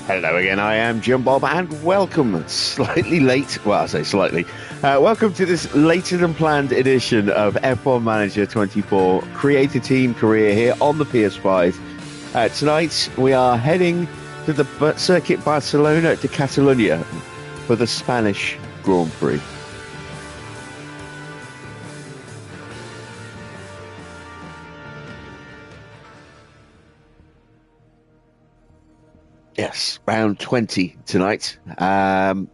Hello again, I am Jim Bob, and welcome, slightly late, well, I say slightly, welcome to this later than planned edition of F1 Manager 24 Creator Team Career here on the PS5. Tonight, we are heading to the Circuit Barcelona de Catalunya for the Spanish Grand Prix. Yes, round 20 tonight. And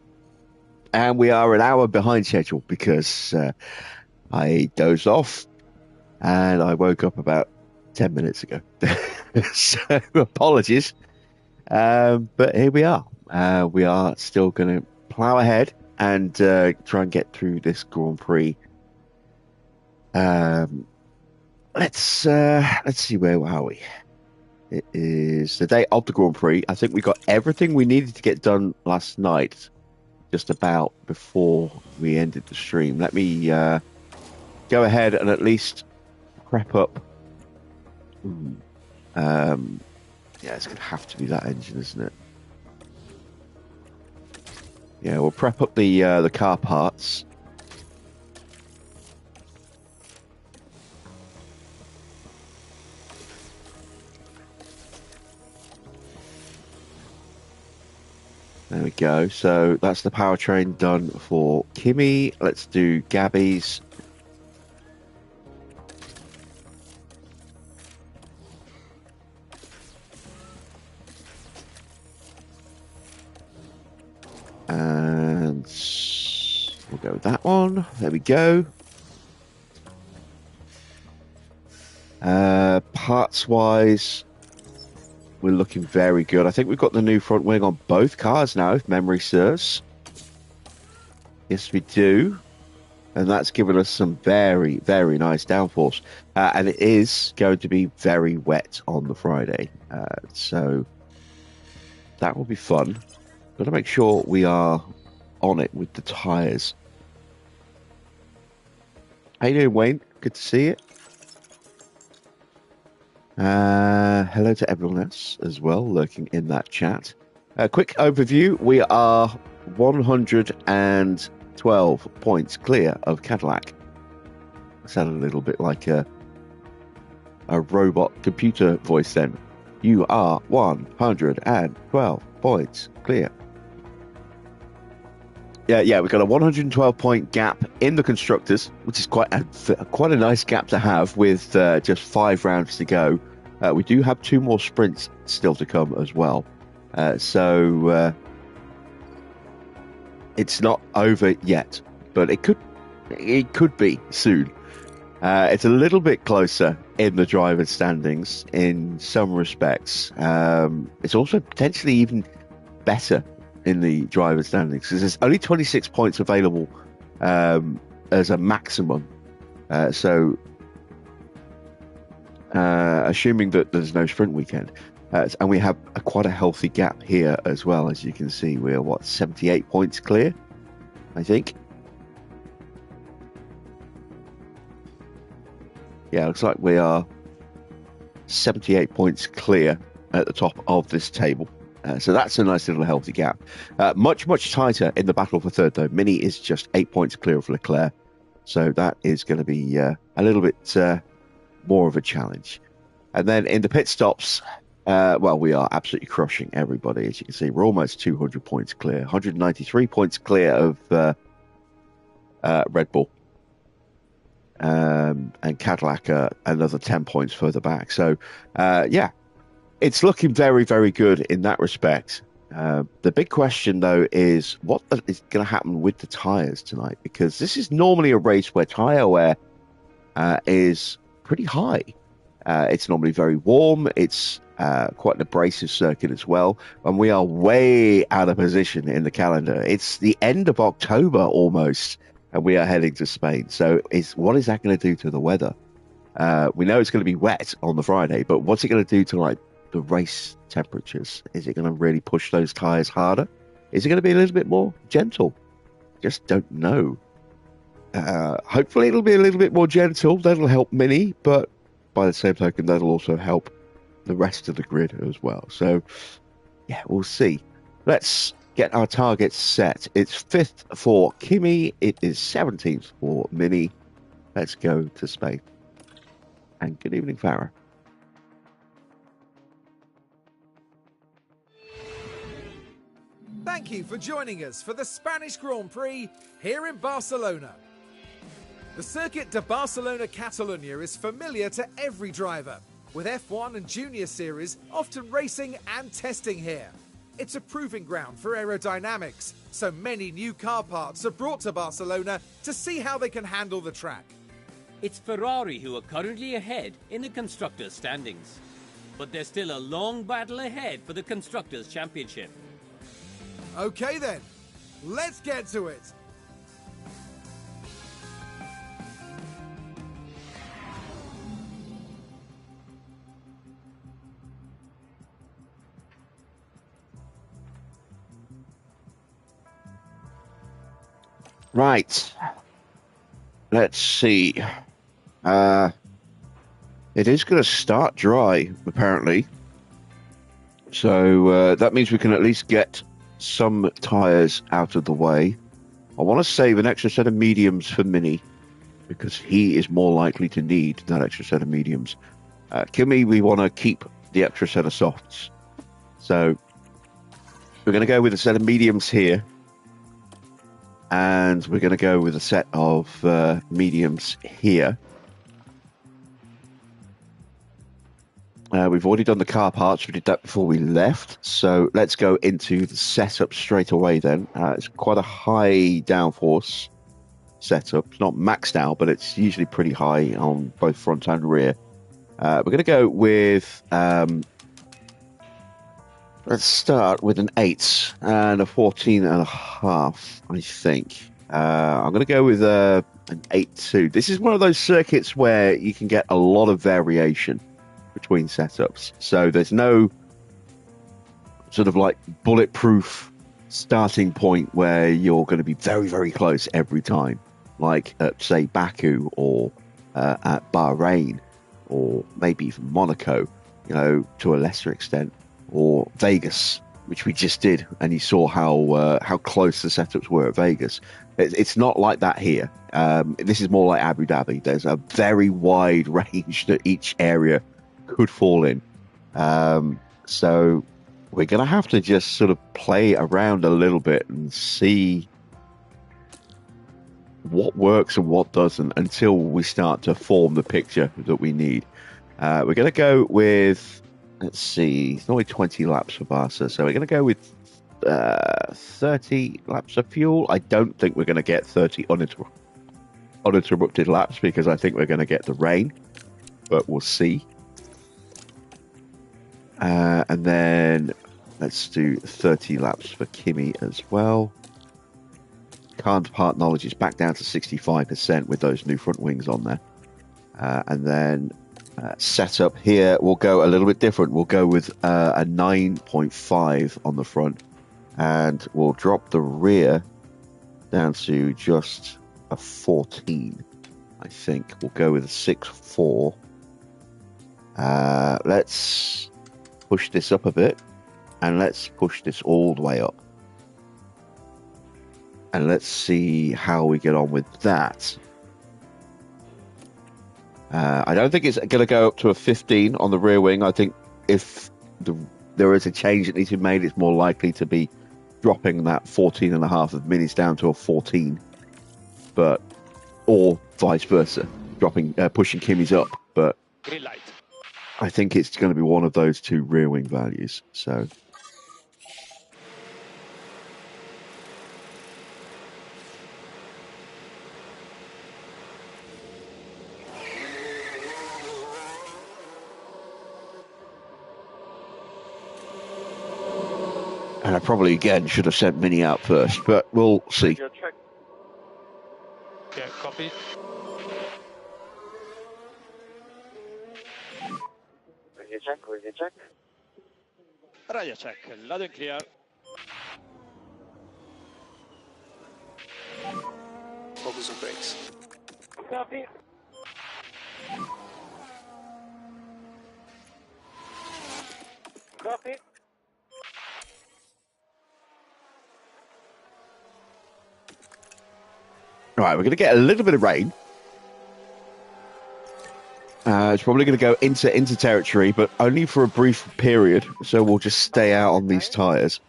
we are an hour behind schedule because I dozed off and I woke up about 10 minutes ago. So apologies. But here we are. We are still going to plow ahead and try and get through this Grand Prix. Let's see, where are we? It is the day of the Grand Prix. I think we got everything we needed to get done last night, just about before we ended the stream. Let me go ahead and at least prep up. Yeah, it's going to have to be that engine, isn't it? Yeah, we'll prep up the car parts. There we go. So that's the powertrain done for Kimi. Let's do Gabby's. And we'll go with that one. There we go. Parts-wise, we're looking very good. I think we've got the new front wing on both cars now, if memory serves. Yes, we do. And that's given us some very, very nice downforce. And it is going to be very wet on the Friday. So that will be fun. Got to make sure we are on it with the tyres. How you doing, Wayne? Good to see you. Hello to everyone else as well, lurking in that chat. Quick overview. We are 112 points clear of Cadillac. That sounded a little bit like a robot computer voice then. You are 112 points clear. Yeah, we've got a 112 point gap in the constructors, which is quite a nice gap to have with just 5 rounds to go. We do have 2 more sprints still to come as well, so it's not over yet, but it could be soon. It's a little bit closer in the driver's standings in some respects. It's also potentially even better in the driver's standings because there's only 26 points available as a maximum. So assuming that there's no sprint weekend, and we have quite a healthy gap here as well, as you can see, we're 78 points clear, I think. Yeah, looks like we are 78 points clear at the top of this table. So that's a nice little healthy gap. Much tighter in the battle for third, though. Mini is just 8 points clear of Leclerc. So that is going to be a little bit more of a challenge. And then in the pit stops, well, we are absolutely crushing everybody. As you can see, we're almost 200 points clear. 193 points clear of Red Bull. And Cadillac another 10 points further back. So, yeah. It's looking very, very good in that respect. The big question, though, is what is going to happen with the tyres tonight? Because this is normally a race where tyre wear is pretty high. It's normally very warm. It's quite an abrasive circuit as well. And we are way out of position in the calendar. It's the end of October almost, and we are heading to Spain. So what is that going to do to the weather? We know it's going to be wet on the Friday, but what's it going to do to the race temperatures? Is it going to really push those tyres harder? Is it going to be a little bit more gentle? Just don't know. Hopefully it'll be a little bit more gentle. That'll help Mini, but by the same token, that'll also help the rest of the grid as well. So yeah, we'll see. Let's get our targets set. It's 5th for Kimi. It is 17th for Mini. Let's go to Spain. And good evening, Farah. Thank you for joining us for the Spanish Grand Prix here in Barcelona. The Circuit de Barcelona Catalunya is familiar to every driver, with F1 and Junior Series often racing and testing here. It's a proving ground for aerodynamics, so many new car parts are brought to Barcelona to see how they can handle the track. It's Ferrari who are currently ahead in the Constructors' standings. But there's still a long battle ahead for the Constructors' Championship. Okay then, let's get to it. Right. Let's see. It is going to start dry, apparently. So that means we can at least get some tyres out of the way. I want to save an extra set of mediums for Mini, because he is more likely to need that extra set of mediums. Kimi, we want to keep the extra set of softs. So we're going to go with a set of mediums here. And we're going to go with a set of mediums here. We've already done the car parts. We did that before we left. So let's go into the setup straight away then. It's quite a high downforce setup. It's not maxed out, but it's usually pretty high on both front and rear. We're going to go with... let's start with an 8 and a 14.5, I think. I'm going to go with an 8.2. This is one of those circuits where you can get a lot of variation between setups. So there's no sort of like bulletproof starting point where you're going to be very, very close every time. Like at, say, Baku or at Bahrain or maybe even Monaco, you know, to a lesser extent. Or Vegas, which we just did, and you saw how close the setups were at Vegas. It's not like that here. This is more like Abu Dhabi. There's a very wide range that each area could fall in. So we're going to have to just sort of play around a little bit and see what works and what doesn't until we start to form the picture that we need. We're going to go with... Let's see, it's only 20 laps for Barca, so we're going to go with 30 laps of fuel. I don't think we're going to get 30 uninterrupted laps because I think we're going to get the rain, but we'll see. And then let's do 30 laps for Kimi as well. Car part knowledge is back down to 65% with those new front wings on there. And then... setup here will go a little bit different. We'll go with a 9.5 on the front, and we'll drop the rear down to just a 14. I think we'll go with a 6.4. Let's push this up a bit, and let's push this all the way up, and let's see how we get on with that. I don't think it's going to go up to a 15 on the rear wing. I think if there is a change that needs to be made, it's more likely to be dropping that 14.5 of Minis down to a 14, or vice versa, pushing Kimi's up. But I think it's going to be one of those two rear wing values. So. And I probably, again, should have sent Mini out first, but we'll see. Check. Yeah, copy. Radio check. Radio check, loud and clear. Focus on brakes. Copy. Copy. Right, we're going to get a little bit of rain. It's probably going to go into territory, but only for a brief period. So we'll just stay out on these tyres.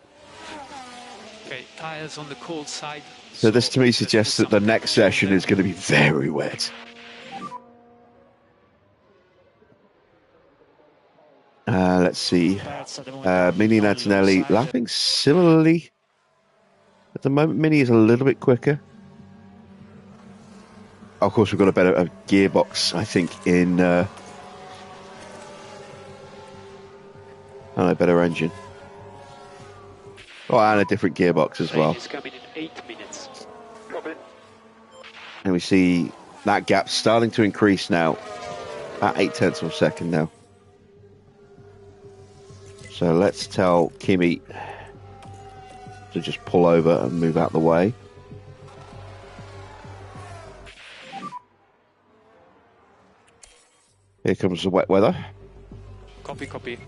Okay, tyres on the cold side. So this to me let's suggests put that the some next temperature on session them. is going to be very wet. Let's see. Mini and Antonelli lapping similarly. At the moment, Mini is a little bit quicker. Of course, we've got a better gearbox, I think, in... and a better engine. Oh, and a different gearbox as well. Is coming in 8 minutes. And we see that gap starting to increase now. At 0.8 of a second now. So let's tell Kimi to just pull over and move out the way. Here comes the wet weather. Copy, copy.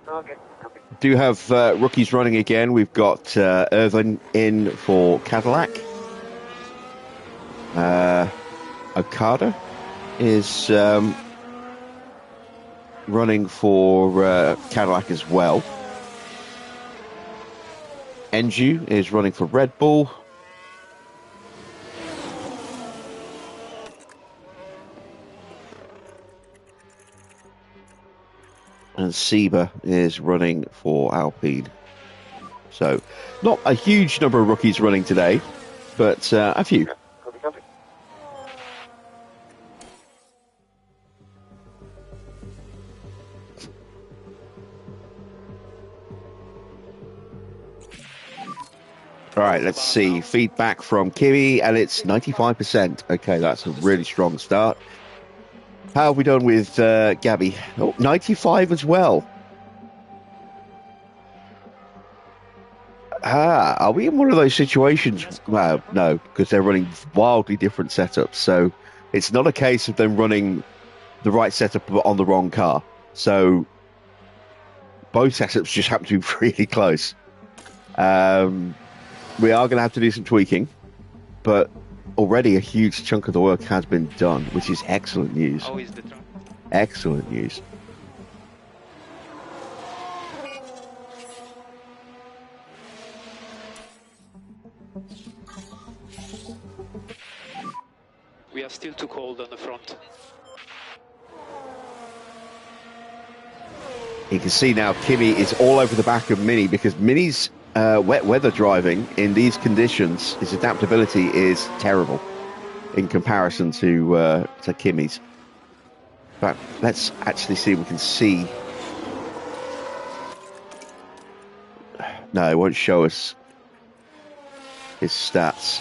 Okay, copy. Do have rookies running again. We've got R20 in for Cadillac. Okada is running for Cadillac as well. Enju is running for Red Bull. And Seba is running for Alpine. So, not a huge number of rookies running today, but a few. Copy, copy. All right, let's see. Feedback from Kimi, and it's 95%. Okay, that's a really strong start. How have we done with Gabby? Oh, 95 as well. Are we in one of those situations? No, because they're running wildly different setups. So it's not a case of them running the right setup but on the wrong car. So both setups just happen to be really close. We are going to have to do some tweaking, but already a huge chunk of the work has been done, which is excellent news. How is the track? Excellent news. We are still too cold on the front. You can see now Kimi is all over the back of Mini because Mini's wet weather driving in these conditions, his adaptability is terrible in comparison to Kimi's. But let's actually see if we can see. No, it won't show us his stats.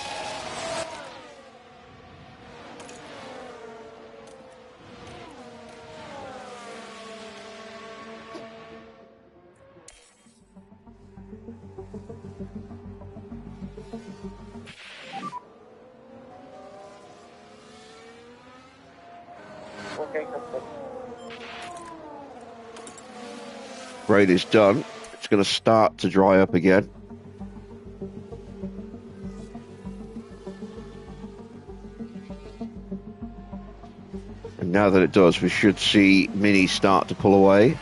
Okay, copy. Rain is done. It's going to start to dry up again. And now that it does, we should see Mini start to pull away.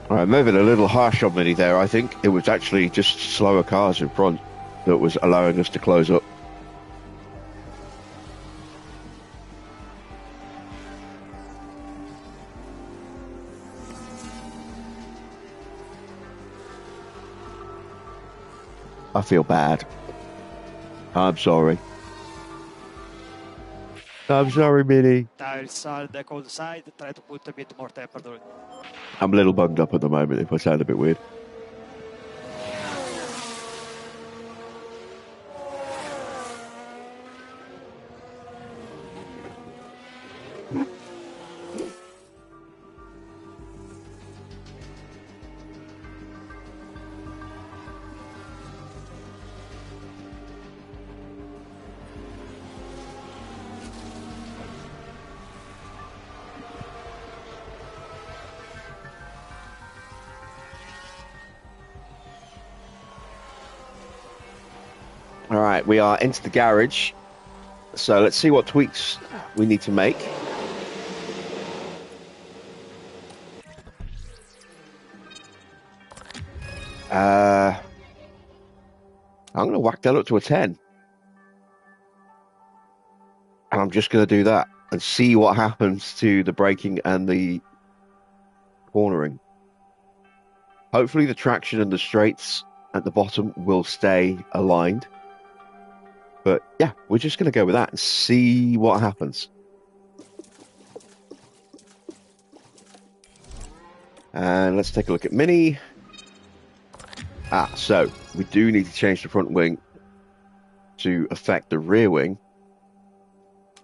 Right, moving a little harsh on Mini there, I think. It was actually just slower cars in front that was allowing us to close up. I feel bad. I'm sorry. I'm sorry, Mini. Tyres are the cold side. Try to put a bit more temperature. I'm a little bunged up at the moment, if I sound a bit weird. All right, we are into the garage. So let's see what tweaks we need to make. I'm going to whack that up to a 10. And I'm just going to do that and see what happens to the braking and the cornering. Hopefully the traction and the straights at the bottom will stay aligned. But yeah, we're just going to go with that and see what happens. And let's take a look at Mini. So we do need to change the front wing to affect the rear wing.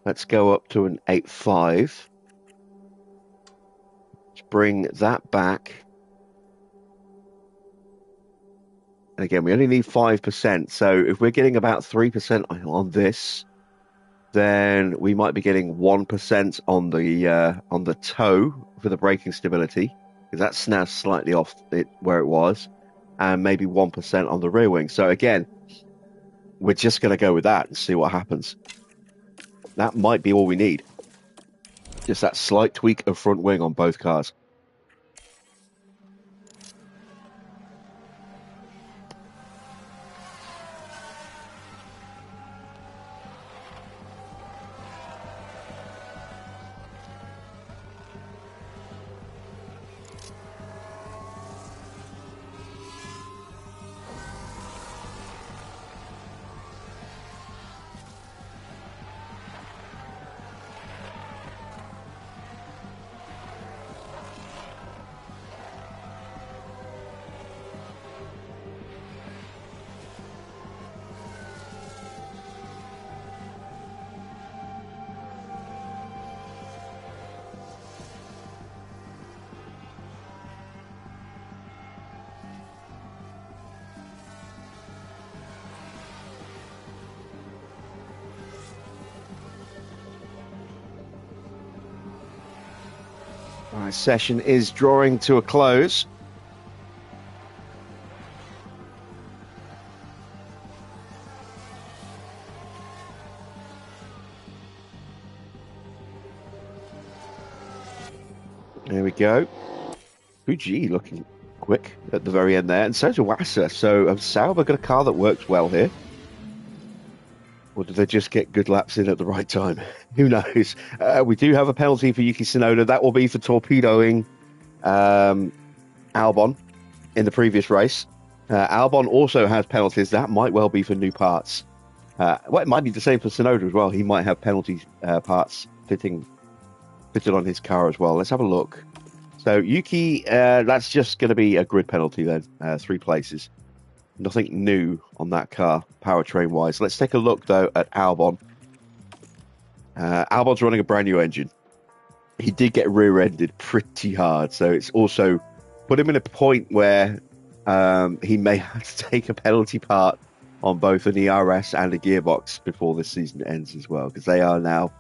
Let's go up to an 8.5. Let's bring that back. And again, we only need 5%. So if we're getting about 3% on this, then we might be getting 1% on the toe for the braking stability, because that's now slightly off where it was, and maybe 1% on the rear wing. So again, we're just going to go with that and see what happens. That might be all we need. Just that slight tweak of front wing on both cars. Our session is drawing to a close. There we go. Fuji looking quick at the very end there, and so's Iwasa. So Sauber got a car that works well here. Or did they just get good laps in at the right time? Who knows? We do have a penalty for Yuki Tsunoda. That will be for torpedoing Albon in the previous race. Albon also has penalties. That might well be for new parts. Well, it might be the same for Tsunoda as well. He might have penalty parts fitted on his car as well. Let's have a look. So Yuki, that's just going to be a grid penalty then. 3 places. Nothing new on that car, powertrain-wise. Let's take a look, though, at Albon. Albon's running a brand new engine. He did get rear-ended pretty hard, so it's also put him in a point where he may have to take a penalty part on both an ERS and a gearbox before this season ends as well, because they are now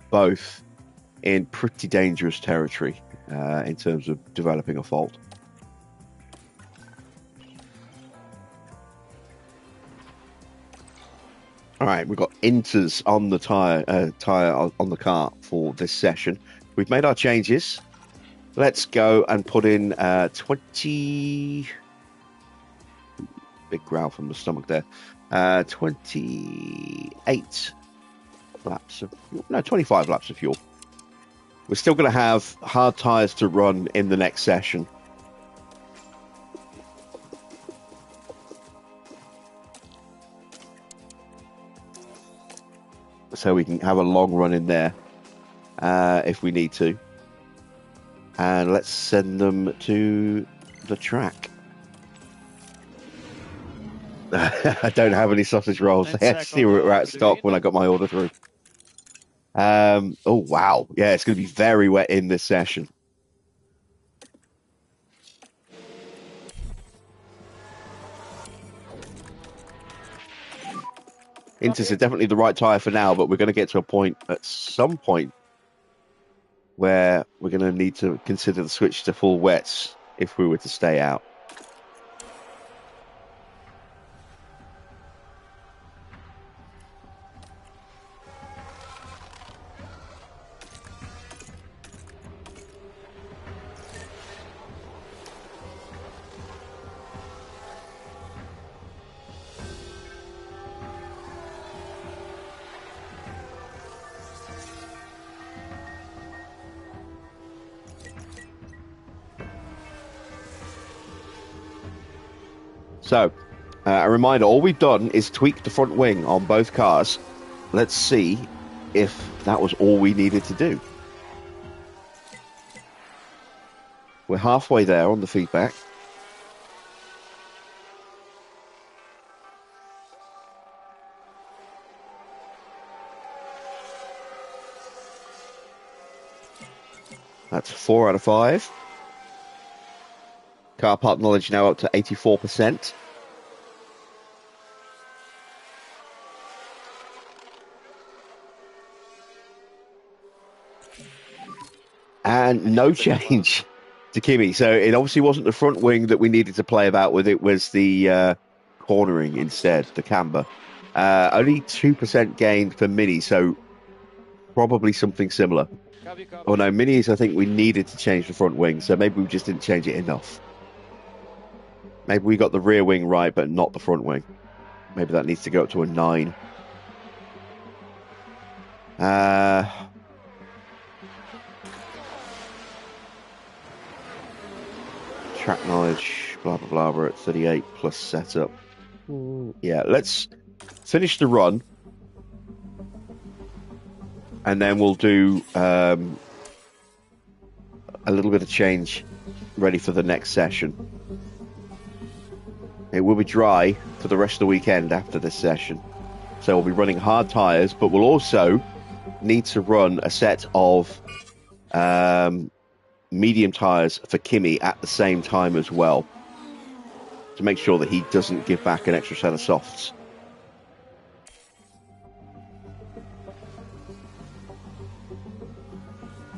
both in pretty dangerous territory in terms of developing a fault. All right, we've got inters on the tire on the car for this session. We've made our changes. Let's go and put in 20. Big growl from the stomach there. 28 laps of fuel. No, 25 laps of fuel. We're still going to have hard tires to run in the next session. So we can have a long run in there if we need to. And let's send them to the track. I don't have any sausage rolls. They actually were out of stock when I got my order through. Oh, wow. Yeah, it's going to be very wet in this session. Inters are definitely the right tyre for now, but we're going to get to a point at some point where we're going to need to consider the switch to full wets if we were to stay out. So, a reminder, all we've done is tweak the front wing on both cars. Let's see if that was all we needed to do. We're halfway there on the feedback. That's 4 out of 5. Car part knowledge now up to 84%. And no change to Kimi. So it obviously wasn't the front wing that we needed to play about with. It was the cornering instead, the camber. Only 2% gained for Mini, so probably something similar. Oh no, Minis, I think we needed to change the front wing, so maybe we just didn't change it enough. Maybe we got the rear wing right, but not the front wing. Maybe that needs to go up to a 9. Track knowledge, blah, blah, blah. We're at 38 plus setup. Yeah, let's finish the run. And then we'll do a little bit of change ready for the next session. It will be dry for the rest of the weekend after this session. So we'll be running hard tyres, but we'll also need to run a set of medium tyres for Kimi at the same time as well, to make sure that he doesn't give back an extra set of softs.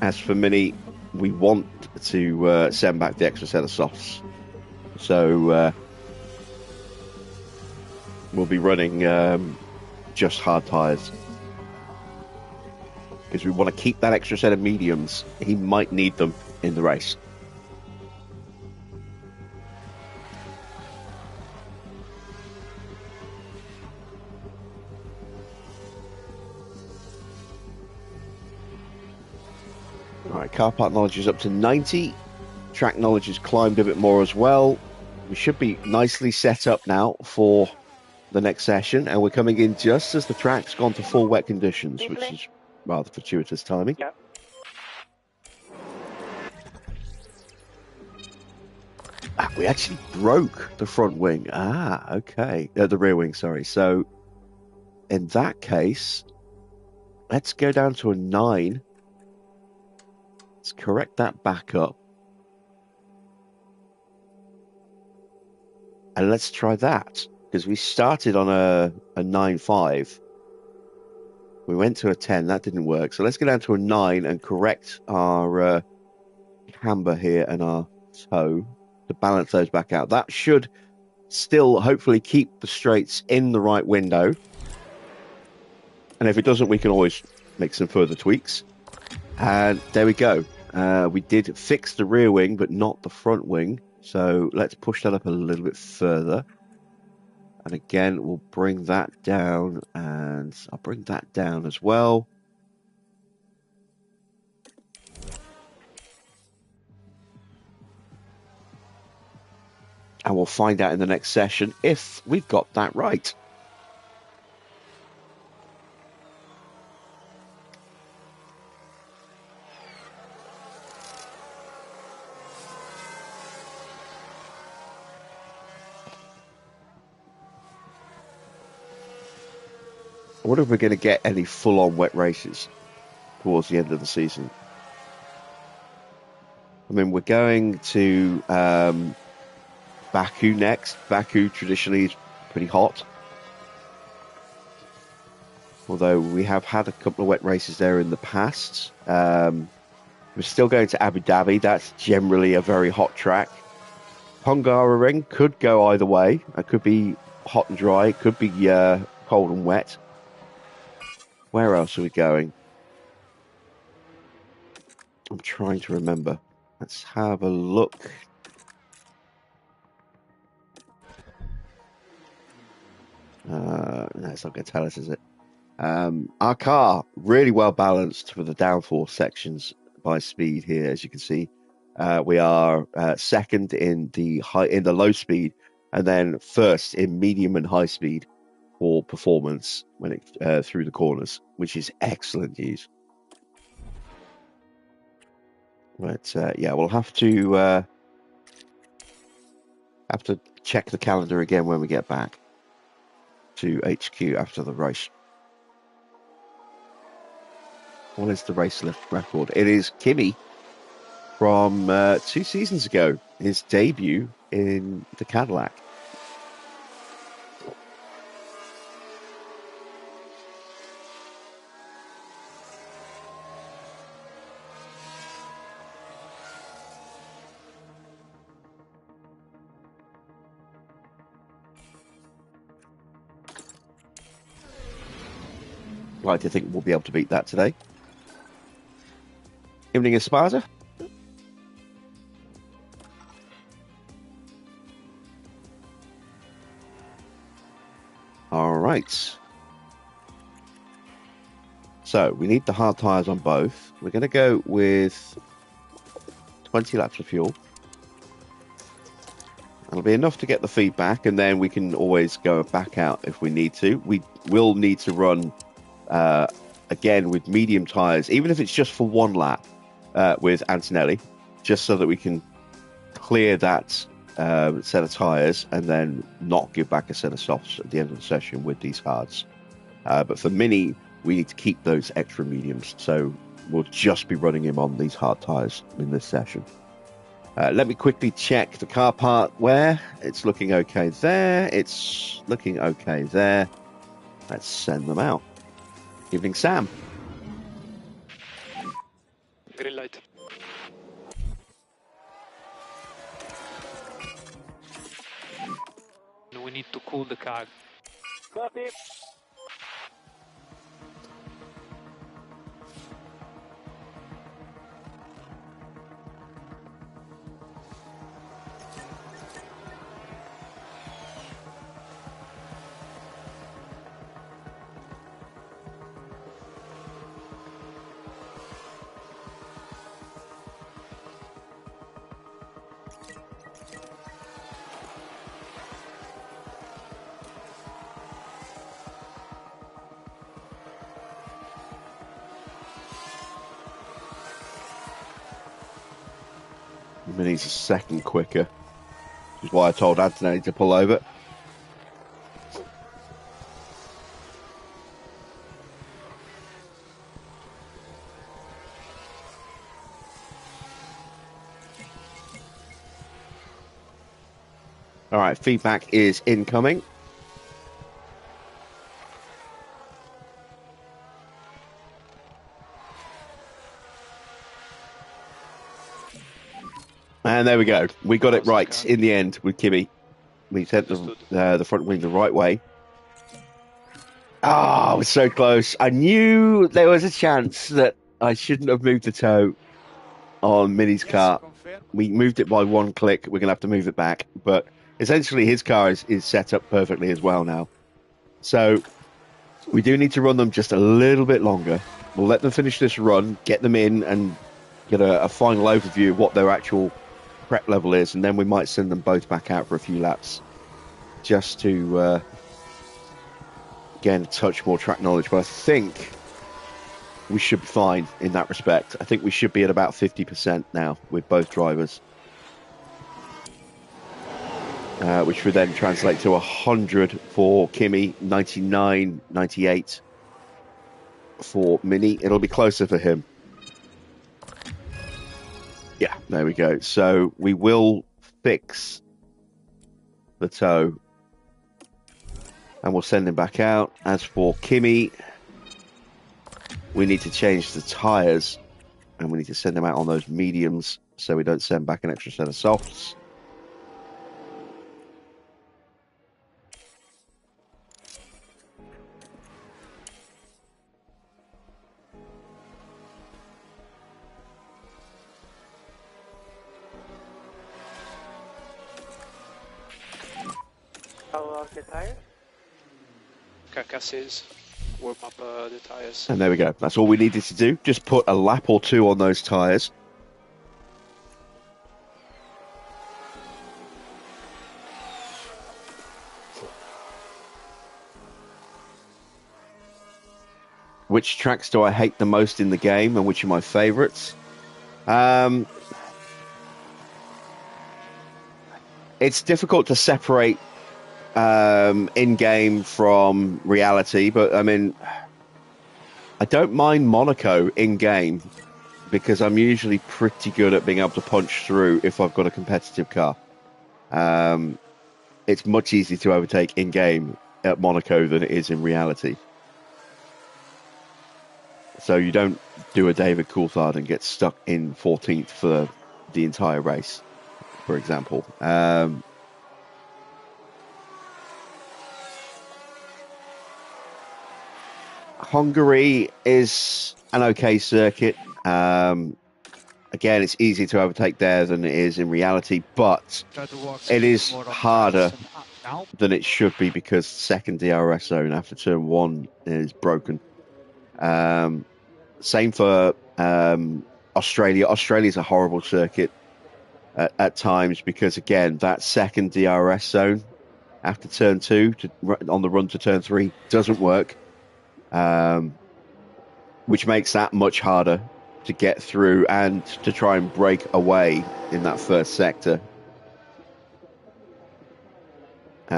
As for Mini, we want to send back the extra set of softs. So we'll be running just hard tyres. Because we want to keep that extra set of mediums. He might need them in the race. Alright, car part knowledge is up to 90. Track knowledge has climbed a bit more as well. We should be nicely set up now for the next session, and we're coming in just as the track's gone to full wet conditions, which is rather fortuitous timing. Yeah. We actually broke the front wing. Okay. The rear wing, sorry. So, in that case, let's go down to a 9. Let's correct that back up. And let's try that. Because we started on a 9.5. We went to a 10. That didn't work. So let's go down to a 9 and correct our camber here and our toe to balance those back out. That should still hopefully keep the straights in the right window. And if it doesn't, we can always make some further tweaks. And there we go. We did fix the rear wing, but not the front wing. So let's push that up a little bit further. And again, we'll bring that down, and I'll bring that down as well. And we'll find out in the next session if we've got that right. I wonder if we're going to get any full-on wet races towards the end of the season. I mean, we're going to Baku next. Baku traditionally is pretty hot. Although we have had a couple of wet races there in the past. We're still going to Abu Dhabi. That's generally a very hot track. Hungaroring could go either way. It could be hot and dry. It could be cold and wet. Where else are we going? I'm trying to remember. Let's have a look. No, it's not going to tell us, is it? Our car, really well balanced for the downforce sections by speed here, as you can see. We are second in the low speed and then first in medium and high speed for performance when it through the corners, which is excellent news. But yeah, we'll have to check the calendar again when we get back to HQ after the race. What is the race record? It is Kimi from 2 seasons ago, his debut in the Cadillac. I'd like to think we'll be able to beat that today. Evening Esparza. All right. So we need the hard tyres on both. We're going to go with 20 laps of fuel. That'll be enough to get the feedback, and then we can always go back out if we need to. We will need to run again with medium tyres, even if it's just for 1 lap with Antonelli, just so that we can clear that set of tyres and then not give back a set of softs at the end of the session with these hards. But for Mini, we need to keep those extra mediums, so we'll just be running him on these hard tyres in this session. Let me quickly check the car part wear. It's looking okay there. It's looking okay there. Let's send them out. Evening, Sam. Green light. We need to cool the car. Copy. Mini's a second quicker, which is why I told Anthony to pull over. All right, feedback is incoming. And there we go. We got it right in the end with Kimi. We sent the front wing the right way. Ah, it was so close. I knew there was a chance that I shouldn't have moved the toe on Mini's car. We moved it by 1 click. We're going to have to move it back. But essentially, his car is set up perfectly as well now. So we do need to run them just a little bit longer. We'll let them finish this run, get them in, and get a final overview of what their actual prep level is, and then we might send them both back out for a few laps just to gain a touch more track knowledge. But I think we should be fine in that respect. I think we should be at about 50% now with both drivers, which would then translate to 100 for Kimi, 99, 98 for Mini. It'll be closer for him. Yeah, there we go. So we will fix the toe and we'll send him back out. As for Kimi, we need to change the tyres and we need to send him out on those mediums so we don't send back an extra set of softs. The tires? Carcasses, warm up the tires. And there we go. That's all we needed to do. Just put a lap or 2 on those tyres. which tracks do I hate the most in the game and which are my favorites. It's difficult to separate in-game from reality, but I mean, I don't mind Monaco in-game because I'm usually pretty good at being able to punch through if I've got a competitive car. It's much easier to overtake in-game at Monaco than it is in reality. So you don't do a David Coulthard and get stuck in 14th for the entire race, for example. Hungary is an okay circuit. Again, it's easier to overtake there than it is in reality, but it is harder than it should be because second DRS zone after turn 1 is broken. Same for Australia. Australia's a horrible circuit at times because, again, that second DRS zone after turn 2 on the run to turn 3 doesn't work. Which makes that much harder to get through and to try and break away in that first sector.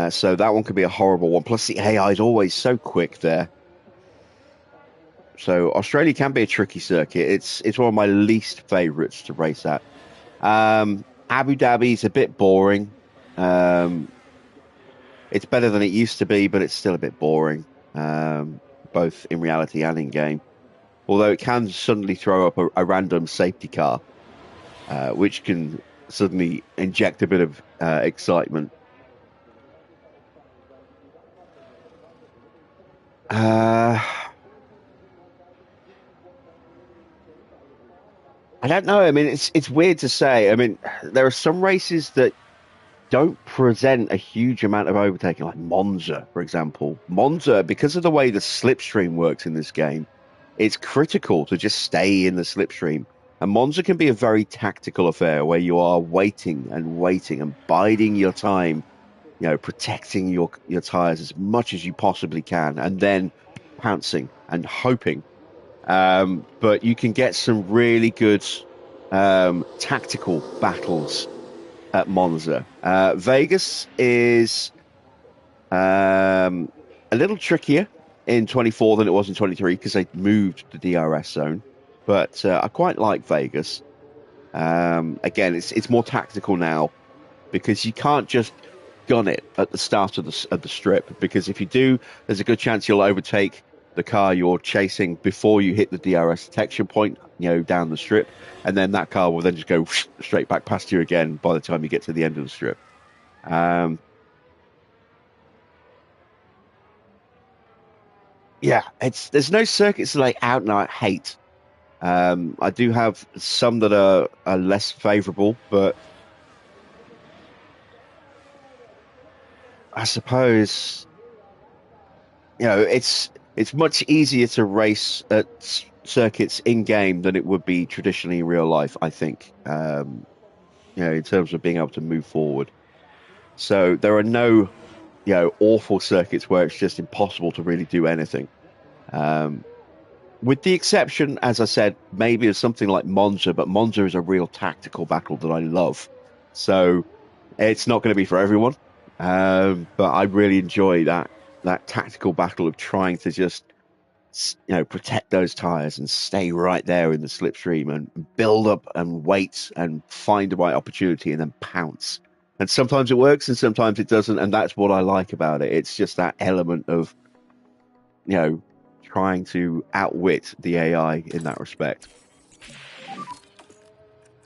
So that one could be a horrible one. Plus, the AI is always so quick there. So Australia can be a tricky circuit. It's one of my least favourites to race at. Abu Dhabi is a bit boring. It's better than it used to be, but it's still a bit boring, both in reality and in game. Although it can suddenly throw up a random safety car, which can suddenly inject a bit of excitement. I don't know. I mean, it's weird to say. I mean, there are some races that don't present a huge amount of overtaking, like Monza, for example. Monza, because of the way the slipstream works in this game, it's critical to just stay in the slipstream. And Monza can be a very tactical affair where you are waiting and biding your time, protecting your tyres as much as you possibly can, and then pouncing and hoping. But you can get some really good tactical battles at Monza. Vegas is a little trickier in 24 than it was in 23 because they moved the DRS zone. But I quite like Vegas. Again, it's more tactical now because you can't just gun it at the start of the strip, because if you do, there's a good chance you'll overtake the car you're chasing before you hit the DRS detection point, down the strip, and then that car will then just go straight back past you again by the time you get to the end of the strip. Yeah, there's no circuits that I out and out hate. I do have some that are less favourable, but I suppose it's much easier to race at circuits in game than it would be traditionally in real life, I think. In terms of being able to move forward. So there are no awful circuits where it's just impossible to really do anything. With the exception, as I said, maybe of something like Monza, but Monza is a real tactical battle that I love. So it's not going to be for everyone. But I really enjoy that tactical battle of trying to just, protect those tyres and stay right there in the slipstream and build up and wait and find the right opportunity and then pounce. And sometimes it works and sometimes it doesn't. And that's what I like about it. It's just that element of, trying to outwit the AI in that respect.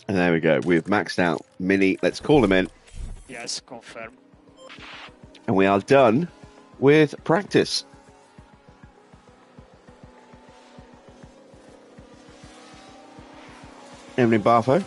And there we go. We've maxed out Mini. Let's call him in. Yes, confirm. And we are done with practice. Evening, Barfo.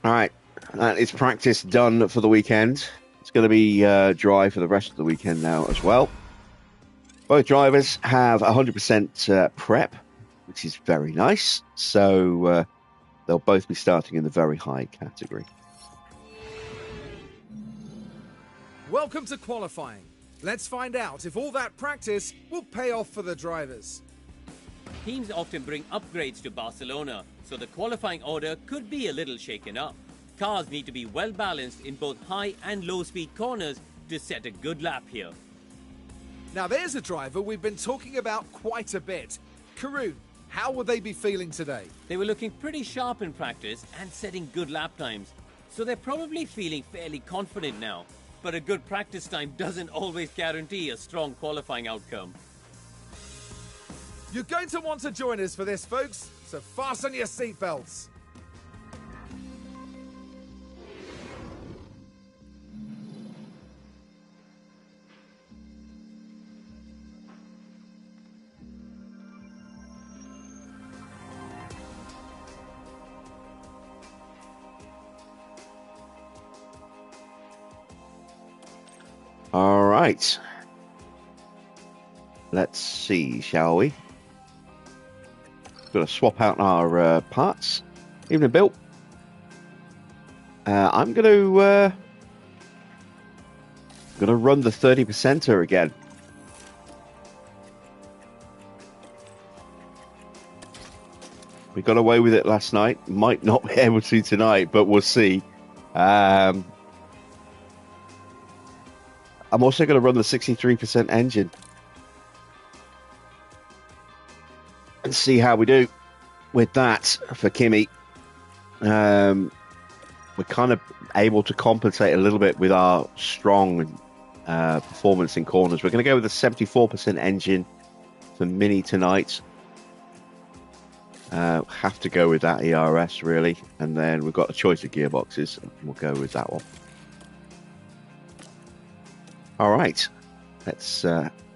All right, that is practice done for the weekend. It's going to be dry for the rest of the weekend now as well. Both drivers have 100% prep, which is very nice. So they'll both be starting in the very high category. Welcome to qualifying. Let's find out if all that practice will pay off for the drivers. Teams often bring upgrades to Barcelona, so the qualifying order could be a little shaken up. Cars need to be well balanced in both high and low speed corners to set a good lap here. Now there's a driver we've been talking about quite a bit. Karun, how will they be feeling today? They were looking pretty sharp in practice and setting good lap times, so they're probably feeling fairly confident now. But a good practice time doesn't always guarantee a strong qualifying outcome. You're going to want to join us for this, folks, so fasten your seatbelts. All right. Let's see, shall we? Got to swap out our parts. Evening, Bill. I'm gonna run the 30%er again. We got away with it last night. Might not be able to tonight, but we'll see. I'm also going to run the 63% engine and see how we do with that for Kimi. We're kind of able to compensate a little bit with our strong performance in corners. We're going to go with a 74% engine for Mini tonight. Have to go with that ERS, really. And then we've got a choice of gearboxes, and we'll go with that one. All right, let's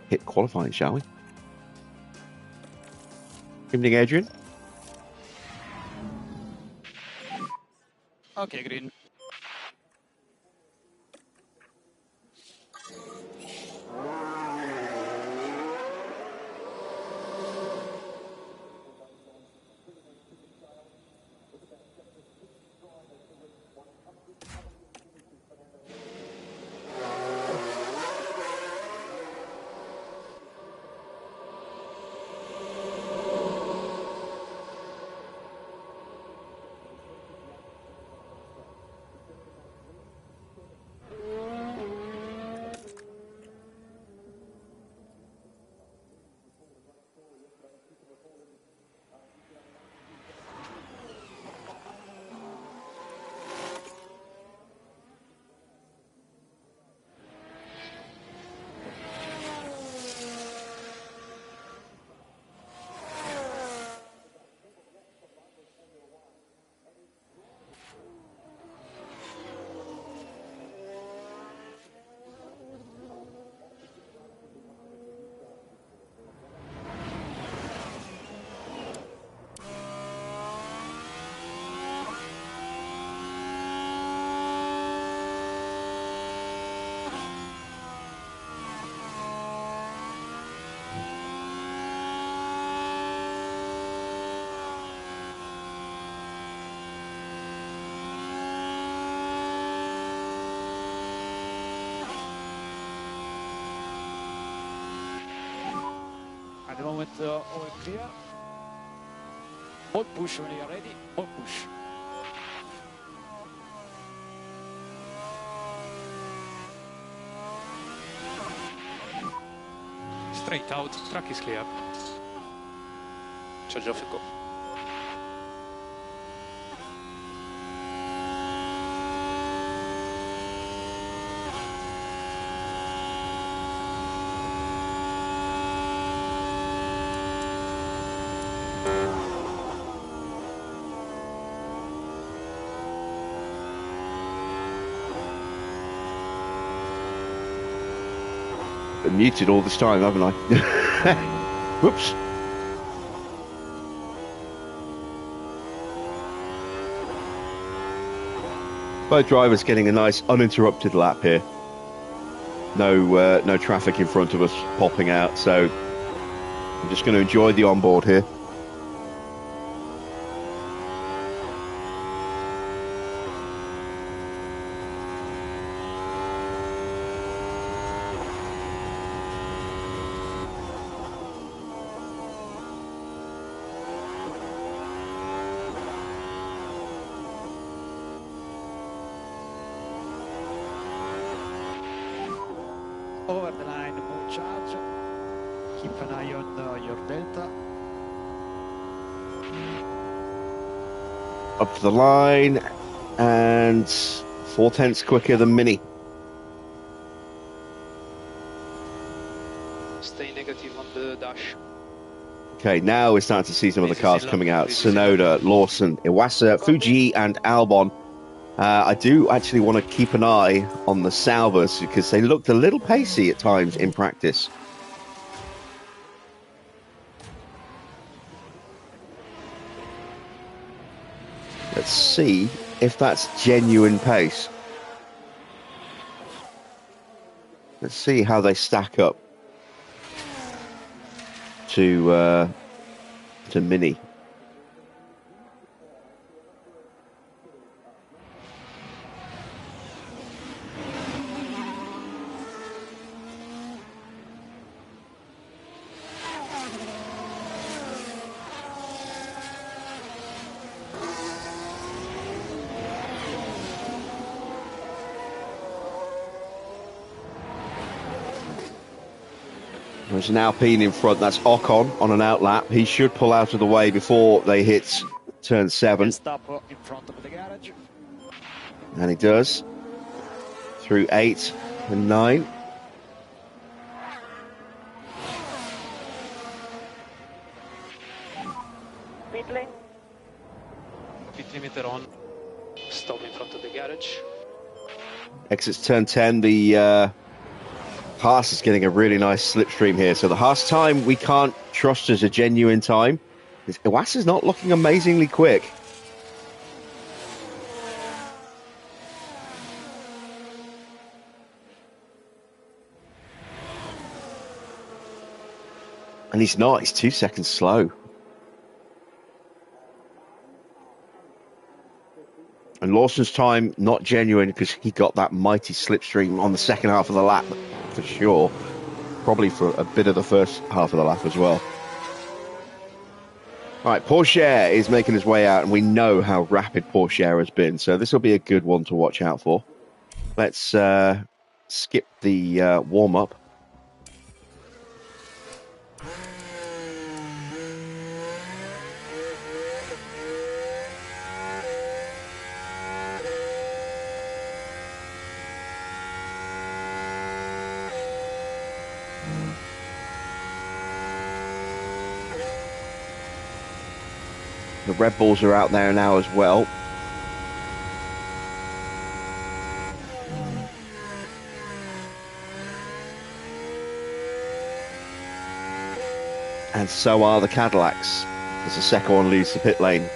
hit qualifying, shall we? Evening, Adrian. Okay, green. At the moment, all clear. More push when you are ready. More push. Straight out, track is clear. Charge off and go. Been muted all this time, haven't I? Whoops. Both drivers getting a nice uninterrupted lap here. No traffic in front of us popping out, so I'm just going to enjoy the onboard here. Over the line, more charge. Keep an eye on your delta. Up to the line, and 0.4 quicker than Mini. Stay negative on the dash. Okay, now we're starting to see some of the cars coming out. Sonoda, Lawson, Iwasa, Fuji, and Albon. I do actually want to keep an eye on the Salvers because they looked a little pacey at times in practice. Let's see if that's genuine pace. Let's see how they stack up to Mini. There's an Alpine in front. That's Ocon on an outlap. He should pull out of the way before they hit turn 7. Stop in front of the garage. And he does. Through 8 and 9. Pit lane. Pit limiter on. Stop in front of the garage. Exits turn 10. The Haas is getting a really nice slipstream here. So the Haas time we can't trust as a genuine time. Iwasa's not looking amazingly quick. And he's not. He's 2 seconds slow. And Lawson's time, not genuine because he got that mighty slipstream on the second half of the lap, for sure. Probably for a bit of the first half of the lap as well. All right, Pourchaire is making his way out, and we know how rapid Pourchaire has been, so this will be a good one to watch out for. Let's skip the warm-up. The Red Bulls are out there now as well. And so are the Cadillacs, as the second one leaves the pit lane.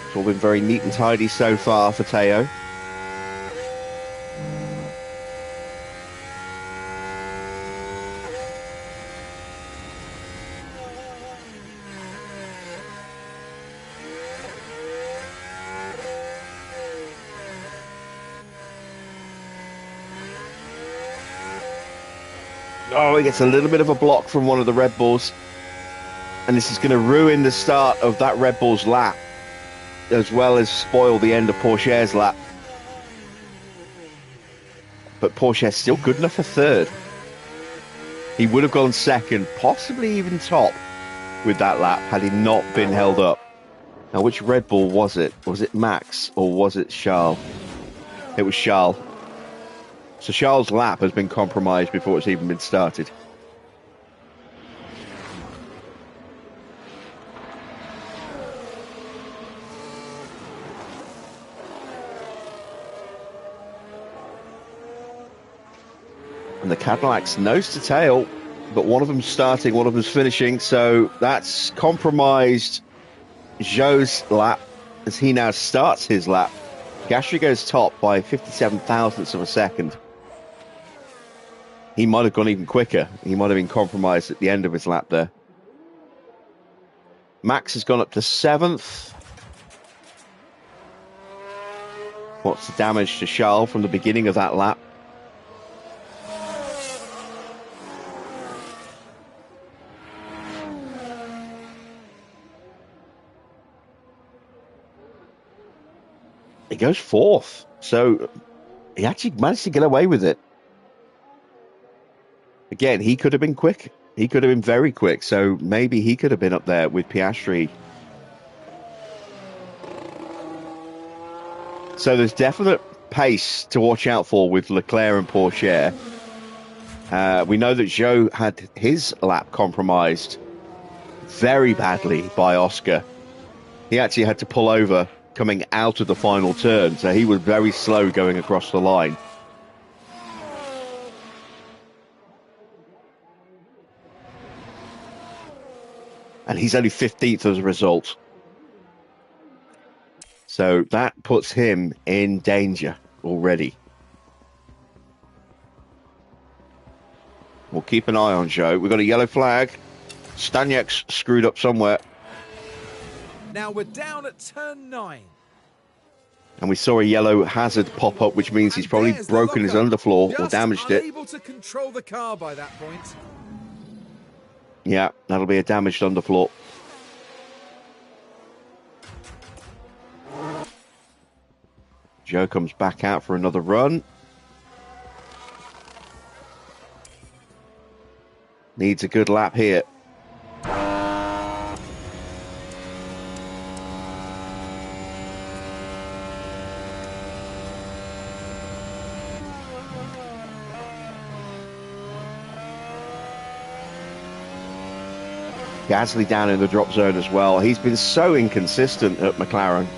It's all been very neat and tidy so far for Teo. Oh, he gets a little bit of a block from one of the Red Bulls. And this is going to ruin the start of that Red Bull's lap, as well as spoil the end of Pourchaire's lap. But Pourchaire's still good enough for third. He would have gone second, possibly even top, with that lap had he not been held up. Now, which Red Bull was it? Was it Max or was it Charles? It was Charles. So Charles' lap has been compromised before it's even been started. And the Cadillac's nose to tail, but one of them's starting, one of them's finishing. So that's compromised Zhou's lap as he now starts his lap. Gasly goes top by 57 thousandths of a second. He might have gone even quicker. He might have been compromised at the end of his lap there. Max has gone up to 7th. What's the damage to Charles from the beginning of that lap? He goes 4th. So he actually managed to get away with it. Again, he could have been quick. He could have been very quick. So maybe he could have been up there with Piastri. So there's definite pace to watch out for with Leclerc and Pourchaire. We know that Zhou had his lap compromised very badly by Oscar. He actually had to pull over coming out of the final turn, so he was very slow going across the line. And he's only 15th as a result. So that puts him in danger already. We'll keep an eye on Zhou. We've got a yellow flag. Staniak's screwed up somewhere. Now we're down at turn 9. And we saw a yellow hazard pop up, which means he's probably broken his underfloor or damaged it. Able to control the car by that point. Yeah, that'll be a damaged underfloor. Zhou comes back out for another run. Needs a good lap here. Gasly down in the drop zone as well. He's been so inconsistent at McLaren.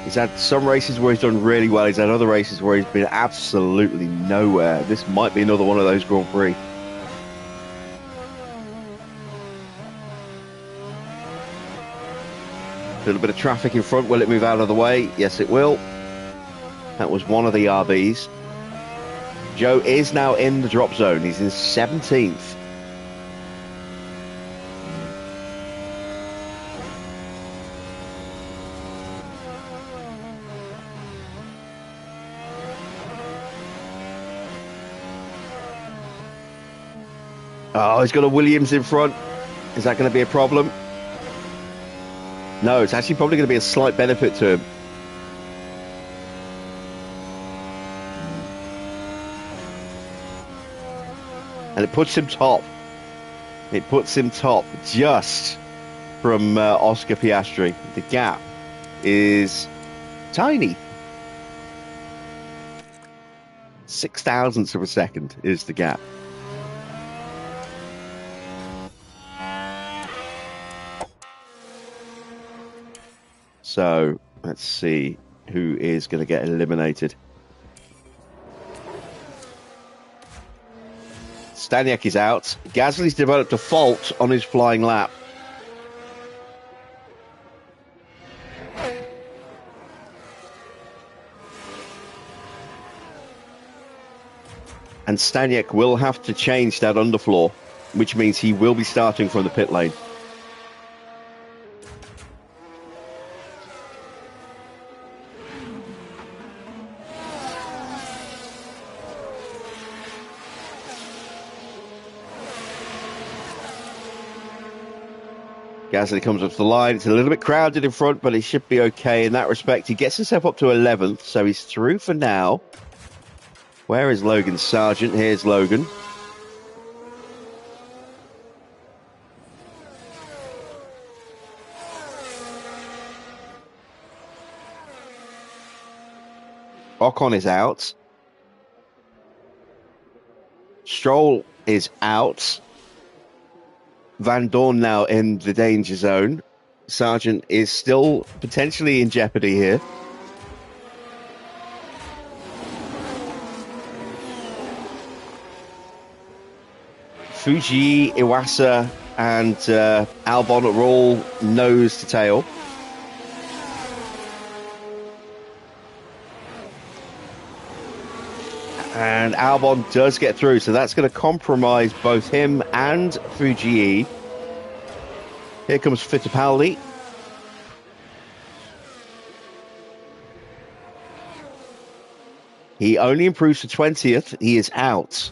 He's had some races where he's done really well. He's had other races where he's been absolutely nowhere. This might be another one of those Grand Prix. A little bit of traffic in front. Will it move out of the way? Yes, it will. That was one of the RBs. Zhou is now in the drop zone. He's in 17th. Oh, he's got a Williams in front. Is that going to be a problem? No, it's actually probably going to be a slight benefit to him. And it puts him top. It puts him top just from Oscar Piastri. The gap is tiny. 6 thousandths of a second is the gap. So let's see who is going to get eliminated. Staniak is out. Gasly's developed a fault on his flying lap. And Staniak will have to change that underfloor, which means he will be starting from the pit lane. Gasly comes up to the line. It's a little bit crowded in front, but he should be okay in that respect. He gets himself up to 11th, so he's through for now. Where is Logan Sargent? Here's Logan. Ocon is out. Stroll is out. Van Dorn now in the danger zone. Sargent is still potentially in jeopardy here. Fuji, Iwasa, and Albon are all nose to tail. And Albon does get through, so that's going to compromise both him and Fuji. Here comes Fittipaldi. He only improves to 20th. He is out.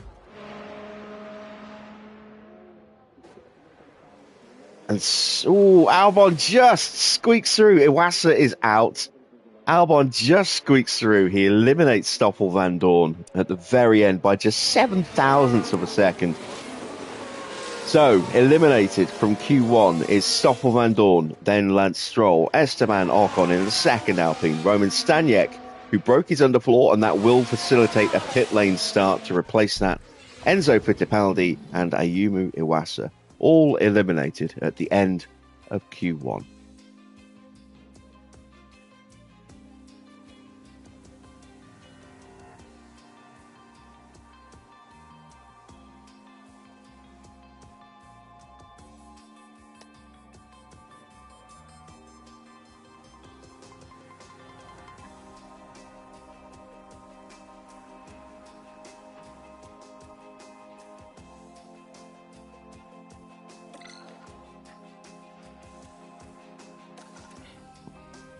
And Albon just squeaks through. Iwasa is out. Albon just squeaks through. He eliminates Stoffel Van Dorn at the very end by just 7,000ths of a second. So, eliminated from Q1 is Stoffel Van Dorn, then Lance Stroll, Esteban Ocon in the second Alpine, Roman Stanyek, who broke his underfloor, and that will facilitate a pit lane start to replace that. Enzo Fittipaldi and Ayumu Iwasa, all eliminated at the end of Q1.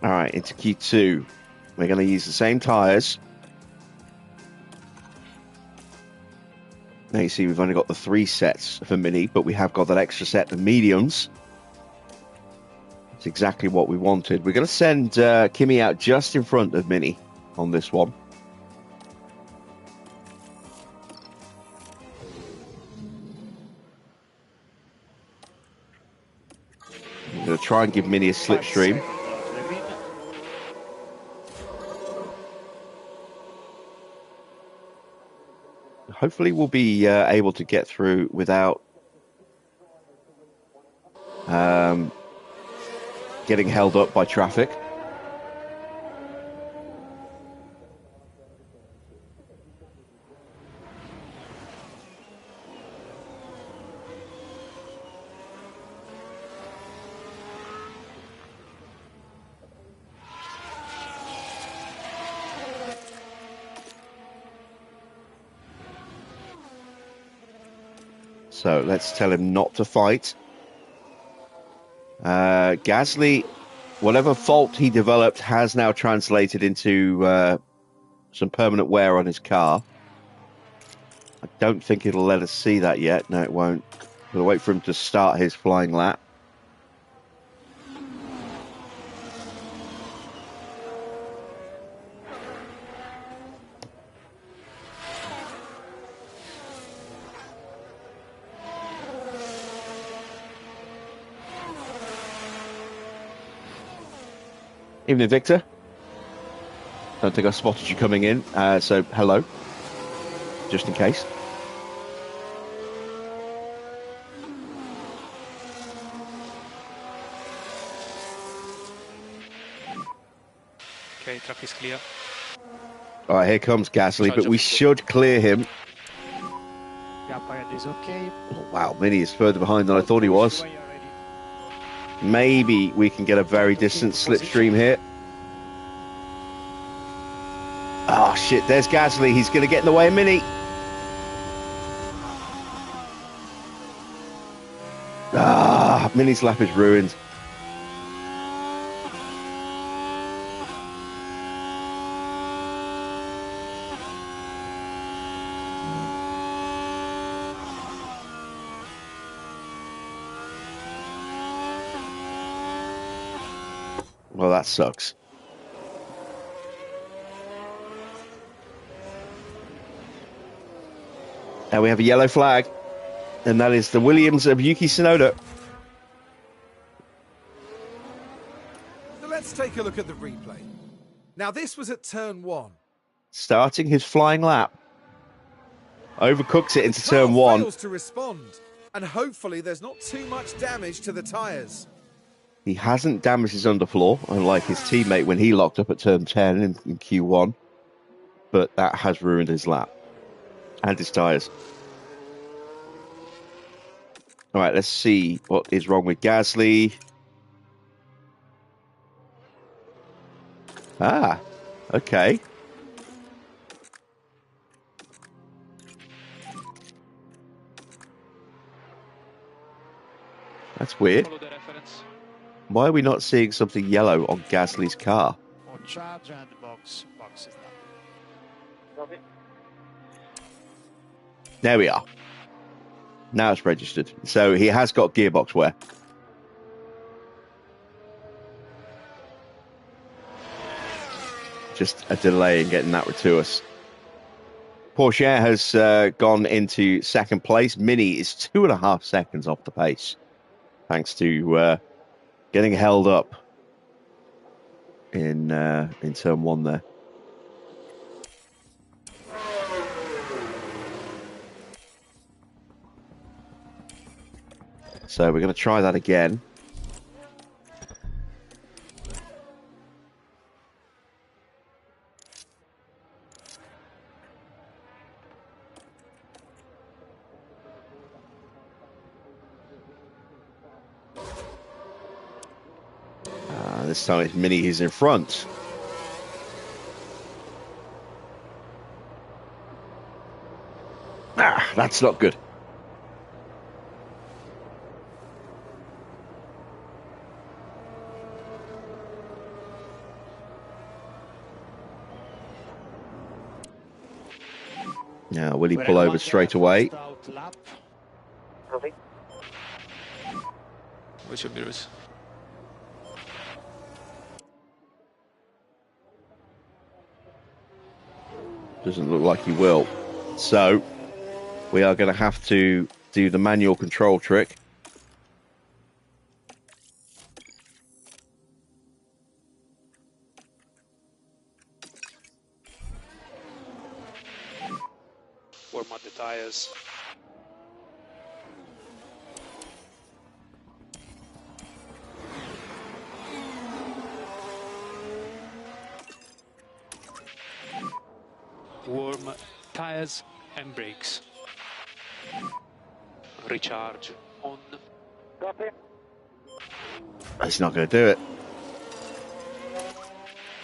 All right, into Q2. We're going to use the same tyres. Now you see we've only got the 3 sets for Mini, but we have got that extra set of mediums. It's exactly what we wanted. We're going to send Kimi out just in front of Mini on this one. I'm going to try and give Mini a slipstream. Hopefully we'll be able to get through without getting held up by traffic. So let's tell him not to fight. Gasly, whatever fault he developed has now translated into some permanent wear on his car. I don't think it'll let us see that yet. No, it won't. We'll wait for him to start his flying lap. Evening, Victor. Don't think I spotted you coming in, so hello, just in case. Okay, track is clear. All right, here comes Gasly, but we should clear him. Gap ahead is okay. Oh, wow, Mini is further behind than I thought he was. Maybe we can get a very distant slipstream here. Oh, shit, there's Gasly. He's going to get in the way of Mini. Ah, Mini's lap is ruined. Well, that sucks. Now we have a yellow flag, and that is the Williams of Yuki Tsunoda. So let's take a look at the replay. Now this was at turn 1. Starting his flying lap. Overcooks it into His car turn 1. fails to respond, and hopefully there's not too much damage to the tyres. He hasn't damaged his underfloor, unlike his teammate when he locked up at turn 10 in Q1. But that has ruined his lap and his tyres. All right, let's see what is wrong with Gasly. Ah, okay. That's weird. Follow the reference. Why are we not seeing something yellow on Gasly's car? On charge and box is done. Copy. There we are. Now it's registered. So he has got gearbox wear. Just a delay in getting that to us. Porsche has gone into second place. Mini is 2.5 seconds off the pace, thanks to getting held up in turn one there. So we're going to try that again. This time it's Mini who's in front. That's not good. Now, will he pull over straight away? Copy. What's your mirrors? Doesn't look like he will. So, we are going to have to do the manual control trick. Warm up the tires. Warm tires and brakes. Recharge on. Copy. It's not going to do it.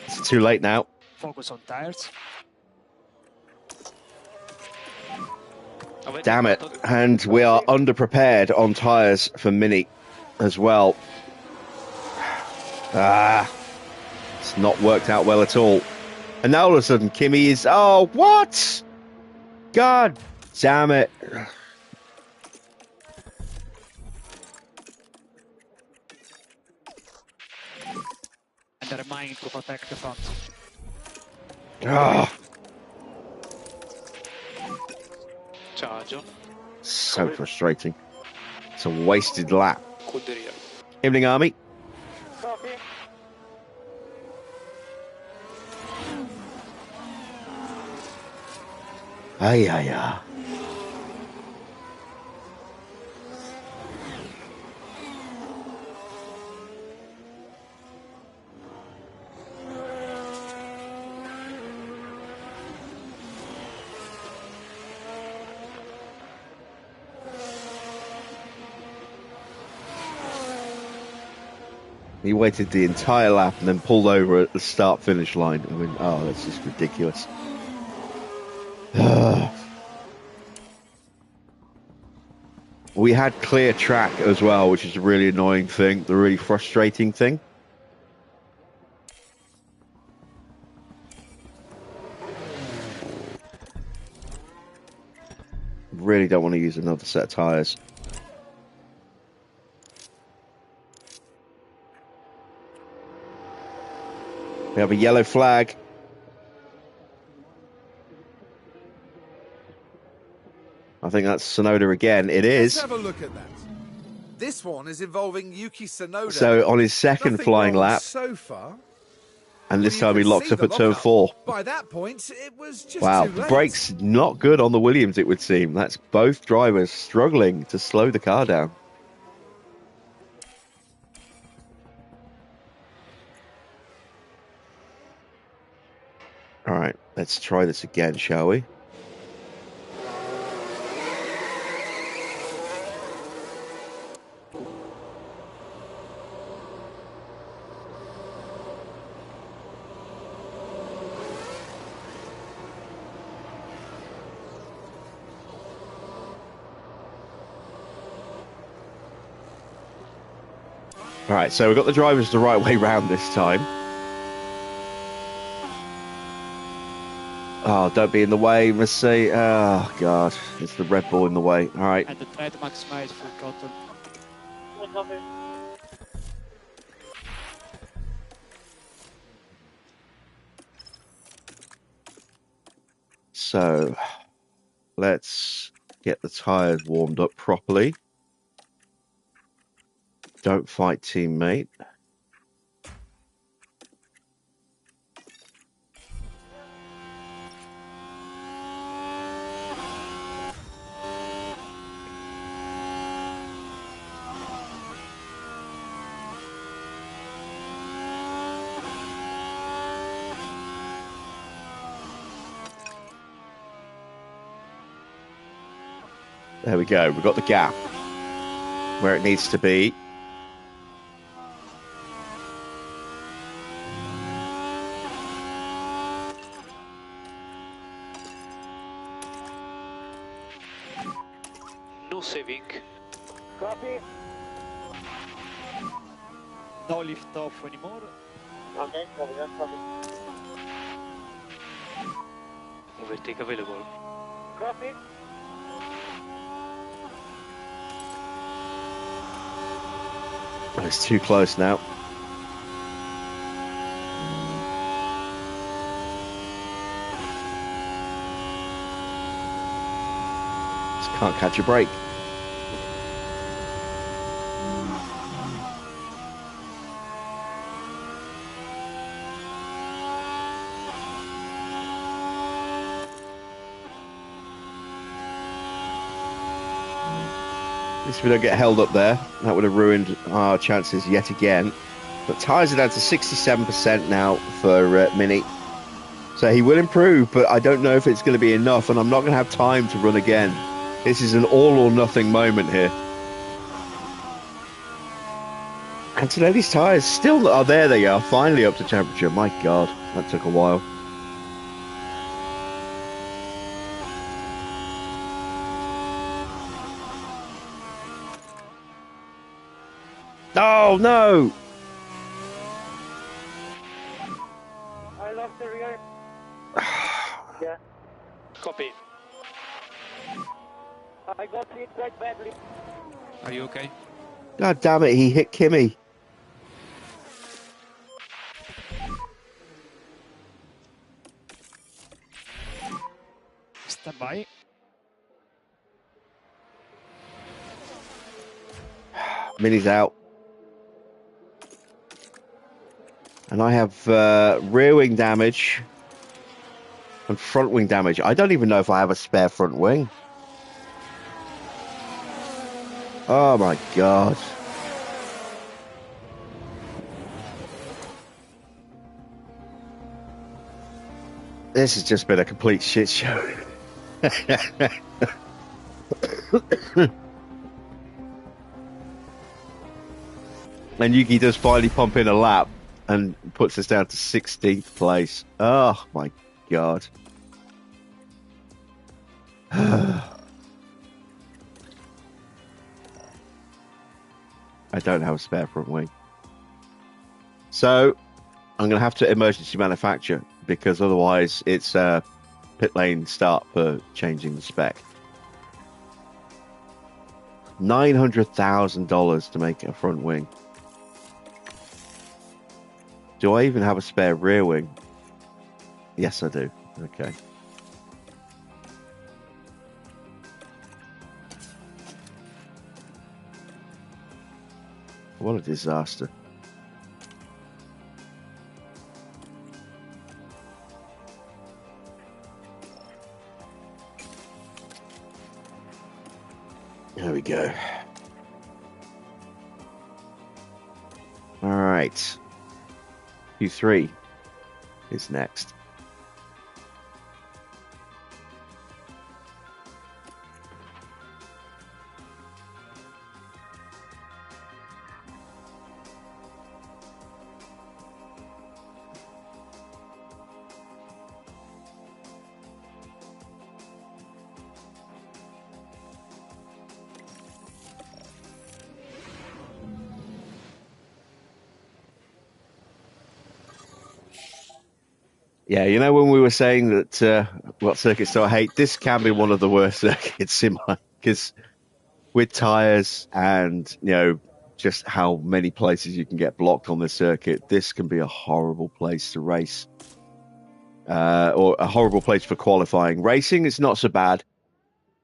It's too late now. Focus on tires. Damn it. And we are underprepared on tyres for Mini as well. It's not worked out well at all. And now all of a sudden Kimi is... Oh, what? God damn it. And a reminder to protect the front. Ah, Charge on. so frustrating. It's a wasted lap. Scuderia. Evening, Army. Copy. Ay, ay, ay. He waited the entire lap and then pulled over at the start-finish line. I mean, oh, that's just ridiculous. We had clear track as well, which is a really annoying thing, the really frustrating thing. Really don't want to use another set of tyres. We have a yellow flag. I think that's Tsunoda again. It is. Let's have a look at that. This one is involving Yuki Tsunoda. So on his second Nothing flying wrong lap, so far. and this You time he can locks see up the at turn lockup. 4. By that point, it was just Wow, too the late. brakes not good on the Williams, it would seem. That's both drivers struggling to slow the car down. All right, let's try this again, shall we? All right, so we've got the drivers the right way round this time. Oh, don't be in the way, Mercedes. Oh, God. It's the Red Bull in the way. All right. And try to maximize full throttle. Copy. So let's get the tyres warmed up properly. Don't fight, teammate. There we go. We've got the gap where it needs to be. No saving. Copy. No lift off anymore. Okay, copy that, copy. Overtake available. Copy. Oh, it's too close now. Just can't catch a break. At least we don't get held up there. That would have ruined our chances yet again. But tyres are down to 67% now for Mini. So he will improve, but I don't know if it's going to be enough, and I'm not going to have time to run again. This is an all or nothing moment here. Antonelli's tyres still are there. They are finally up to temperature. My God, that took a while. Oh no! I lost the rear. Yeah. Copy. I got hit quite badly. Are you okay? God damn it, he hit Kimmy. Stand by. Mini's out. And I have rear wing damage and front wing damage. I don't even know if I have a spare front wing. Oh my God. This has just been a complete shit show. And Yuki does finally pump in a lap and puts us down to 16th place. Oh my God. I don't have a spare front wing. So I'm going to have to emergency manufacture because otherwise it's pit lane start for changing the spec. $900,000 to make a front wing. Do I even have a spare rear wing? Yes, I do. Okay. What a disaster. There we go. All right. Q3 is next. Yeah, you know when we were saying that what circuits do I hate? This can be one of the worst circuits in my because with tyres and just how many places you can get blocked on this circuit, this can be a horrible place to race, or a horrible place for qualifying. Racing is not so bad,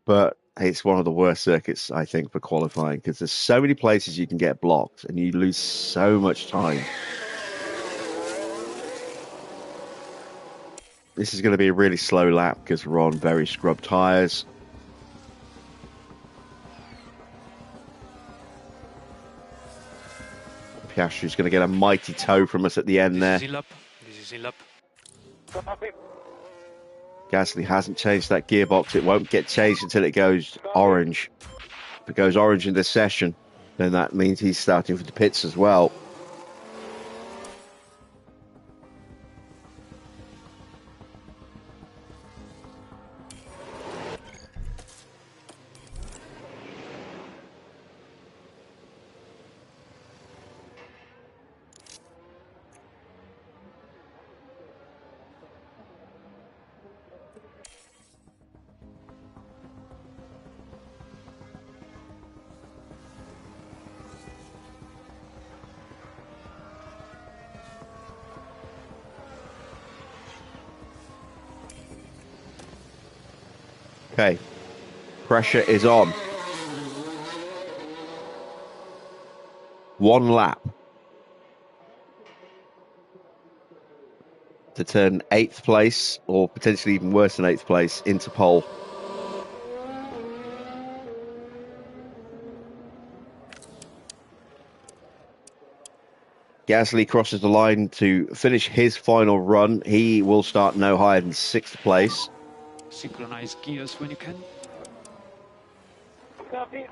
but it's one of the worst circuits I think for qualifying because there's so many places you can get blocked and you lose so much time. This is going to be a really slow lap because we're on very scrubbed tyres. Piastri's going to get a mighty tow from us at the end there. This is in lap. Gasly hasn't changed that gearbox. It won't get changed until it goes orange. If it goes orange in this session, then that means he's starting for the pits as well. Okay, pressure is on. One lap to turn 8th place, or potentially even worse than 8th place, into pole. Gasly crosses the line to finish his final run. He will start no higher than 6th place. Synchronize gears when you can. Copy.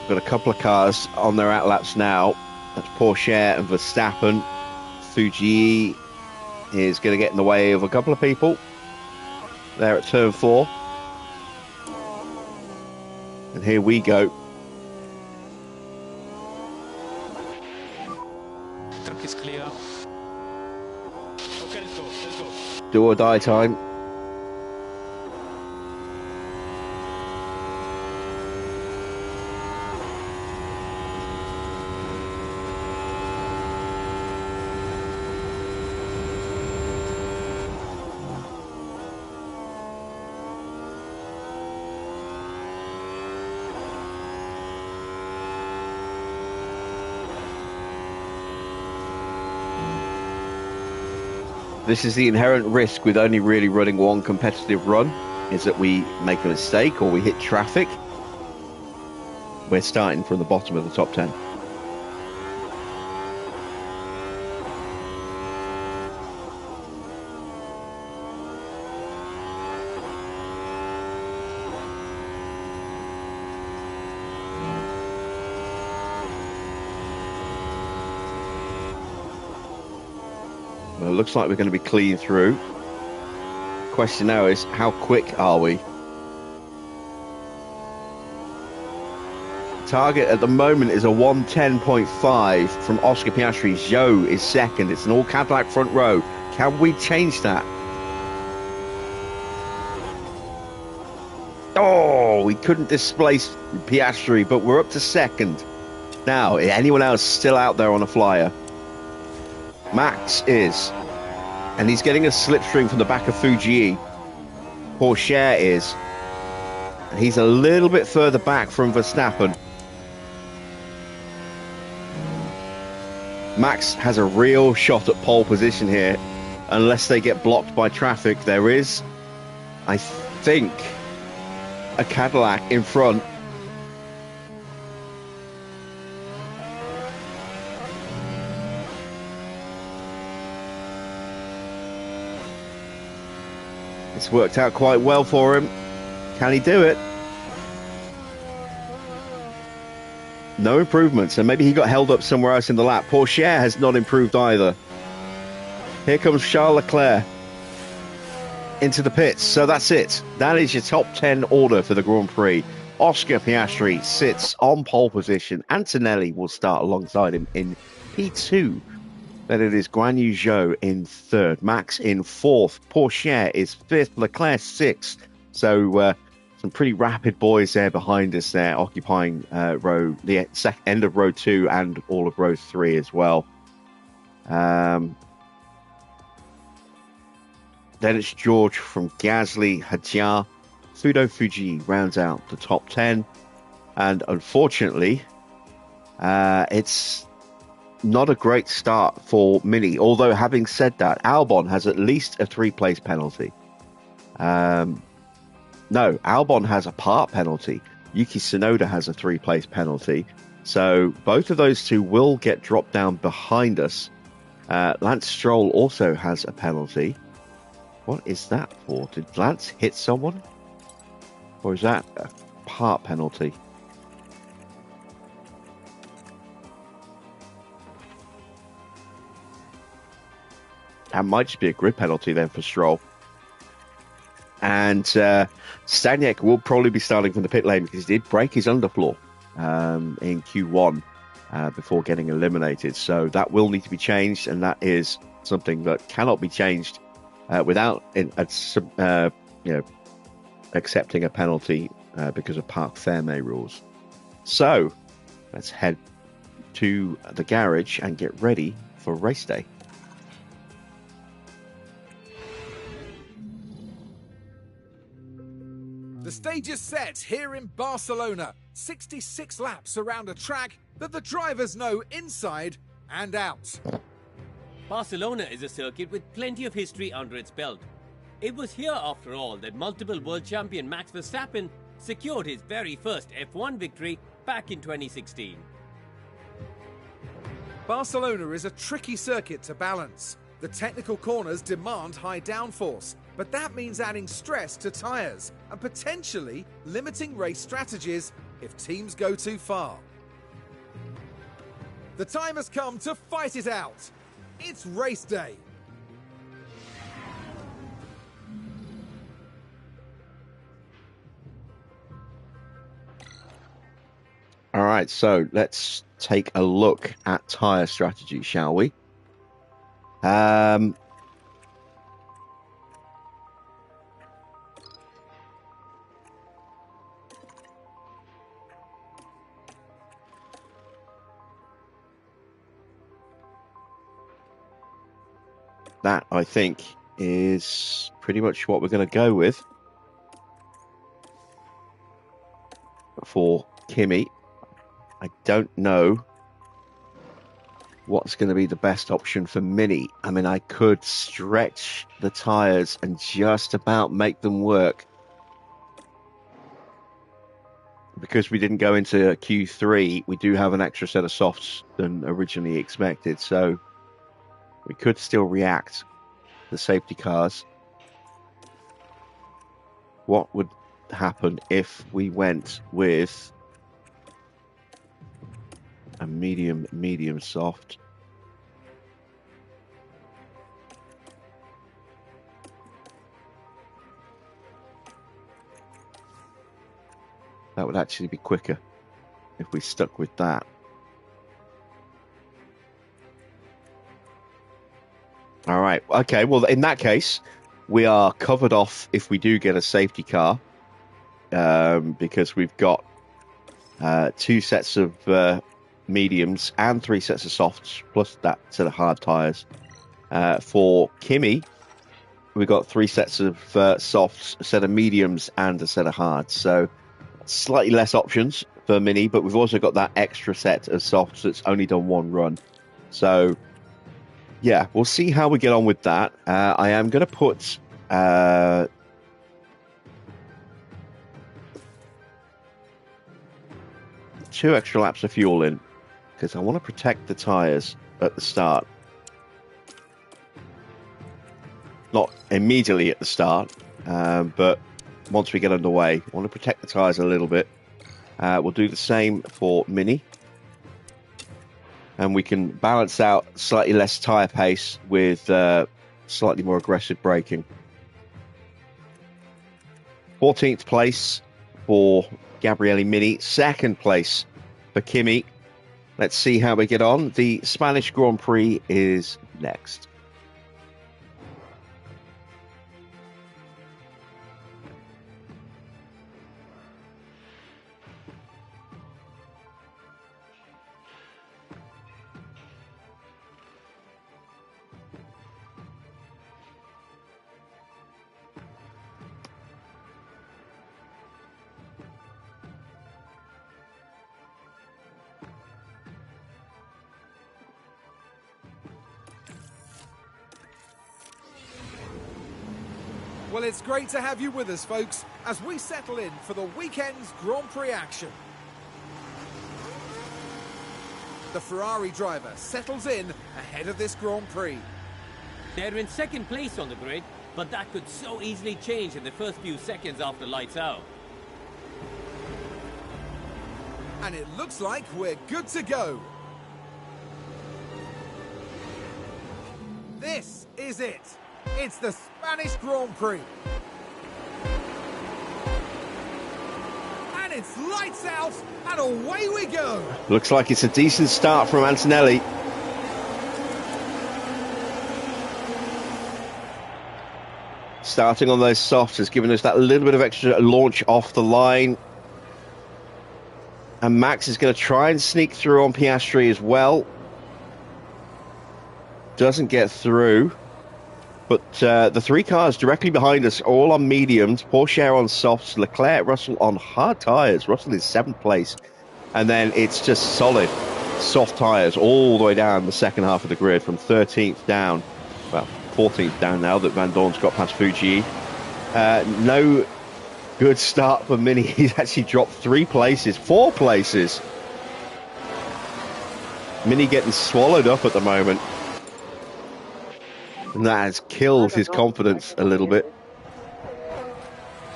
Got a couple of cars on their outlaps now. That's Porsche and Verstappen. Fuji is going to get in the way of a couple of people there at turn 4. And here we go. Truck is clear. Okay, let's go. Do or die time. This is the inherent risk with only really running one competitive run, is that we make a mistake or we hit traffic. We're starting from the bottom of the top 10. Well, it looks like we're going to be clean through. Question now is, how quick are we? Target at the moment is a 110.5 from Oscar Piastri. Zhou is second. It's an all Cadillac front row. Can we change that? Oh, we couldn't displace Piastri, but we're up to second. Now, anyone else still out there on a flyer? Max is, and he's getting a slipstream from the back of Fuji. Porsche is, and he's a little bit further back from Verstappen. Max has a real shot at pole position here, unless they get blocked by traffic. There is, I think, a Cadillac in front. It's worked out quite well for him. Can he do it? No improvements, and maybe he got held up somewhere else in the lap. Porsche has not improved either. Here comes Charles Leclerc into the pits. So that's it. That is your top 10 order for the Grand Prix. Oscar Piastri sits on pole position. Antonelli will start alongside him in P2. Then it is Guan Yu Zhou in third. Max in fourth. Porsche is fifth. Leclerc sixth. So some pretty rapid boys there behind us there, occupying the end of row 2 and all of row 3 as well. Then it's George from Gasly, Hadjar, Fudo Fuji rounds out the top 10. And unfortunately, it's not a great start for Mini. Although, having said that, Albon has at least a 3-place penalty. No, Albon has a part penalty. Yuki Tsunoda has a 3-place penalty. So both of those two will get dropped down behind us. Lance Stroll also has a penalty. What is that for? Did Lance hit someone? Or is that a part penalty? That might just be a grid penalty then for Stroll. And Staniek will probably be starting from the pit lane because he did break his underfloor in Q1 before getting eliminated. So that will need to be changed, and that is something that cannot be changed without accepting a penalty because of Parc Fermé rules. So let's head to the garage and get ready for race day. The stage is set here in Barcelona. 66 laps around a track that the drivers know inside and out. Barcelona is a circuit with plenty of history under its belt. It was here, after all, that multiple world champion Max Verstappen secured his very first F1 victory back in 2016. Barcelona is a tricky circuit to balance. The technical corners demand high downforce, but that means adding stress to tyres and potentially limiting race strategies if teams go too far. The time has come to fight it out. It's race day. All right, so let's take a look at tyre strategy, shall we? That, I think, is pretty much what we're going to go with for Kimi. I don't know what's going to be the best option for Mini. I mean, I could stretch the tyres and just about make them work. Because we didn't go into Q3, we do have an extra set of softs than originally expected. So we could still react to safety cars. What would happen if we went with a medium soft? That would actually be quicker if we stuck with that. All right. Okay. Well, in that case, we are covered off if we do get a safety car, because we've got 2 sets of mediums and 3 sets of softs, plus that set of hard tyres. For Kimi, we've got 3 sets of softs, a set of mediums, and a set of hards. So slightly less options for Mini, but we've also got that extra set of softs that's only done 1 run. So yeah, we'll see how we get on with that. I am going to put 2 extra laps of fuel in because I want to protect the tyres at the start. Not immediately at the start, but once we get underway, I want to protect the tyres a little bit. We'll do the same for Mini. And we can balance out slightly less tyre pace with slightly more aggressive braking. 14th place for Gabriele Mini. 2nd place for Kimi. Let's see how we get on. The Spanish Grand Prix is next. Well, it's great to have you with us, folks, as we settle in for the weekend's Grand Prix action. The Ferrari driver settles in ahead of this Grand Prix. They're in 2nd place on the grid, but that could so easily change in the first few seconds after lights out. And it looks like we're good to go. This is it. It's the Spanish Grand Prix. And it's lights out, and away we go. Looks like it's a decent start from Antonelli. Starting on those softs has given us that little bit of extra launch off the line. And Max is going to try and sneak through on Piastri as well. Doesn't get through. But the 3 cars directly behind us, all on mediums, Porsche on softs, Leclerc, Russell on hard tyres. Russell is 7th place. And then it's just solid soft tyres all the way down the second half of the grid from 13th down. Well, 14th down now that Van Dorn's got past Fuji. No good start for Mini. He's actually dropped 4 places. Mini getting swallowed up at the moment. And that has killed his confidence a little bit.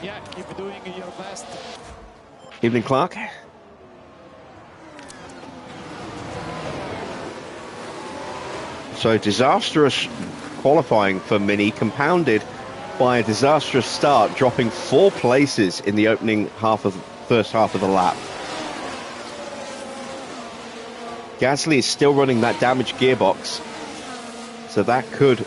Yeah, keep doing your best. Evening, Clark. So disastrous qualifying for Mini, compounded by a disastrous start, dropping 4 places in the opening first half of the lap. Gasly is still running that damaged gearbox, so that could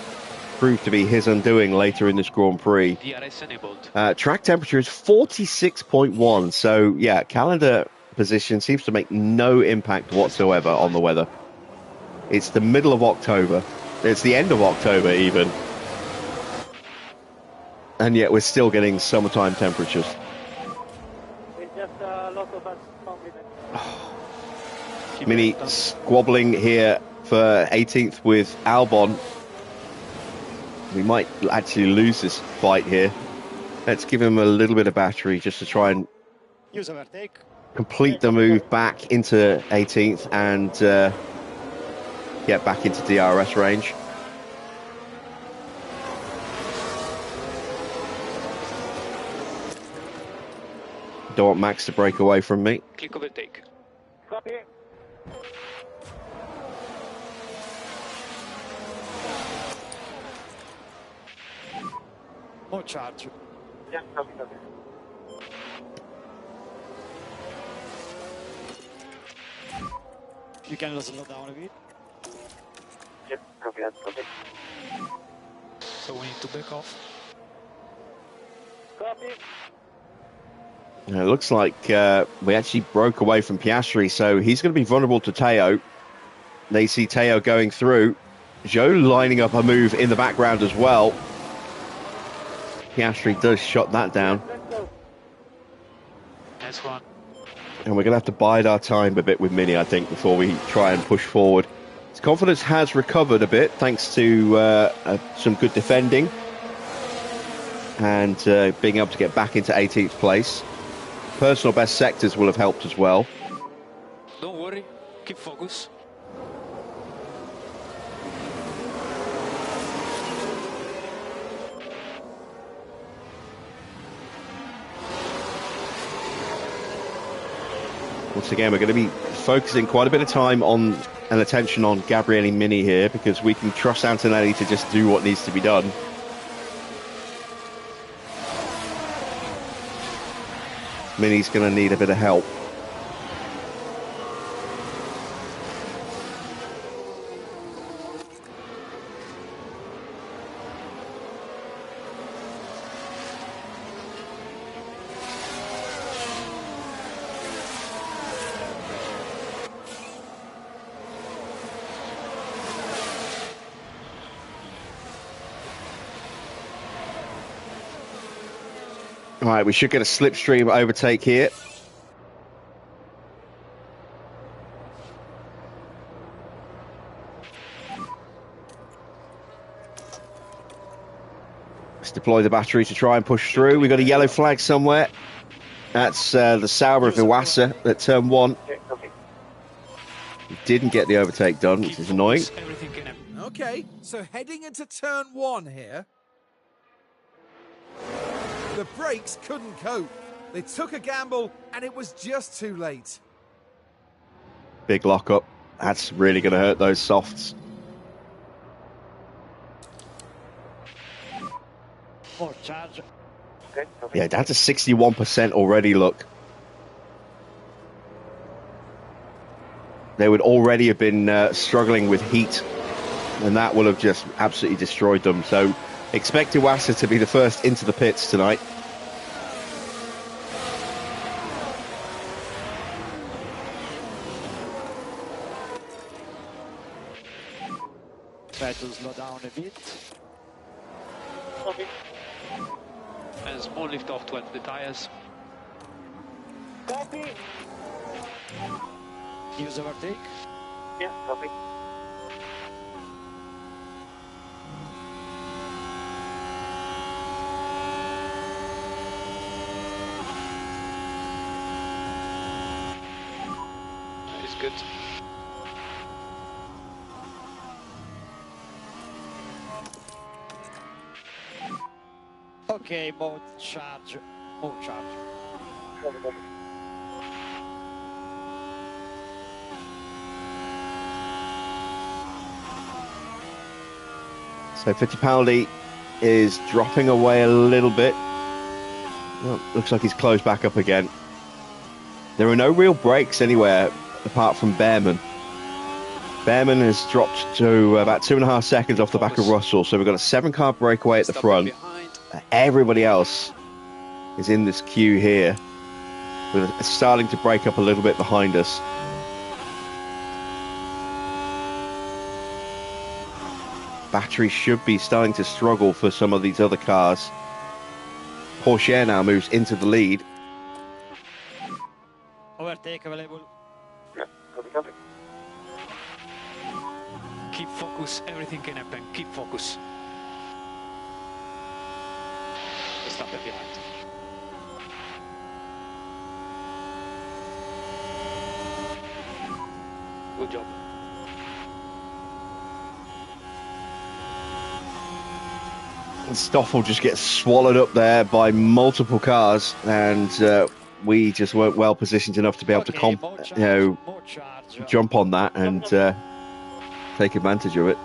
prove to be his undoing later in this Grand Prix. DRS enabled. Track temperature is 46.1, so yeah, calendar position seems to make no impact whatsoever on the weather. It's the middle of October. It's the end of October even. And yet we're still getting summertime temperatures. It's just a lot of us compliments. Mini squabbling here for 18th with Albon. We might actually lose this fight here. Let's give him a little bit of battery just to try and Use overtake. complete the move back into 18th and get back into DRS range. Don't want Max to break away from me. Click overtake. Copy. More charge. Yeah, copy, copy. You can slow down a bit. Yeah, copy, copy. So we need to back off. Copy. It looks like we actually broke away from Piastri, so he's going to be vulnerable to Teo. They see Teo going through. Zhou lining up a move in the background as well. Piastri does shut that down. Let's go. Nice one. And we're going to have to bide our time a bit with Mini, I think, before we try and push forward. His confidence has recovered a bit, thanks to some good defending. And being able to get back into 18th place. Personal best sectors will have helped as well. Keep focus. Once again, we're going to be focusing quite a bit of time on and attention on Gabriele Mini here because we can trust Antonelli to just do what needs to be done. Mini's going to need a bit of help. All right, we should get a slipstream overtake here. Let's deploy the battery to try and push through. We've got a yellow flag somewhere. That's the Sauber of Iwasa at turn 1. Didn't get the overtake done, which is annoying. Okay, so heading into turn 1 here. The brakes couldn't cope. They took a gamble and it was just too late. Big lockup. That's really going to hurt those softs. More charge. Okay, copy. Yeah, down to 61% already, look. They would already have been struggling with heat, and that will have just absolutely destroyed them. So expect Iwasa to be the first into the pits tonight. Try to slow down a bit. Copy. And small lift off to the tires. Copy. Use overtake. Yeah, copy. It's good. Okay, more charge. More charge. Copy, copy. So Fittipaldi is dropping away a little bit. Well, looks like he's closed back up again. There are no real brakes anywhere apart from Behrman. Behrman has dropped to about 2.5 seconds off the back of Russell, so we've got a 7-car breakaway at the front. Everybody else is in this queue here. We're starting to break up a little bit behind us. Battery should be starting to struggle for some of these other cars. Porsche now moves into the lead. Overtake available. Yeah, copy, copy. Keep focus, everything can happen. Keep focus. Stop it behind. Good job. And Stoffel just gets swallowed up there by multiple cars, and we just weren't well positioned enough to be able to More charge. jump on that and take advantage of it.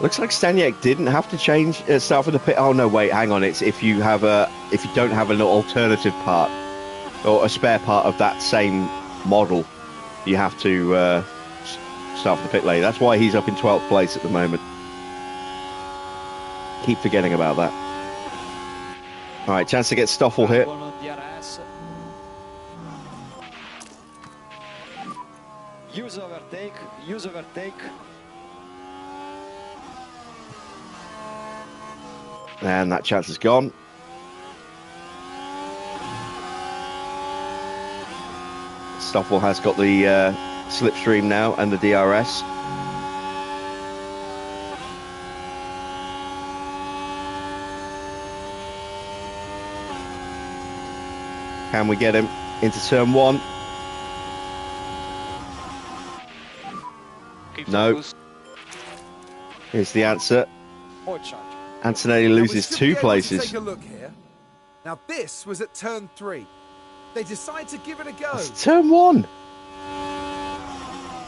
Looks like Staniek didn't have to change start for the pit. Oh no, wait, hang on. It's if you don't have an alternative part or a spare part of that same model, you have to start for the pit lane. That's why he's up in 12th place at the moment. Keep forgetting about that. All right, chance to get Stoffel here. Use overtake. Use overtake. And that chance is gone. Stoffel has got the slipstream now and the DRS. Can we get him into turn one? Keep No. focus. Here's the answer. More charge. Antonelli Now, we loses should 2 be able to places. Take a look here. Now this was at turn 3. They decide to give it a go. That's turn 1.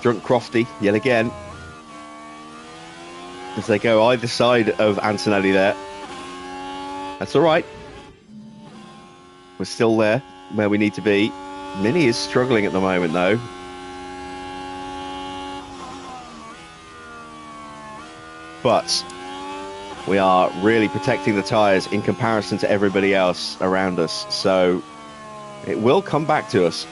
Drunk Crofty yet again. As they go either side of Antonelli there. That's all right. We're still there where we need to be. Mini is struggling at the moment though. But we are really protecting the tyres in comparison to everybody else around us. So it will come back to us.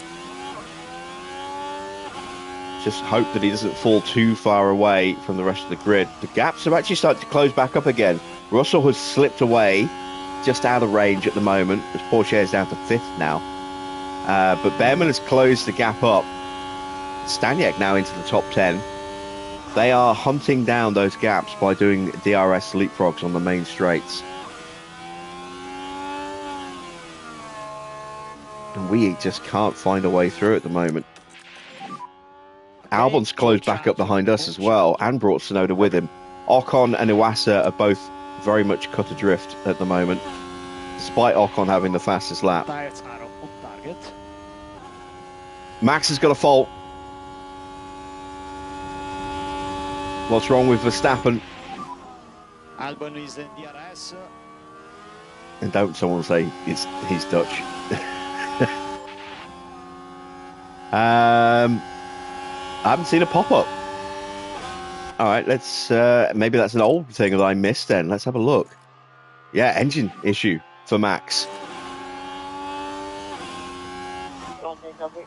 Just hope that he doesn't fall too far away from the rest of the grid. The gaps have actually started to close back up again. Russell has slipped away, just out of range at the moment, as Porsche is down to 5th now. But Behrman has closed the gap up. Staniek now into the top 10. They are hunting down those gaps by doing DRS leapfrogs on the main straights. And we just can't find a way through at the moment. Albon's closed back up behind us as well and brought Tsunoda with him. Ocon and Iwasa are both very much cut adrift at the moment, despite Ocon having the fastest lap. Tyres are on target. Max has got a fault. What's wrong with Verstappen? Albon is in DRS. And don't someone say he's Dutch. I haven't seen a pop-up. All right, let's maybe that's an old thing that I missed then. Let's have a look. Yeah, engine issue for Max. Copy.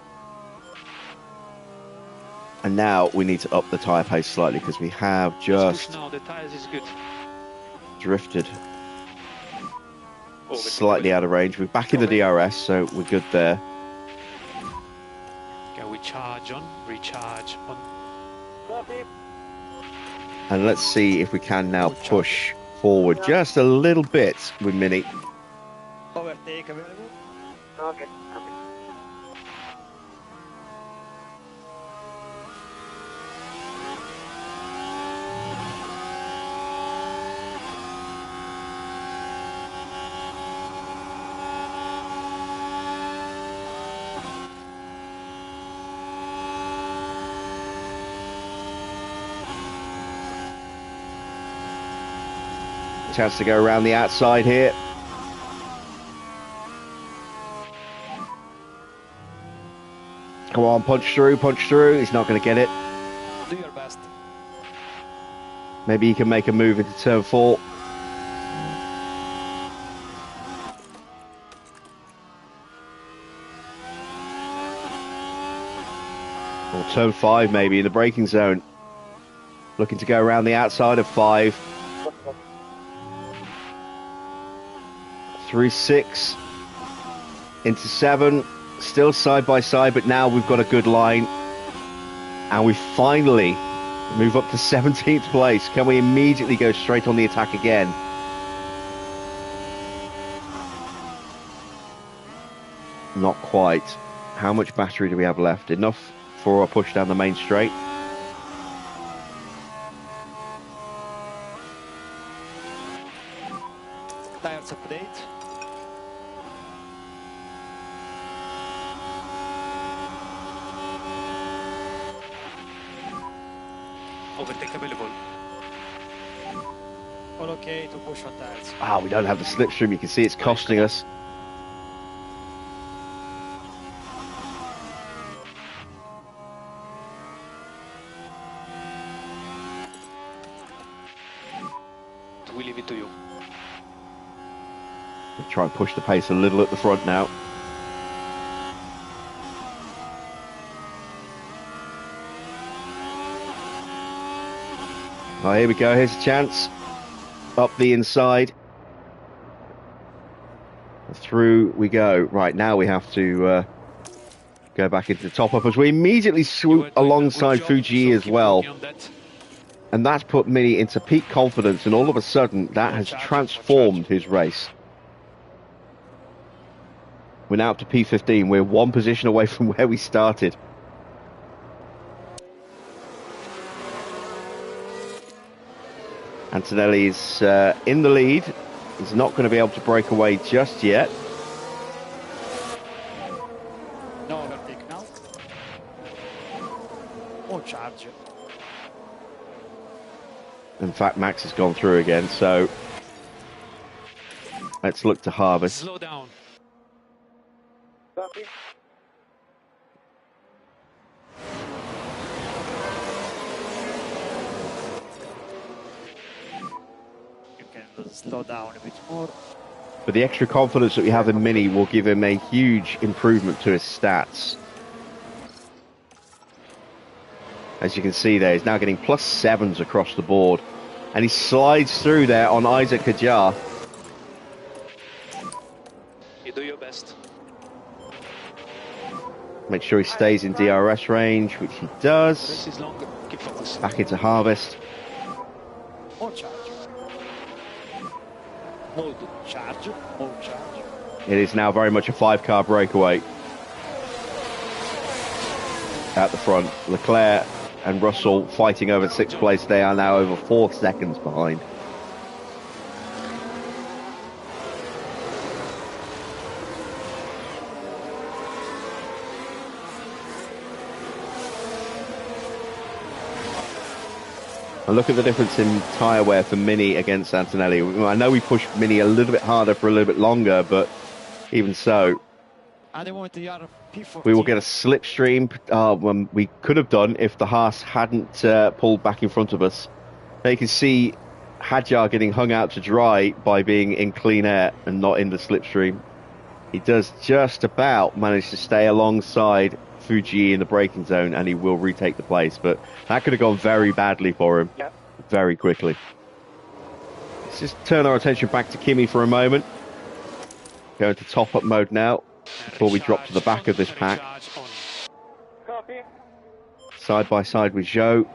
And now we need to up the tyre pace slightly because we have It's just good now, the tires is good. drifted Oh, slightly out of range. We're back in the DRS, so we're good there. Can we charge on, recharge on? Copy. And let's see if we can now push forward just a little bit with Mini. Overtake available. Okay. Copy. Chance to go around the outside here. Come on, punch through, punch through. He's not going to get it. Do your best. Maybe he can make a move into turn 4. Or turn 5 maybe in the braking zone. Looking to go around the outside of 5. Through 6. Into 7. Still side by side, but now we've got a good line. And we finally move up to 17th place. Can we immediately go straight on the attack again? Not quite. How much battery do we have left? Enough for a push down the main straight? Tires update. Overtake available. All okay to push on tires. Ah, we don't have the slipstream. You can see it's costing us. We leave it to you. We'll try and push the pace a little at the front now. Oh, here we go. Here's a chance. Up the inside. Through we go. Right, now we have to go back into the top up as we immediately swoop alongside Fuji as well. And that's put Mini into peak confidence, and all of a sudden that has transformed his race. We're now up to P15. We're one position away from where we started. Antonelli's in the lead. He's not going to be able to break away just yet. No overtake now. Oh, charge. In fact, Max has gone through again, so let's look to harvest. Slow down. Copy. You can slow down a bit more. But the extra confidence that we have in Mini will give him a huge improvement to his stats. As you can see there, he's now getting +7s across the board. And he slides through there on Isaac Kajar. You do your best. Make sure he stays in DRS range, which he does. This is longer. Keep focus. Back into harvest. Oh, charge. Hold charge. Hold charge. It is now very much a 5-car breakaway. At the front, Leclerc and Russell fighting over 6th place. They are now over 4 seconds behind. And look at the difference in tyre wear for Mini against Antonelli. I know we pushed Mini a little bit harder for a little bit longer, but even so, At the moment, you are P14. we will get a slipstream. We could have done if the Haas hadn't pulled back in front of us. Now you can see Hadjar getting hung out to dry by being in clean air and not in the slipstream. He does just about manage to stay alongside Fuji in the braking zone, and he will retake the place, but that could have gone very badly for him very quickly. Let's just turn our attention back to Kimi for a moment. Go into top-up mode now before we drop to the back of this pack. Copy. Side by side with Zhou.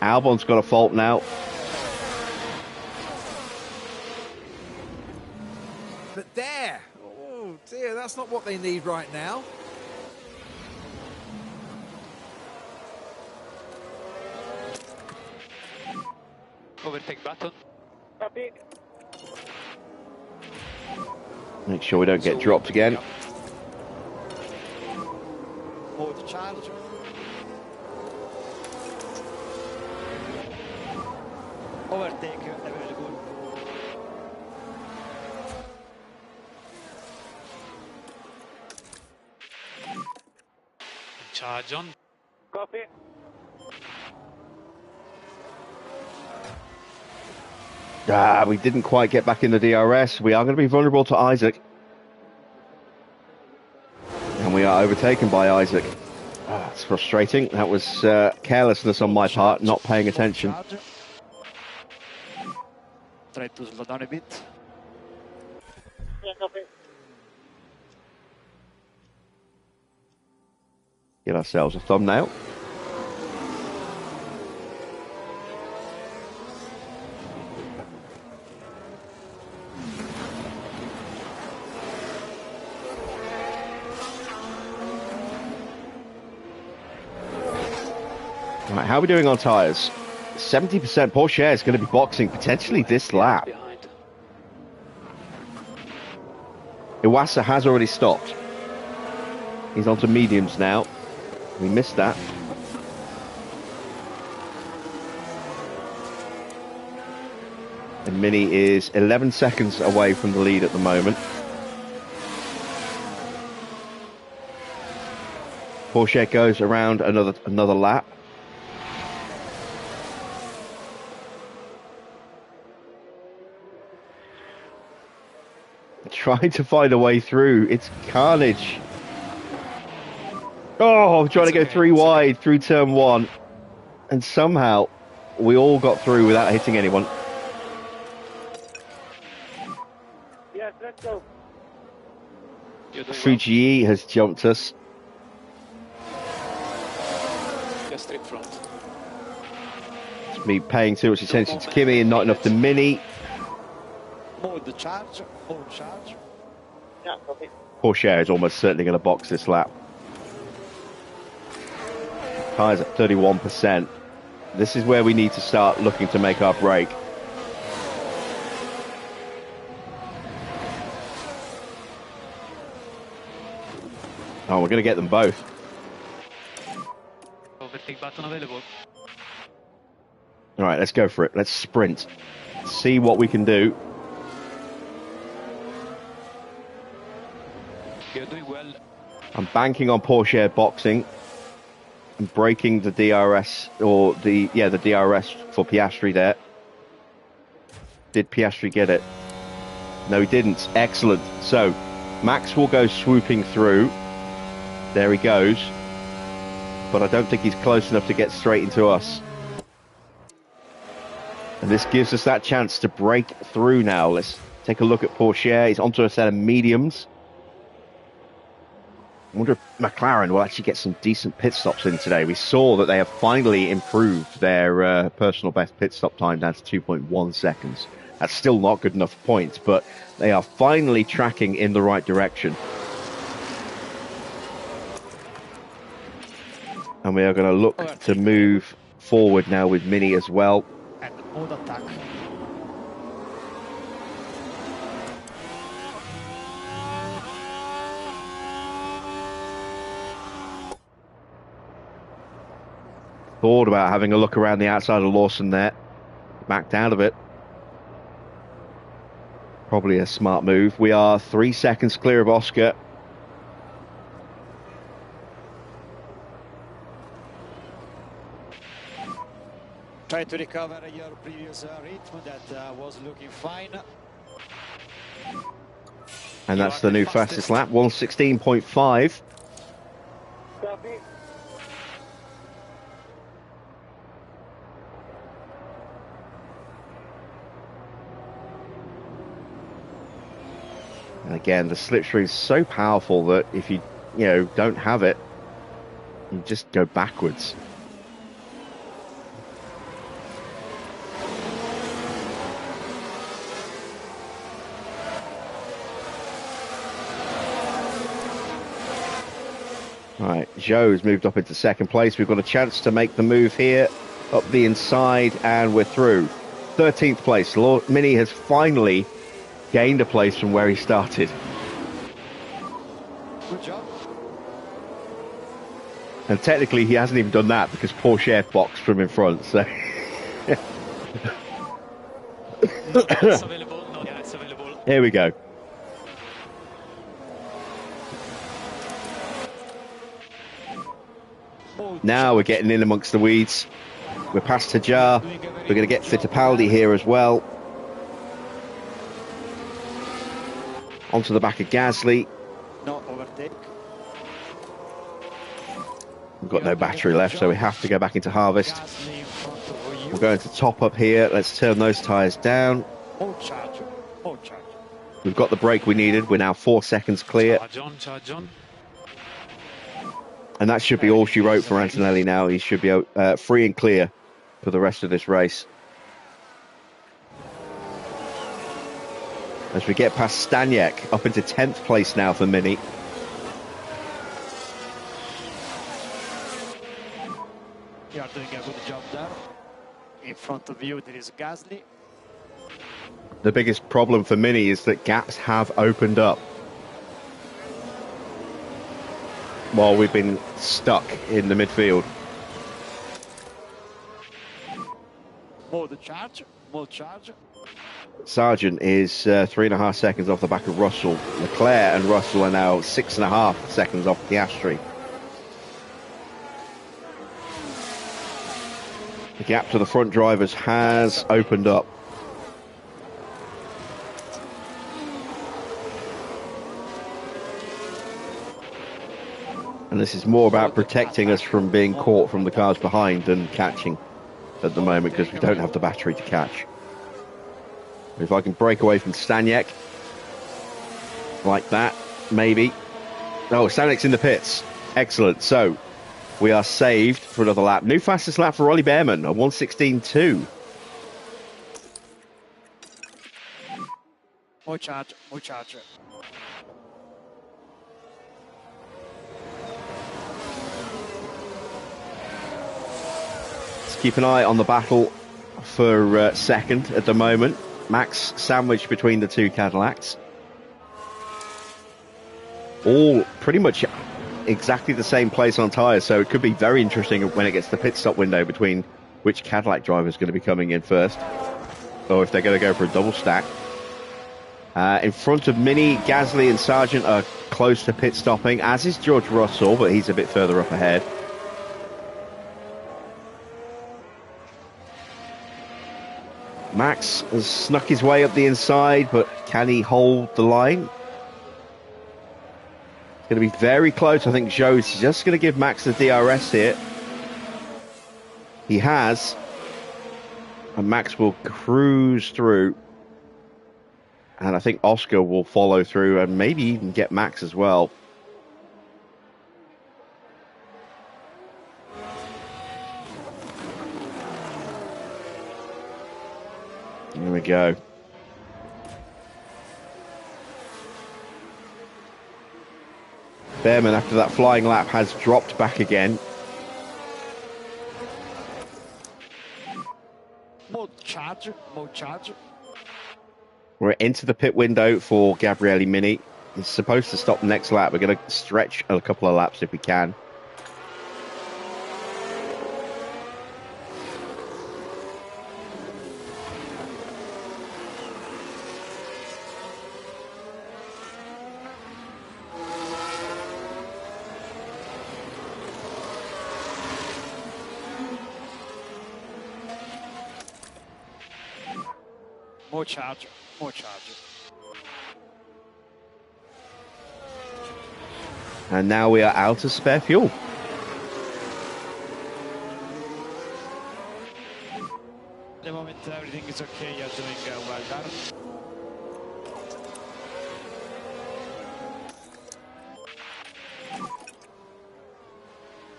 Albon's got a fault now. But there! Oh dear, that's not what they need right now. Overtake button. Copy. Make sure we don't get dropped again. Hold charge. Overtake, very good. Charge on. Copy. We didn't quite get back in the DRS. We are going to be vulnerable to Isaac. And we are overtaken by Isaac. It's frustrating. That was carelessness on my part, not paying attention. Charge. Try to slow down a bit. Yeah, copy. Get ourselves a thumbnail. Right, how are we doing on tyres? 70%. Porsche is going to be boxing potentially this lap. Behind. Iwasa has already stopped. He's onto mediums now. We missed that. And Mini is 11 seconds away from the lead at the moment. Porsche goes around another lap. Trying to find a way through. It's carnage. Oh, trying to go 3 wide through turn 1. And somehow we all got through without hitting anyone. Yes, let's go. You're doing Fuji has jumped us. well. Just straight front. It's me paying too much attention to Kimi and not enough to Mini. Mode Hold charge. Hold charge. Yeah, copy. Porsche is almost certainly going to box this lap. Tyres at 31%. This is where we need to start looking to make our break. Oh, we're going to get them both. Overtake button available. All right, let's go for it. Let's sprint. See what we can do. You're doing well. I'm banking on Porsche boxing and breaking the DRS, or the DRS for Piastri there. Did Piastri get it? No, he didn't. Excellent. So Max will go swooping through. There he goes. But I don't think he's close enough to get straight into us. And this gives us that chance to break through now. Let's take a look at Porsche. He's onto a set of mediums. I wonder if McLaren will actually get some decent pit stops in today. We saw that they have finally improved their personal best pit stop time down to 2.1 seconds. That's still not good enough points, but they are finally tracking in the right direction. And we are going to look to move forward now with Mini as well. And hold attack. Thought about having a look around the outside of Lawson there. Backed out of it. Probably a smart move. We are 3 seconds clear of Oscar. Try to recover your previous rhythm that was looking fine. And that's the new fastest lap, 1:16.5. Copy. And again, the slipstream is so powerful that if you don't have it, you just go backwards. Right, Joe's moved up into second place. We've got a chance to make the move here, up the inside, and we're through. 13th place. Mini has finally gained a place from where he started. Good job. And technically he hasn't even done that because Porsche boxed from in front, so... It's available. No, yeah, it's available. Here we go. Now we're getting in amongst the weeds. We're past Hajar. We're going to get Fittipaldi here as well. Onto the back of Gasly. No overtake. We've got no battery left, so we have to go back into harvest. Gasly in front of you. We're going to top up here. Let's turn those tyres down. Hold charge. Hold charge. We've got the brake we needed. We're now 4 seconds clear. Charge on. And that should be all she wrote for Antonelli now. He should be free and clear for the rest of this race. As we get past Staniek, up into 10th place now for Mini. You are doing a good job there. In front of you there is Gasly. The biggest problem for Mini is that gaps have opened up, while we've been stuck in the midfield. Hold charge. Hold charge. Sargent is 3.5 seconds off the back of Russell. Leclerc and Russell are now 6.5 seconds off Piastri. The gap to the front drivers has opened up. And this is more about protecting us from being caught from the cars behind than catching at the moment, because we don't have the battery to catch. If I can break away from Staniek, like that, maybe. Oh, Staniek's in the pits. Excellent. So, we are saved for another lap. New fastest lap for Ollie Behrman, a 1:16.2. More charge, more charge. Let's keep an eye on the battle for second at the moment. Max sandwiched between the two Cadillacs. All pretty much exactly the same place on tyres, so it could be very interesting when it gets to the pit stop window between which Cadillac driver is going to be coming in first, or if they're going to go for a double stack. In front of Mini, Gasly and Sargent are close to pit stopping, as is George Russell, but he's a bit further up ahead. Max has snuck his way up the inside, but can he hold the line? It's going to be very close. I think Joe's just going to give Max the DRS here. He has. And Max will cruise through. And I think Oscar will follow through and maybe even get Max as well. Here we go. Behrman, after that flying lap, has dropped back again. More charge, more charge. We're into the pit window for Gabriele Mini. He's supposed to stop next lap. We're going to stretch a couple of laps if we can. More charge, more charge. And now we are out of spare fuel. At the moment, everything is okay. You're doing well done.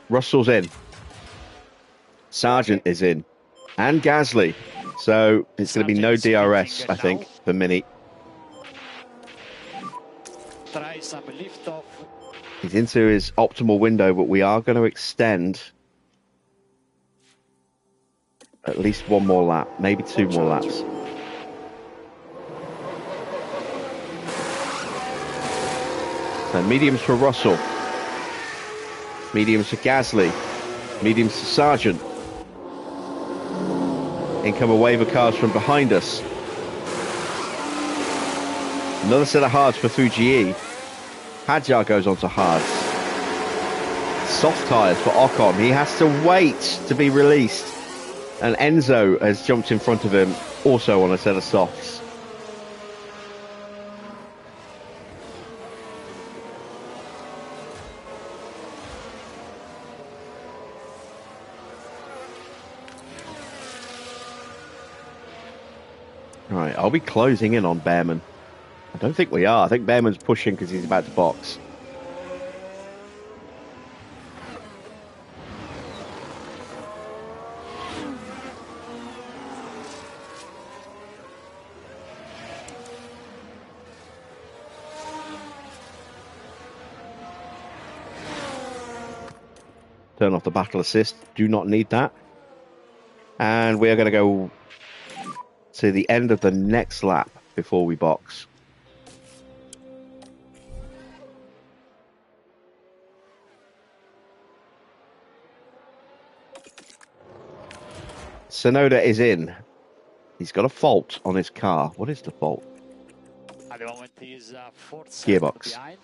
Russell's in. Sargent is in. And Gasly. So it's going to be no DRS, I think, for Mini. Try some lift off. He's into his optimal window, but we are going to extend at least one more lap, maybe two more laps. So mediums for Russell. Mediums for Gasly. Mediums for Sargent. In come a wave of cars from behind us. Another set of hards for Fuji. Hadjar goes on to hards. Soft tyres for Ocon. He has to wait to be released. And Enzo has jumped in front of him, also on a set of softs. Right, are we closing in on Behrman? I don't think we are. I think Behrman's pushing because he's about to box. Turn off the battle assist. Do not need that. And we are going to go to the end of the next lap before we box. Sonoda is in. He's got a fault on his car. What is the fault? At the moment, he's fourth Gearbox. behind.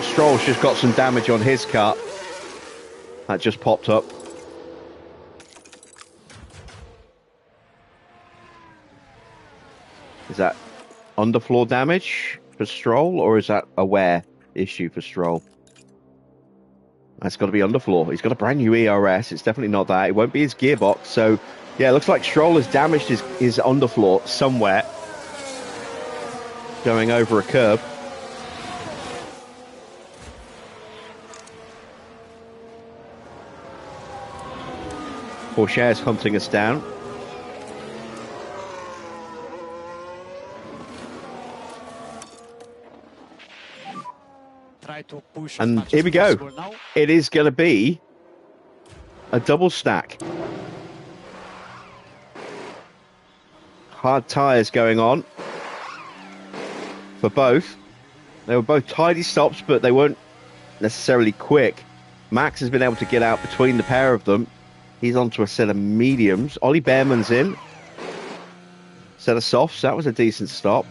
Stroll's just got some damage on his car. That just popped up. Is that underfloor damage for Stroll, or is that a wear issue for Stroll? That's got to be underfloor. He's got a brand new ERS. It's definitely not that. It won't be his gearbox. So, yeah, it looks like Stroll has damaged his underfloor somewhere. Going over a curb. Porsche's hunting us down. try to push as And much here as we go. possible now. It is going to be a double stack. Hard tyres going on for both. They were both tidy stops, but they weren't necessarily quick. Max has been able to get out between the pair of them. He's onto a set of mediums. Ollie Behrman's in. Set of softs. That was a decent stop.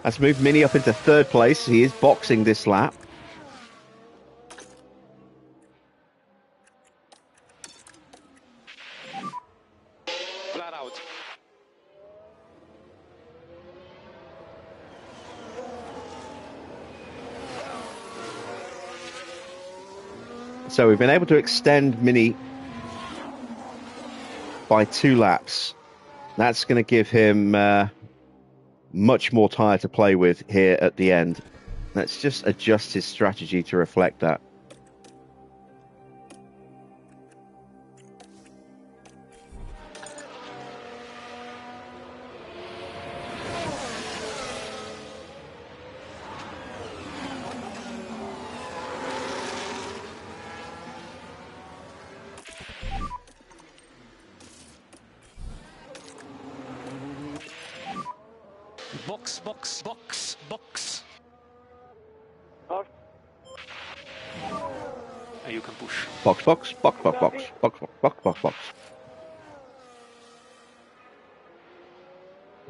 That's moved Mini up into third place. He is boxing this lap. Flat out. So we've been able to extend Mini by 2 laps. That's going to give him much more tyre to play with here at the end. Let's just adjust his strategy to reflect that. Box, box, box, box. Box. You can push. Box, box, box, box, box, box, box, box, box, box.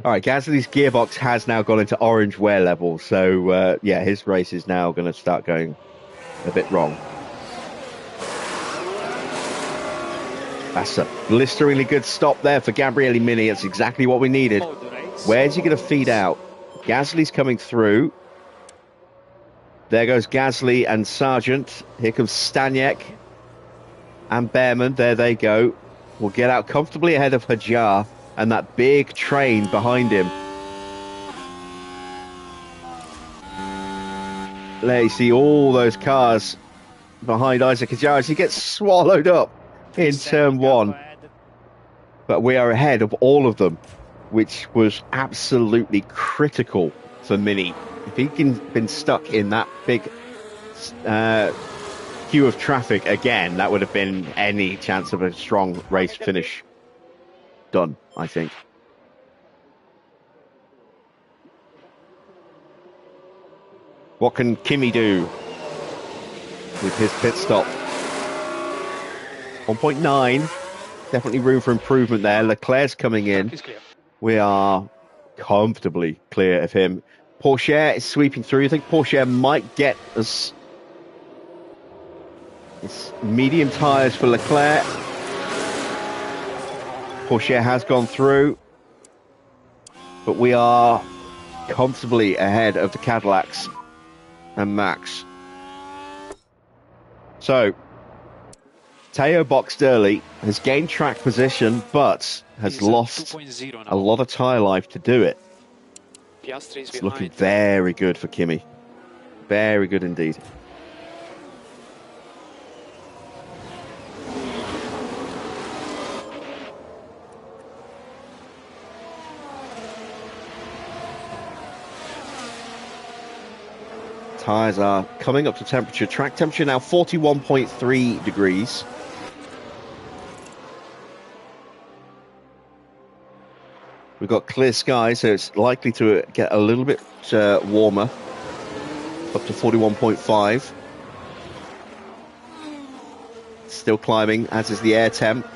All right, Gasly's gearbox has now gone into orange wear level, so yeah, his race is now going to start going a bit wrong. That's a blisteringly good stop there for Gabriele Mini. That's exactly what we needed. Where's he going to feed out? Gasly's coming through. There goes Gasly and Sargent. Here comes Staniek and Behrman. There they go. Will get out comfortably ahead of Hajar and that big train behind him. There you see all those cars behind Isaac Hajar as he gets swallowed up in turn 1. But we are ahead of all of them, which was absolutely critical for Mini. If he'd been stuck in that big queue of traffic again, that would have been any chance of a strong race finish done, I think. What can Kimi do with his pit stop? 1.9. Definitely room for improvement there. Leclerc's coming in. We are comfortably clear of him. Pourchaire is sweeping through. I think Pourchaire might get us. It's medium tyres for Leclerc. Pourchaire has gone through. But we are comfortably ahead of the Cadillacs and Max. So, Teo boxed early, has gained track position, but has lost a lot of tyre life to do it. It's looking very good for Kimi. Very good indeed. Tyres are coming up to temperature. Track temperature now 41.3 degrees. We've got clear skies, so it's likely to get a little bit warmer, up to 41.5. Still climbing, as is the air temp.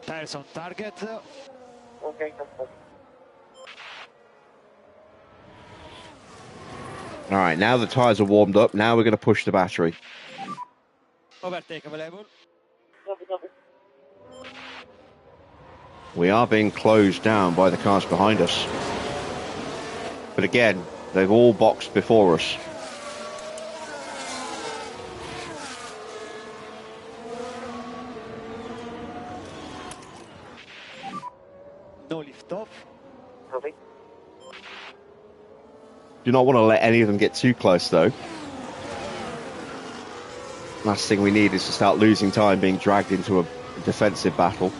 Tyres on target. Okay. All right, now the tyres are warmed up. Now we're going to push the battery. Overtake available. Copy. We are being closed down by the cars behind us. But again, They've all boxed before us. No lift off. Copy. Do not want to let any of them get too close, though. Last thing we need is to start losing time being dragged into a defensive battle.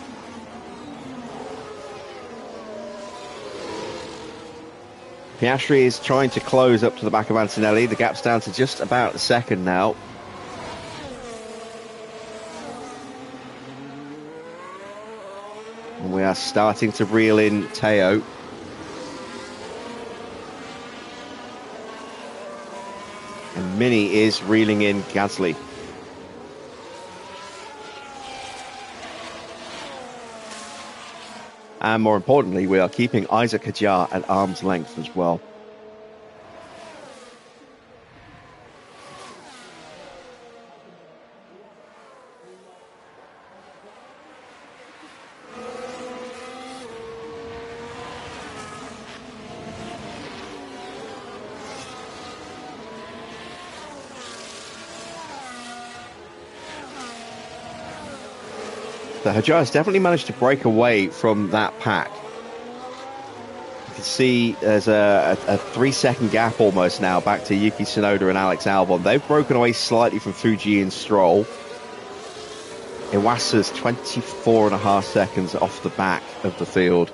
Piastri is trying to close up to the back of Antonelli. The gap's down to just about a second now. And we are starting to reel in Teo. And Mini is reeling in Gasly. And more importantly, we are keeping Isaac Hadjar at arm's length as well. The Hadjar has definitely managed to break away from that pack. You can see there's a 3-second gap almost now back to Yuki Tsunoda and Alex Albon. They've broken away slightly from Fuji and Stroll. Iwasa's 24.5 seconds off the back of the field.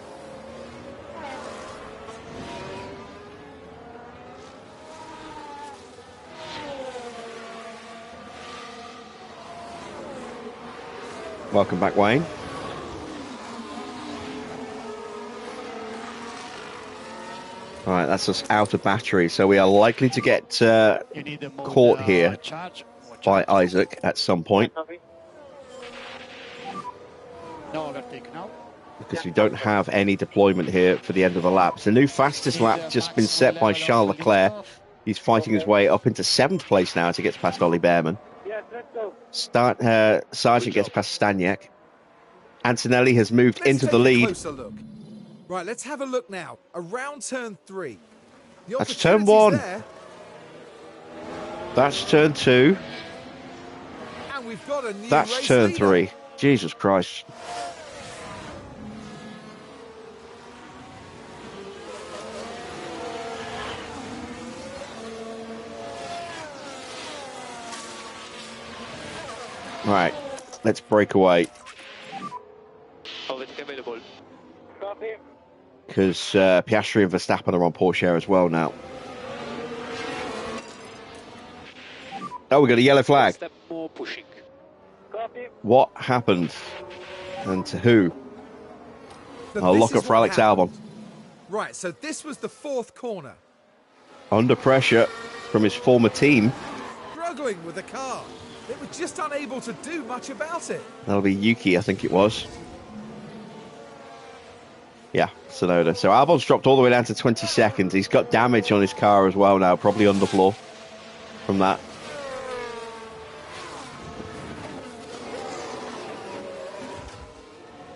Welcome back, Wayne. All right, that's us out of battery, so we are likely to get caught here by Isaac at some point. Copy. No overtake now. Because we don't have any deployment here for the end of the lap. The new fastest lap just been set by Charles Leclerc. He's fighting his way up into 7th place now as he gets past Ollie Behrman. Yes, let's go. Sargent gets past Staniak. Antonelli has moved Let's into take the a lead. closer look. Right, let's have a look now. Around turn 3. The That's turn opportunity's 1. there, That's turn 2. and we've got a new That's race turn leader. 3. Jesus Christ. Right, let's break away. Overtake available. Copy. Because Piastri and Verstappen are on Porsche as well now. Oh, we got a yellow flag. Step more pushing. Copy. What happened? And to who? So I'll this look is up for what Alex happened. Albon. Right, so this was the 4th corner. Under pressure from his former team. Struggling with the car. They were just unable to do much about it. That'll be Yuki, I think it was. Yeah, Tsunoda. So Albon's dropped all the way down to 20 seconds. He's got damage on his car as well now, probably underfloor from that.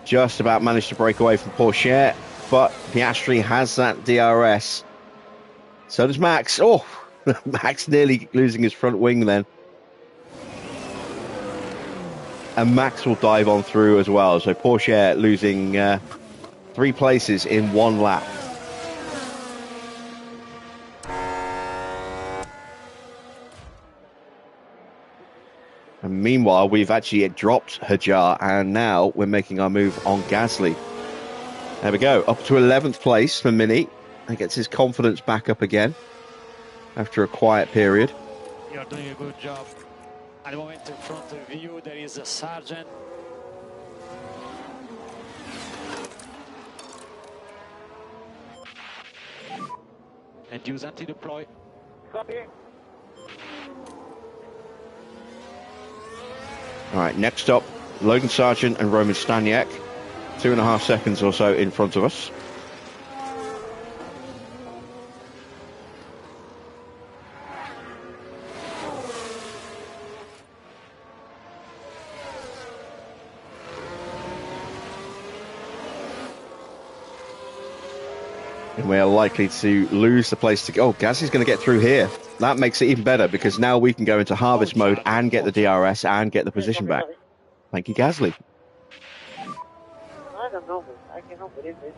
Just about managed to break away from Porsche, but Piastri has that DRS. So does Max. Oh, Max nearly losing his front wing then. And Max will dive on through as well. So Porsche losing 3 places in 1 lap. And meanwhile, we've actually dropped Hadjar, and now we're making our move on Gasly. There we go, up to 11th place for Mini. And gets his confidence back up again after a quiet period. You're doing a good job. At the moment in front of you, there is a Sargent. And use anti-deploy. Copy. All right, next up, Logan Sargent and Roman Staniak. 2.5 seconds or so in front of us. And we're likely to lose the place to go. Oh, Gasly's going to get through here. That makes it even better because now we can go into harvest mode and get the DRS and get the position back. Thank you, Gasly. I don't know, I cannot believe it.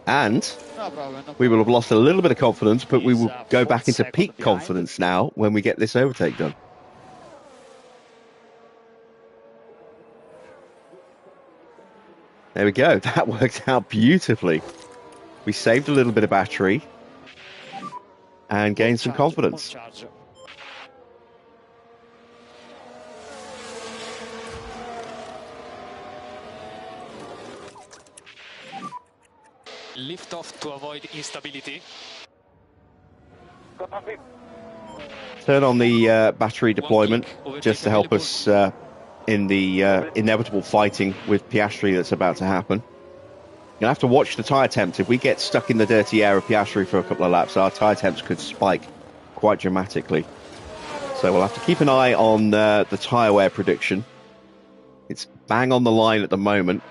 And No problem, no we will have lost a little bit of confidence, but we He's, will go 4 back into seconds peak behind. confidence now when we get this overtake done. There we go. That worked out beautifully. We saved a little bit of battery and gained some confidence. Charge. Lift off to avoid instability. Copy. Turn on the battery deployment overtake just to help us in the inevitable fighting with Piastri that's about to happen. You'll have to watch the tyre temps. If we get stuck in the dirty air of Piastri for a couple of laps, our tyre temps could spike quite dramatically. So we'll have to keep an eye on the tyre wear prediction. It's bang on the line at the moment.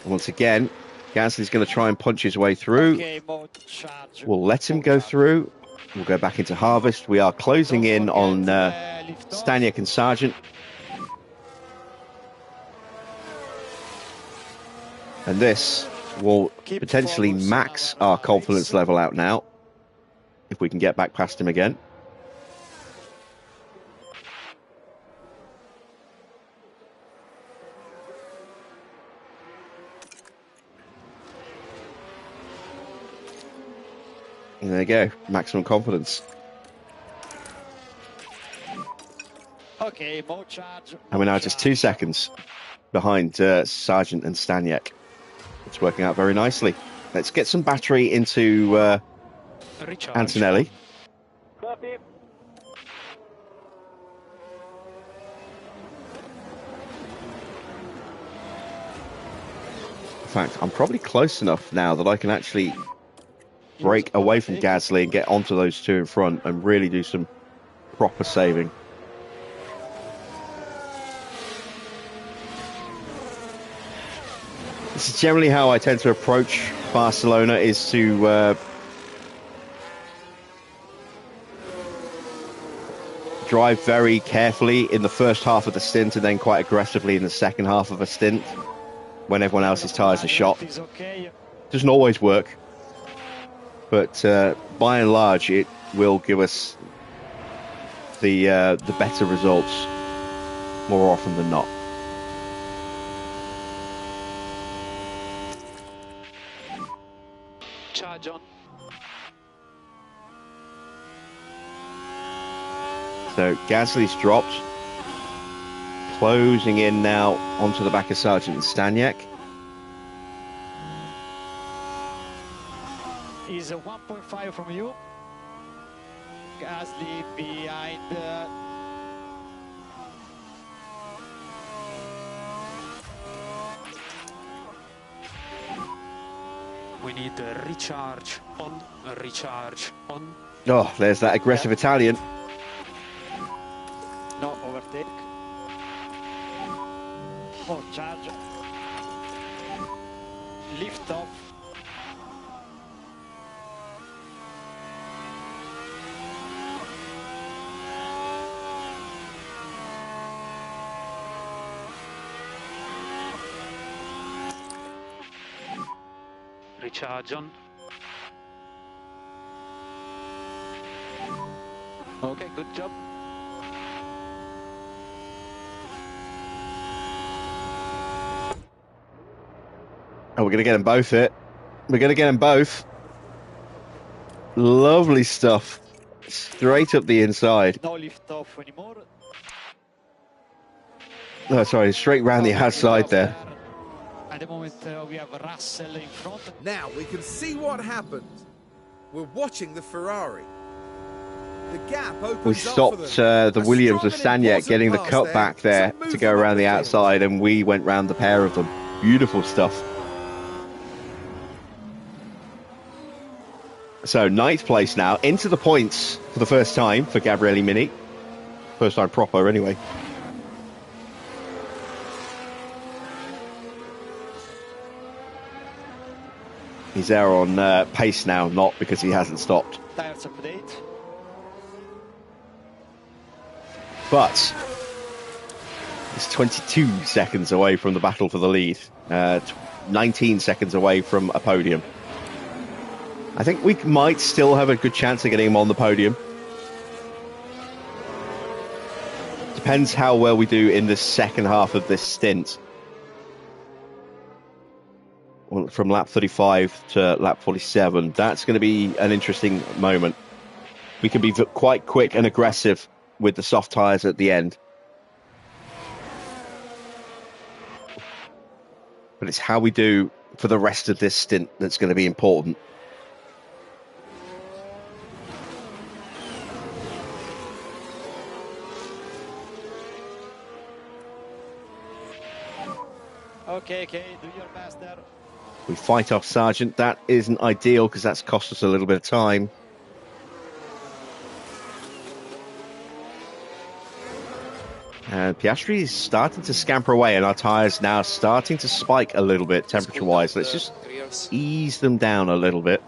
Once again, Gasly's going to try and punch his way through. Okay, mode charge. We'll let him go through. We'll go back into harvest. We are closing in on Staniak and Sargent. And this will potentially max our confidence level out now, if we can get back past him again. And there you go, maximum confidence. Okay, mode charge. And we're now just 2 seconds behind Sargent and Staniak. It's working out very nicely. Let's get some battery into Recharge. Antonelli. Copy. In fact, I'm probably close enough now that I can actually break away from Gasly and get onto those two in front and really do some proper saving. This is generally how I tend to approach Barcelona, is to drive very carefully in the first half of the stint and then quite aggressively in the second half of a stint when everyone else's tyres are shot. Is okay. Doesn't always work, but by and large it will give us the better results more often than not. Charge on. So Gasly's dropped, closing in now onto the back of Sargent and Staniak. Is 1.5 from you. Gasly behind. We need a recharge on, a recharge on. Oh, there's that aggressive Italian. No overtake. Mode charge. Lift off. Recharge on. Okay, good job. Oh, we're going to get them both hit. We're going to get them both. Lovely stuff. Straight up the inside. No lift off anymore. No, sorry, straight round the No lift outside off there. At the moment, we have Russell in front. Now we can see what happened. We're watching the Ferrari. The gap opens We up for stopped them. the A Williams of strong and Staniak important getting the pass cut back there move to go them up around the field. outside, and we went round the pair of them. Beautiful stuff. So, 9th place now, into the points for the first time for Gabriele Mini. First time proper, anyway. He's there on pace now, not because he hasn't stopped. Tyres update. But it's 22 seconds away from the battle for the lead. 19 seconds away from a podium. I think we might still have a good chance of getting him on the podium. Depends how well we do in the second half of this stint. From lap 35 to lap 47. That's going to be an interesting moment. We can be quite quick and aggressive with the soft tyres at the end. But it's how we do for the rest of this stint that's going to be important. Okay, do your best there. We fight off Sargent. That isn't ideal because that's cost us a little bit of time. And Piastri is starting to scamper away, and our tyres now starting to spike a little bit temperature-wise. Let's just ease them down a little bit.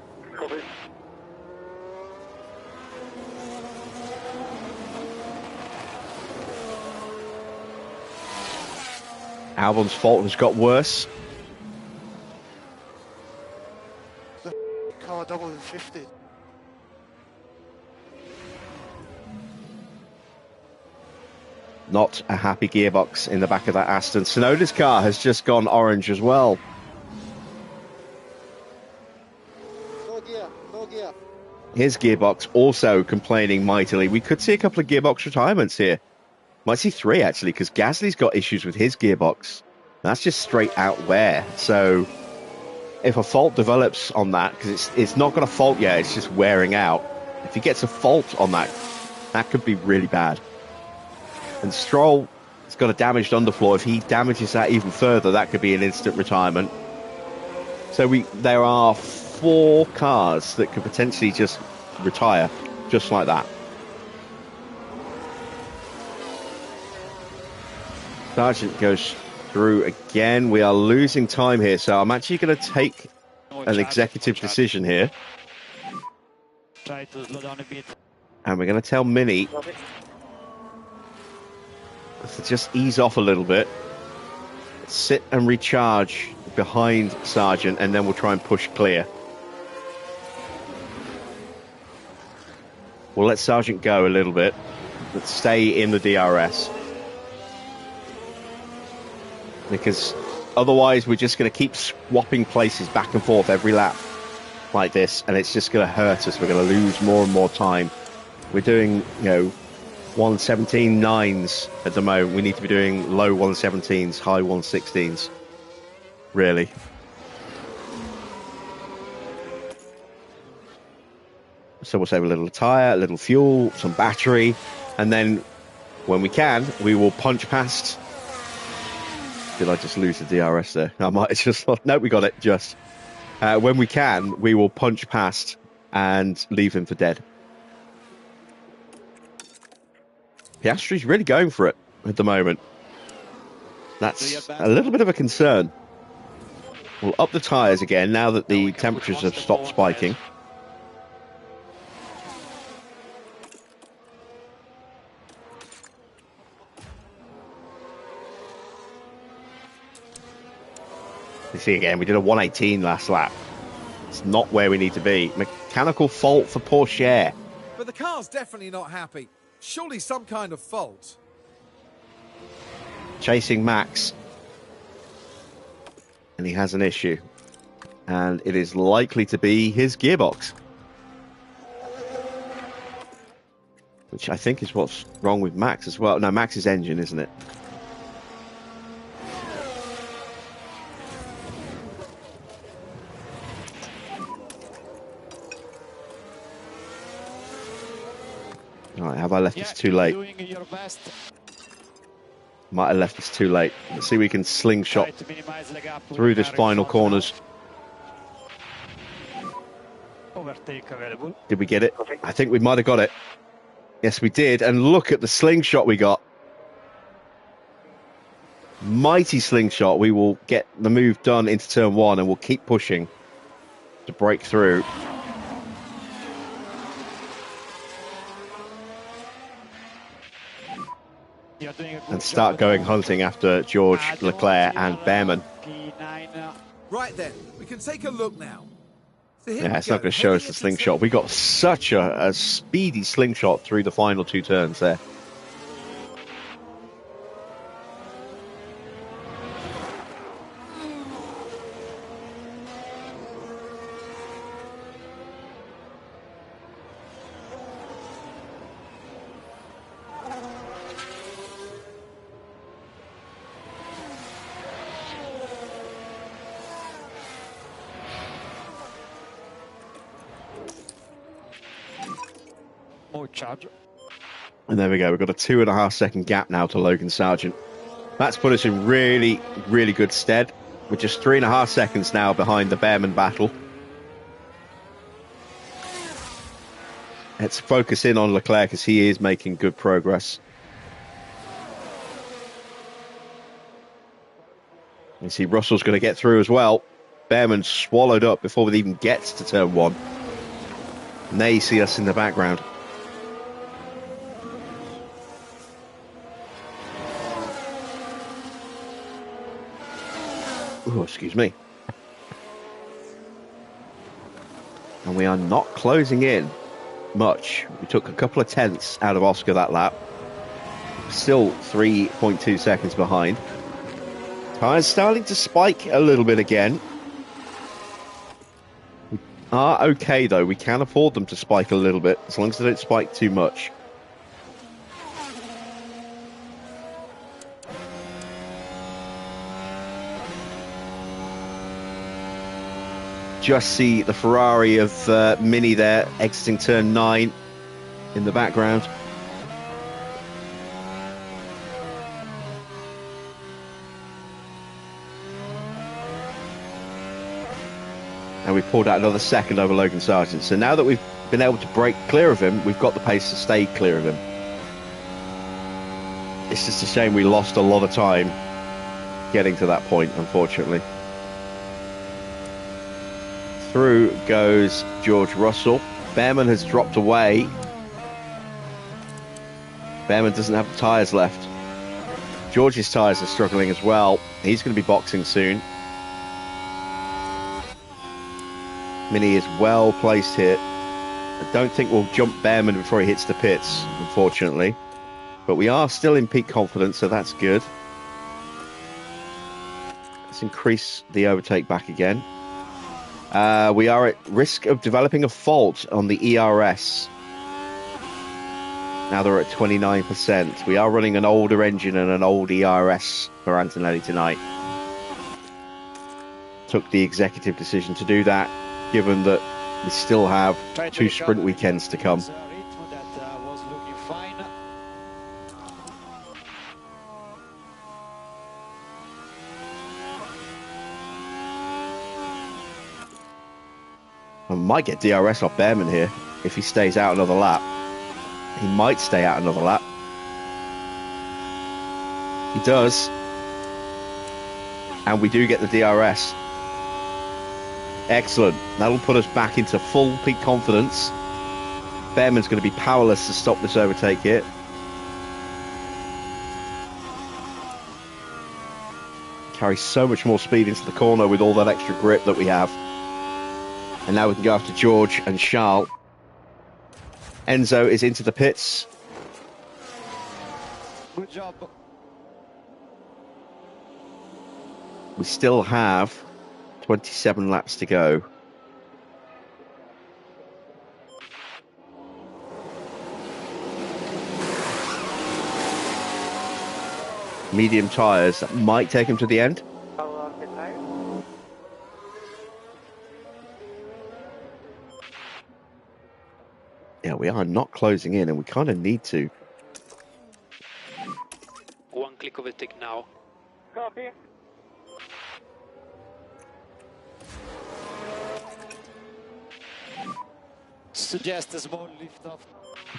Albon's fault has got worse. Car double in 50. Not a happy gearbox in the back of that Aston. Tsunoda's car has just gone orange as well. No gear. His gearbox also complaining mightily. We could see a couple of gearbox retirements here. Might see 3 actually, because Gasly's got issues with his gearbox. That's just straight out wear. So if a fault develops on that, because it's not got a fault yet, it's just wearing out. If he gets a fault on that, that could be really bad. And Stroll has got a damaged underfloor. If he damages that even further, that could be an instant retirement. So there are 4 cars that could potentially just retire, just like that. Sargent goes through again. We are losing time here, so I'm actually going to take an executive decision here. Try to slow down a bit. And we're going to tell Mini to just ease off a little bit, sit and recharge behind Sargent, and then we'll try and push clear. We'll let Sargent go a little bit, but stay in the DRS. Because otherwise we're just going to keep swapping places back and forth every lap like this, and it's just going to hurt us. We're going to lose more and more time. We're doing, 117.9s at the moment. We need to be doing low 117s, high 116s. Really. So we'll save a little tyre, a little fuel, some battery, and then when we can, we will punch past. Did I just lose the DRS there? I might have just thought, no, we got it. Just when we can, we will punch past and leave him for dead. Piastri's really going for it at the moment. That's a little bit of a concern. We'll up the tyres again now that the temperatures have stopped spiking. You see again, we did a 118 last lap. It's not where we need to be. Mechanical fault for Porsche. But the car's definitely not happy. Surely some kind of fault. Chasing Max. And he has an issue. And it is likely to be his gearbox. Which I think is what's wrong with Max as well. No, Max's engine, isn't it? Right, have I left this too late? Doing your best. Might have left this too late. Let's see if we can slingshot Try to minimize the gap through this final corners. Overtake available. Did we get it? I think we might have got it. Yes, we did. And look at the slingshot we got. Mighty slingshot. We will get the move done into turn 1 and we'll keep pushing. to break through. And start going hunting after George Leclerc and Behrman. Right then, we can take a look now. So here Yeah, we it's go, not going to show us heading the into slingshot. We got such a speedy slingshot through the final 2 turns there. More charge. And there we go. We've got a 2.5 second gap now to Logan Sargent. That's put us in really, really good stead. We're just 3.5 seconds now behind the Behrman battle. Let's focus in on Leclerc because he is making good progress. You see Russell's going to get through as well. Behrman swallowed up before it even gets to turn 1. And there you see us in the background. Oh, excuse me. And we are not closing in much. We took a couple of tenths out of Oscar that lap. Still 3.2 seconds behind. Tyres starting to spike a little bit again. We are okay though. We can afford them to spike a little bit as long as they don't spike too much. Just see the Ferrari of Mini there exiting turn 9 in the background. And we pulled out another second over Logan Sargent. So now that we've been able to break clear of him, we've got the pace to stay clear of him. It's just a shame we lost a lot of time getting to that point, unfortunately. Through goes George Russell. Behrman has dropped away. Behrman doesn't have the tyres left. George's tyres are struggling as well. He's going to be boxing soon. Mini is well placed here. I don't think we'll jump Behrman before he hits the pits, unfortunately. But we are still in peak confidence, so that's good. Let's increase the overtake back again. We are at risk of developing a fault on the ERS. Now they're at 29%. We are running an older engine and an old ERS for Antonelli tonight. Took the executive decision to do that, given that we still have 2 sprint weekends to come. I might get DRS off Behrman here if he stays out another lap. He might stay out another lap. He does. And we do get the DRS. Excellent. That'll put us back into full peak confidence. Behrman's going to be powerless to stop this overtake here. Carry so much more speed into the corner with all that extra grip that we have. And now we can go after George and Charles. Enzo is into the pits. Good job. We still have 27 laps to go. Medium tyres, that might take him to the end. Yeah, we are not closing in, and we kind of need to. One click overtake now. Copy. Suggest a small lift off.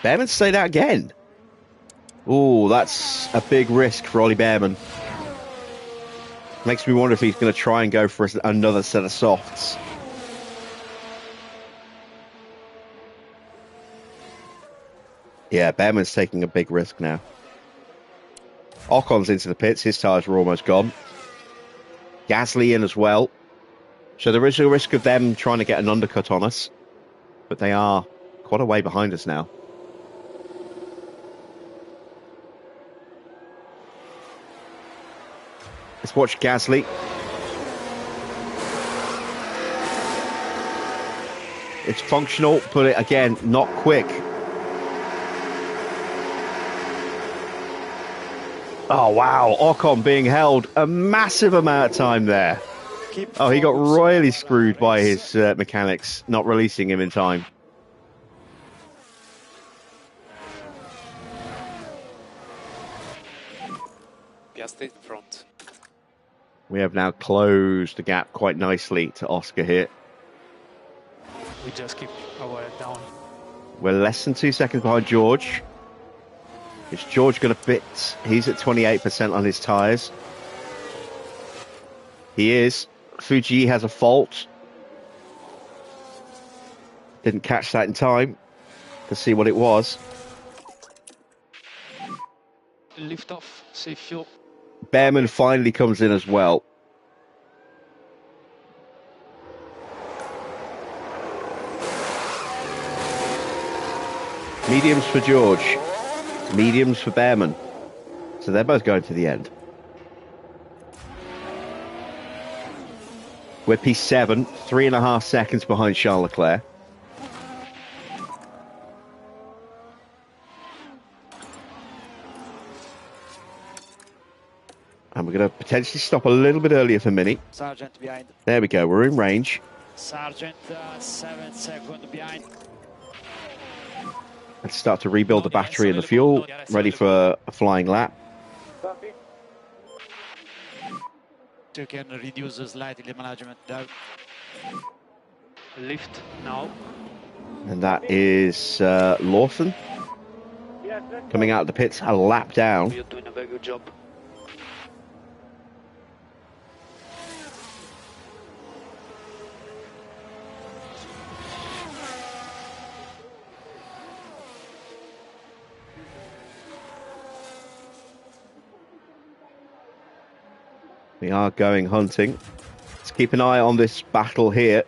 Behrman stayed out again. Oh, that's a big risk for Ollie Behrman. Makes me wonder if he's going to try and go for another set of softs. Yeah, Behrman's taking a big risk now. Ocon's into the pits. His tyres were almost gone. Gasly in as well. So there is a risk of them trying to get an undercut on us. But they are quite a way behind us now. Let's watch Gasly. It's functional, but again, not quick. Oh, wow. Ocon being held a massive amount of time there. Oh, he got royally screwed by his mechanics, not releasing him in time. Piastri in front. We have now closed the gap quite nicely to Oscar here. We just keep our head down. We're less than 2 seconds behind George. Is George going to bit? He's at 28% on his tyres. He is. Fuji has a fault. Didn't catch that in time to see what it was. Lift off, save fuel. Behrman finally comes in as well. Mediums for George. Mediums for Behrman. So they're both going to the end. We're P7, 3.5 seconds behind Charles Leclerc. And we're going to potentially stop a little bit earlier for Mini. Sargent behind. There we go, we're in range. Sargent 7 seconds behind. Let's start to rebuild the battery and the fuel, ready for a flying lap. Copy. You can reduce slightly the management there. Lift now. And that is Lawson Yes, let's coming out of the pits a lap down. You're doing a very good job. We are going hunting. Let's keep an eye on this battle here.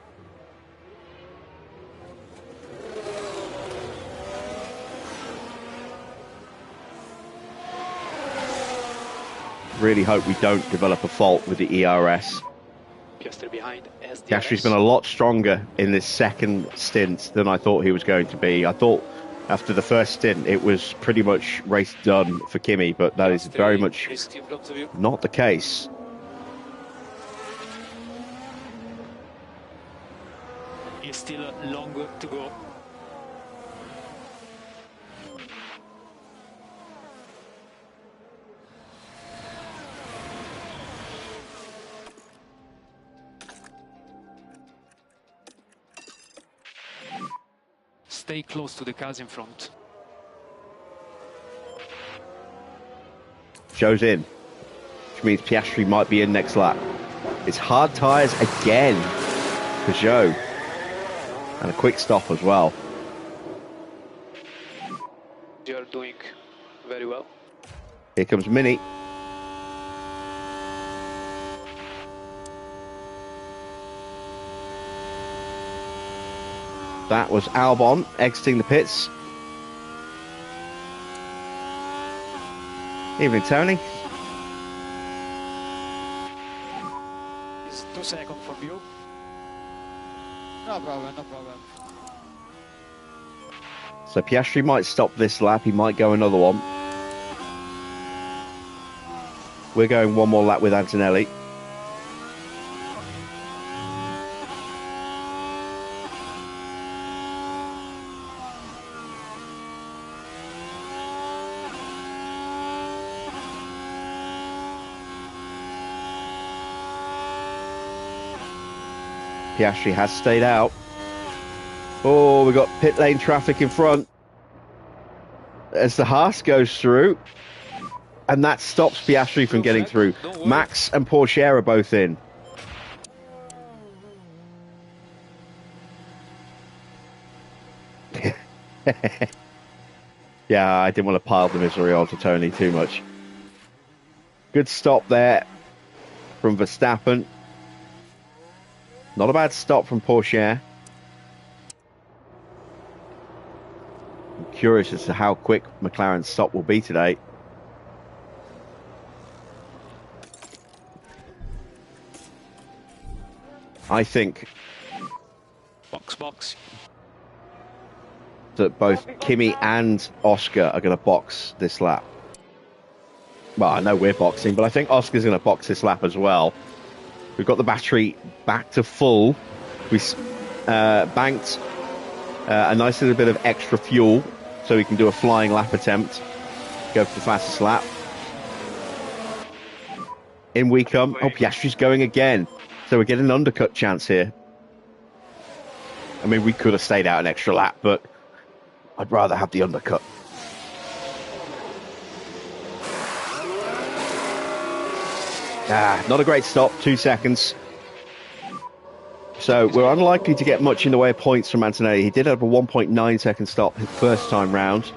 Really hope we don't develop a fault with the ERS. Piastri behind. Piastri's been a lot stronger in this second stint than I thought he was going to be. I thought after the first stint it was pretty much race done for Kimi, but that is very much not the case. It's still long to go. Stay close to the cars in front. Joe's in, which means Piastri might be in next lap. It's hard tyres again for Joe. And a quick stop as well. You're doing very well. Here comes Mini. That was Albon exiting the pits. Evening, Tony. It's 2 seconds from you. No problem, no problem. So Piastri might stop this lap. He might go another one. We're going one more lap with Antonelli. Piastri has stayed out. Oh, we've got pit lane traffic in front as the Haas goes through, and that stops Piastri from getting through. Max and Porsche are both in. Yeah, Yeah, I didn't want to pile the misery onto Tony too much. Good stop there from Verstappen. Not a bad stop from Porsche. I'm curious as to how quick McLaren's stop will be today. I think Box. that both Kimi and Oscar are going to box this lap. Well, I know we're boxing, but I think Oscar's going to box this lap as well. We've got the battery back to full. We banked a nice little bit of extra fuel so we can do a flying lap attempt. Go for the fastest lap. In we come. Oh, Piastri's going again. So we're getting an undercut chance here. I mean, we could have stayed out an extra lap, but I'd rather have the undercut. Not a great stop, 2 seconds. So we're unlikely to get much in the way of points from Antonelli. He did have a 1.9 second stop his first time round.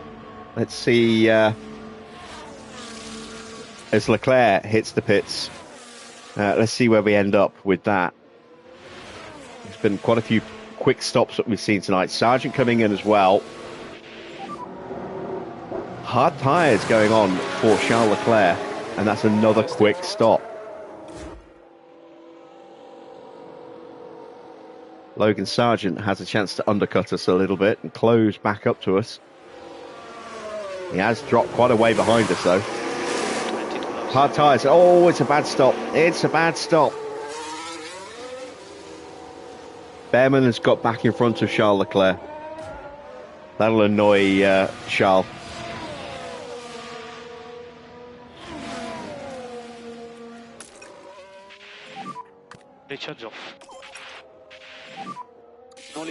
Let's see as Leclerc hits the pits. Let's see where we end up with that. There's been quite a few quick stops that we've seen tonight. Sargent coming in as well. Hard tyres going on for Charles Leclerc, and that's another quick stop. Logan Sargent has a chance to undercut us a little bit and close back up to us. He has dropped quite a way behind us though. Hard tyres. Oh, it's a bad stop. It's a bad stop. Behrman has got back in front of Charles Leclerc. That'll annoy Charles. Recharge off.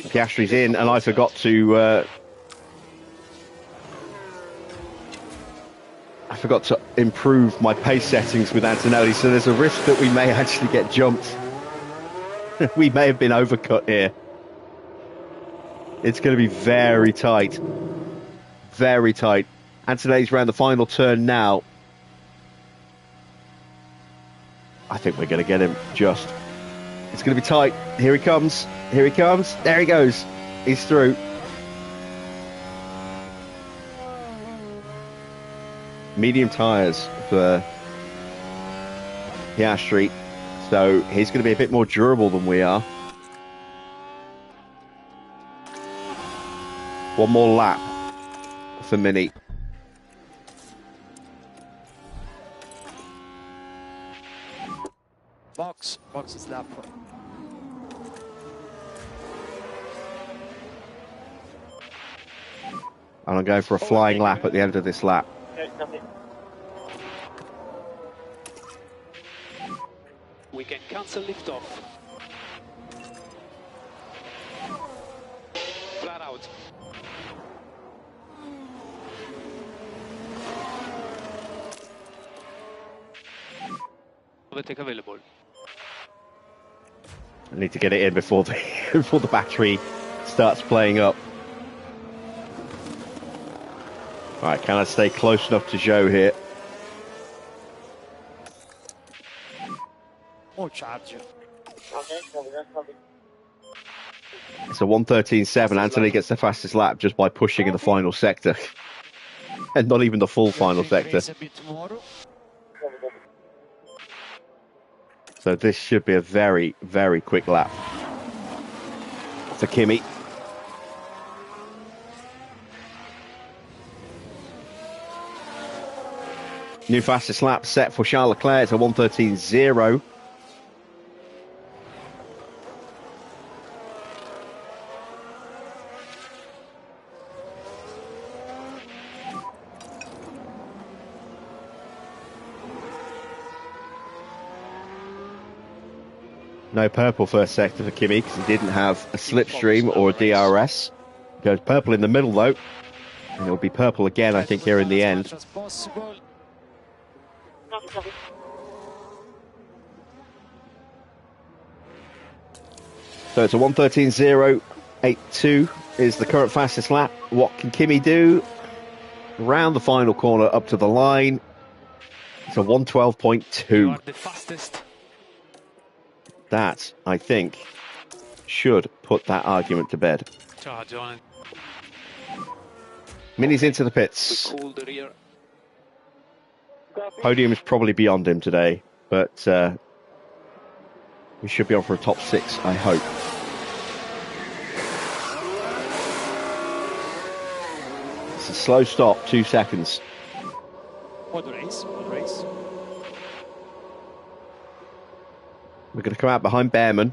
Piastri's in, and I forgot to improve my pace settings with Antonelli, so there's a risk that we may actually get jumped. We may have been overcut here. It's going to be very tight. Very tight. Antonelli's around the final turn now. I think we're going to get him just. It's going to be tight. Here he comes. Here he comes. There he goes. He's through. Medium tyres for Piastri. So he's going to be a bit more durable than we are. One more lap for Mini. Box is lap. And I'm going for a flying lap at the end of this lap. We can cancel liftoff. Flat out. Overtake available. I need to get it in before the before the battery starts playing up. All right, can I stay close enough to Joe here? Oh, charge. It's a 1:13.7. Anthony gets the fastest lap just by pushing in the final sector. And not even the full final sector. So this should be a very, very quick lap for Kimi. New fastest lap set for Charles Leclerc. It's a 1:13.0. No purple first sector for Kimi because he didn't have a slipstream or a DRS. Goes purple in the middle though. And it'll be purple again, I think, here in the end. So it's a 1:13.082 is the current fastest lap. What can Kimi do? round the final corner up to the line. It's a You 112.2. are the fastest. That, I think, should put that argument to bed. Charge on it. Mini's into the We pits. cool the rear. Copy. Podium is probably beyond him today, but we should be on for a top 6, I hope. It's a slow stop, 2 seconds. Good race, good race. We're going to come out behind Behrman,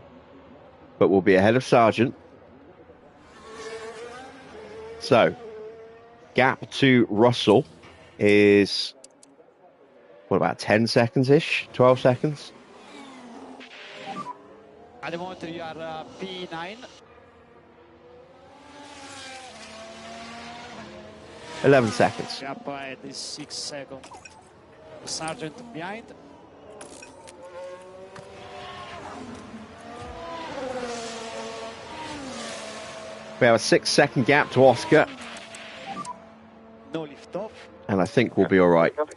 but we'll be ahead of Sargent. So, gap to Russell is, what, about 10 seconds-ish? 12 seconds? At the moment you are P9. 11 seconds. Gap at the 6 seconds. Sergeant behind. We have a 6-second gap to Oscar, No lift off. and I think we'll be all right. Copy.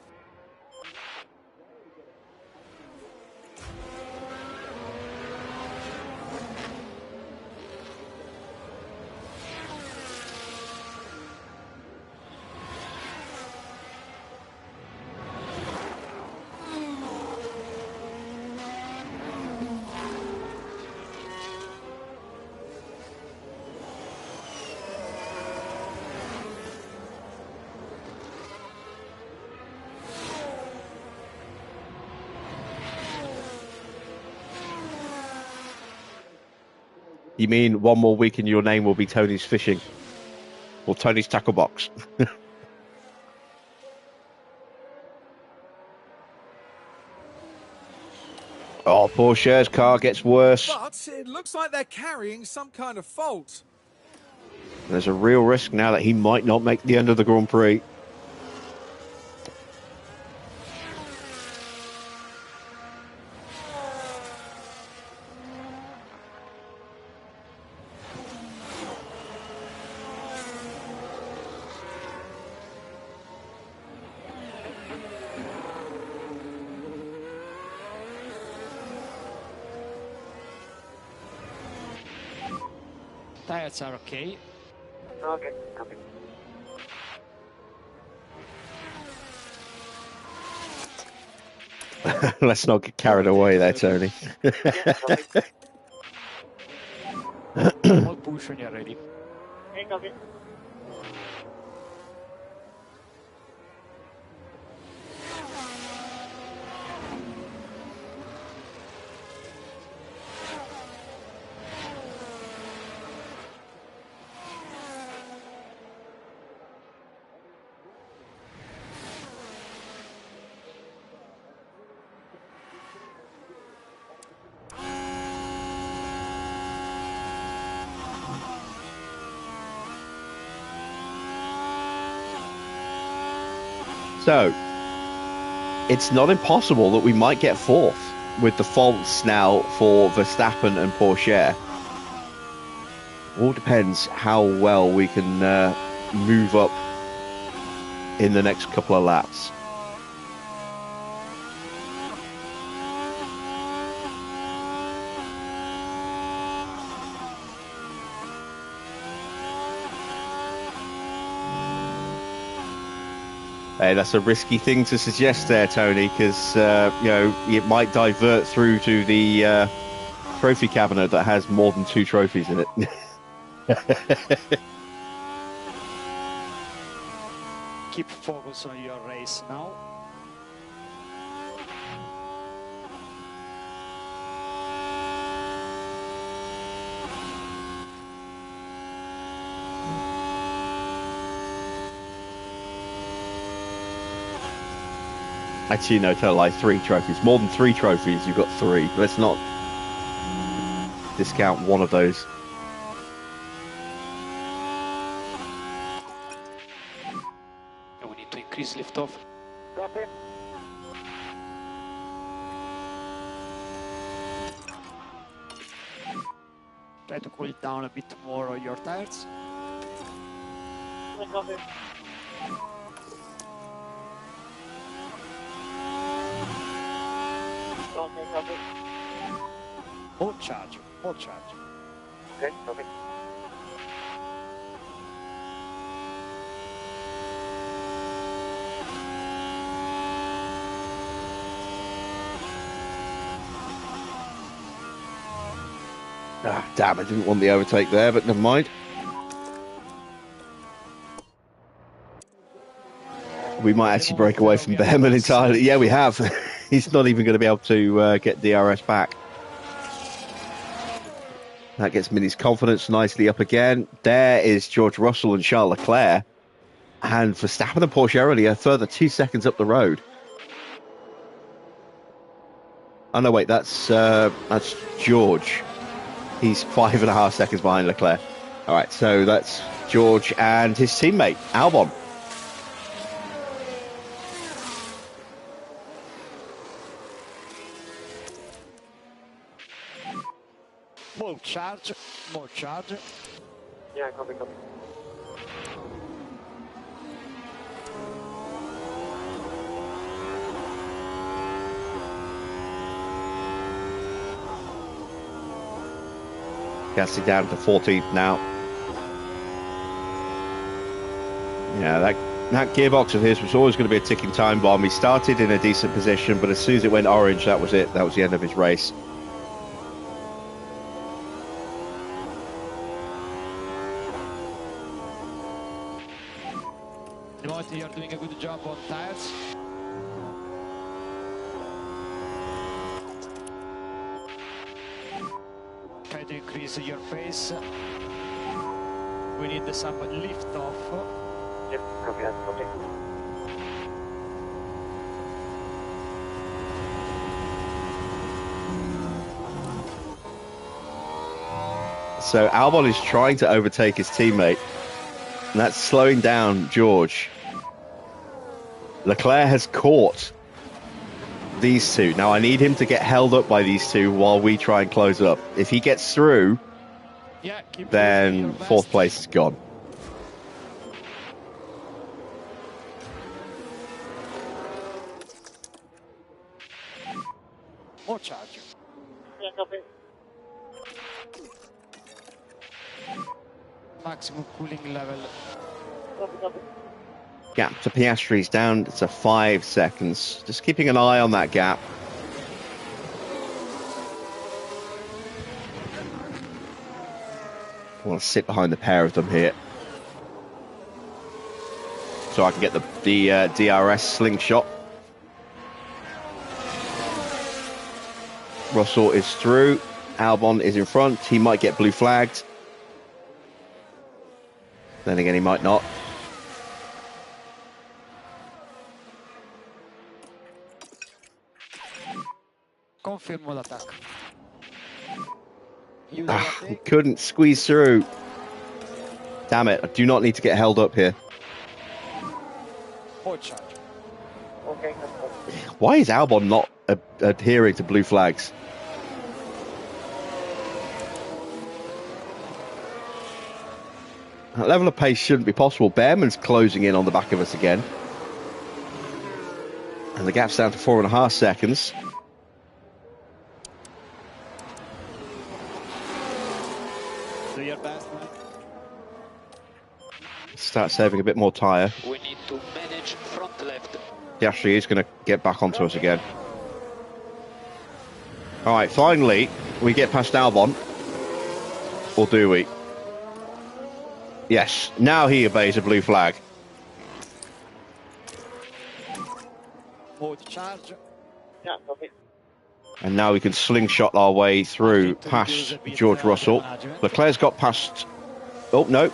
You mean one more week and your name will be Tony's Fishing? Or Tony's Tackle Box? Oh, poor Cher's car gets worse. But it looks like they're carrying some kind of fault. There's a real risk now that he might not make the end of the Grand Prix. Tires are okay. Okay, copy. Let's not get carried away there, Tony. All push when you're ready. Okay, copy. So, it's not impossible that we might get fourth with the faults now for Verstappen and Porsche. All depends how well we can move up in the next couple of laps. Hey, that's a risky thing to suggest there, Tony, because you know, it might divert through to the trophy cabinet that has more than 2 trophies in it. Keep focus on your race now. Actually, no, tell a lie, 3 trophies. More than 3 trophies, you've got 3. Let's not discount one of those. And we need to increase liftoff. Copy. Try to cool down a bit more on your tires. Okay, copy. Okay, copy. More charge, more charge. Okay, copy. Ah, damn, I didn't want the overtake there, but never mind. We might actually break away from Behrman entirely. Yeah, we have. He's not even going to be able to get DRS back. That gets Mini's confidence nicely up again. There is George Russell and Charles Leclerc. And Verstappen and Porsche only a further 2 seconds up the road. Oh, no, wait, that's George. He's 5.5 seconds behind Leclerc. All right, so that's George and his teammate, Albon. More charge, more charge. Yeah, copy, copy. Gassing down to 14th now. Yeah, that gearbox of his was always going to be a ticking time bomb. He started in a decent position, but as soon as it went orange, that was it. That was the end of his race. Timothy, you're doing a good job on tires. Try to increase your pace. We need some lift off. Yep, copy that, copy. So Albon is trying to overtake his teammate, and that's slowing down George. Leclerc has caught these two. Now I need him to get held up by these two while we try and close up. If he gets through, Yeah, keep then fourth place is gone. More charge. Yeah, copy. Maximum cooling level. Copy, copy. Gap to Piastri's down to 5 seconds. Just keeping an eye on that gap. I want to sit behind the pair of them here, so I can get the DRS slingshot. Russell is through. Albon is in front. He might get blue flagged. Then again, he might not. Confirm l'attack. Use Ah, overtake. couldn't squeeze through. Damn it, I do not need to get held up here. More charge. Okay, copy. Why is Albon not adhering to blue flags? That level of pace shouldn't be possible. Behrman's closing in on the back of us again. And the gap's down to 4.5 seconds. Do your best, man. Start saving a bit more tyre. We need to manage front left. Piastri is going to get back onto us again. All right, finally, we get past Albon. Or do we? Yes, now he obeys a blue flag. More charge. Yeah, copy. And now we can slingshot our way through past George Russell. Leclerc's got past... Oh, no.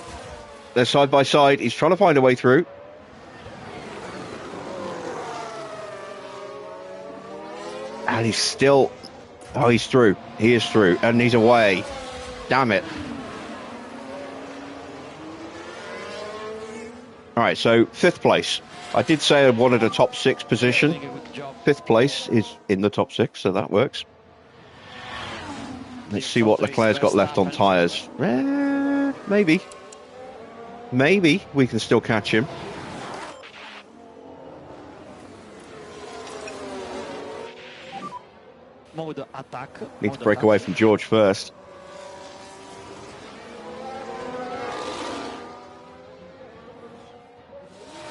They're side by side. He's trying to find a way through. And he's still... Oh, he's through. He is through. And he's away. Damn it. All right, so 5th place. I did say I wanted a top 6 position. Doing a good job. 5th place is in the top 6, so that works. Let's see what Leclerc's got left on tyres. Maybe. Maybe we can still catch him. attack. Need to break away from George first.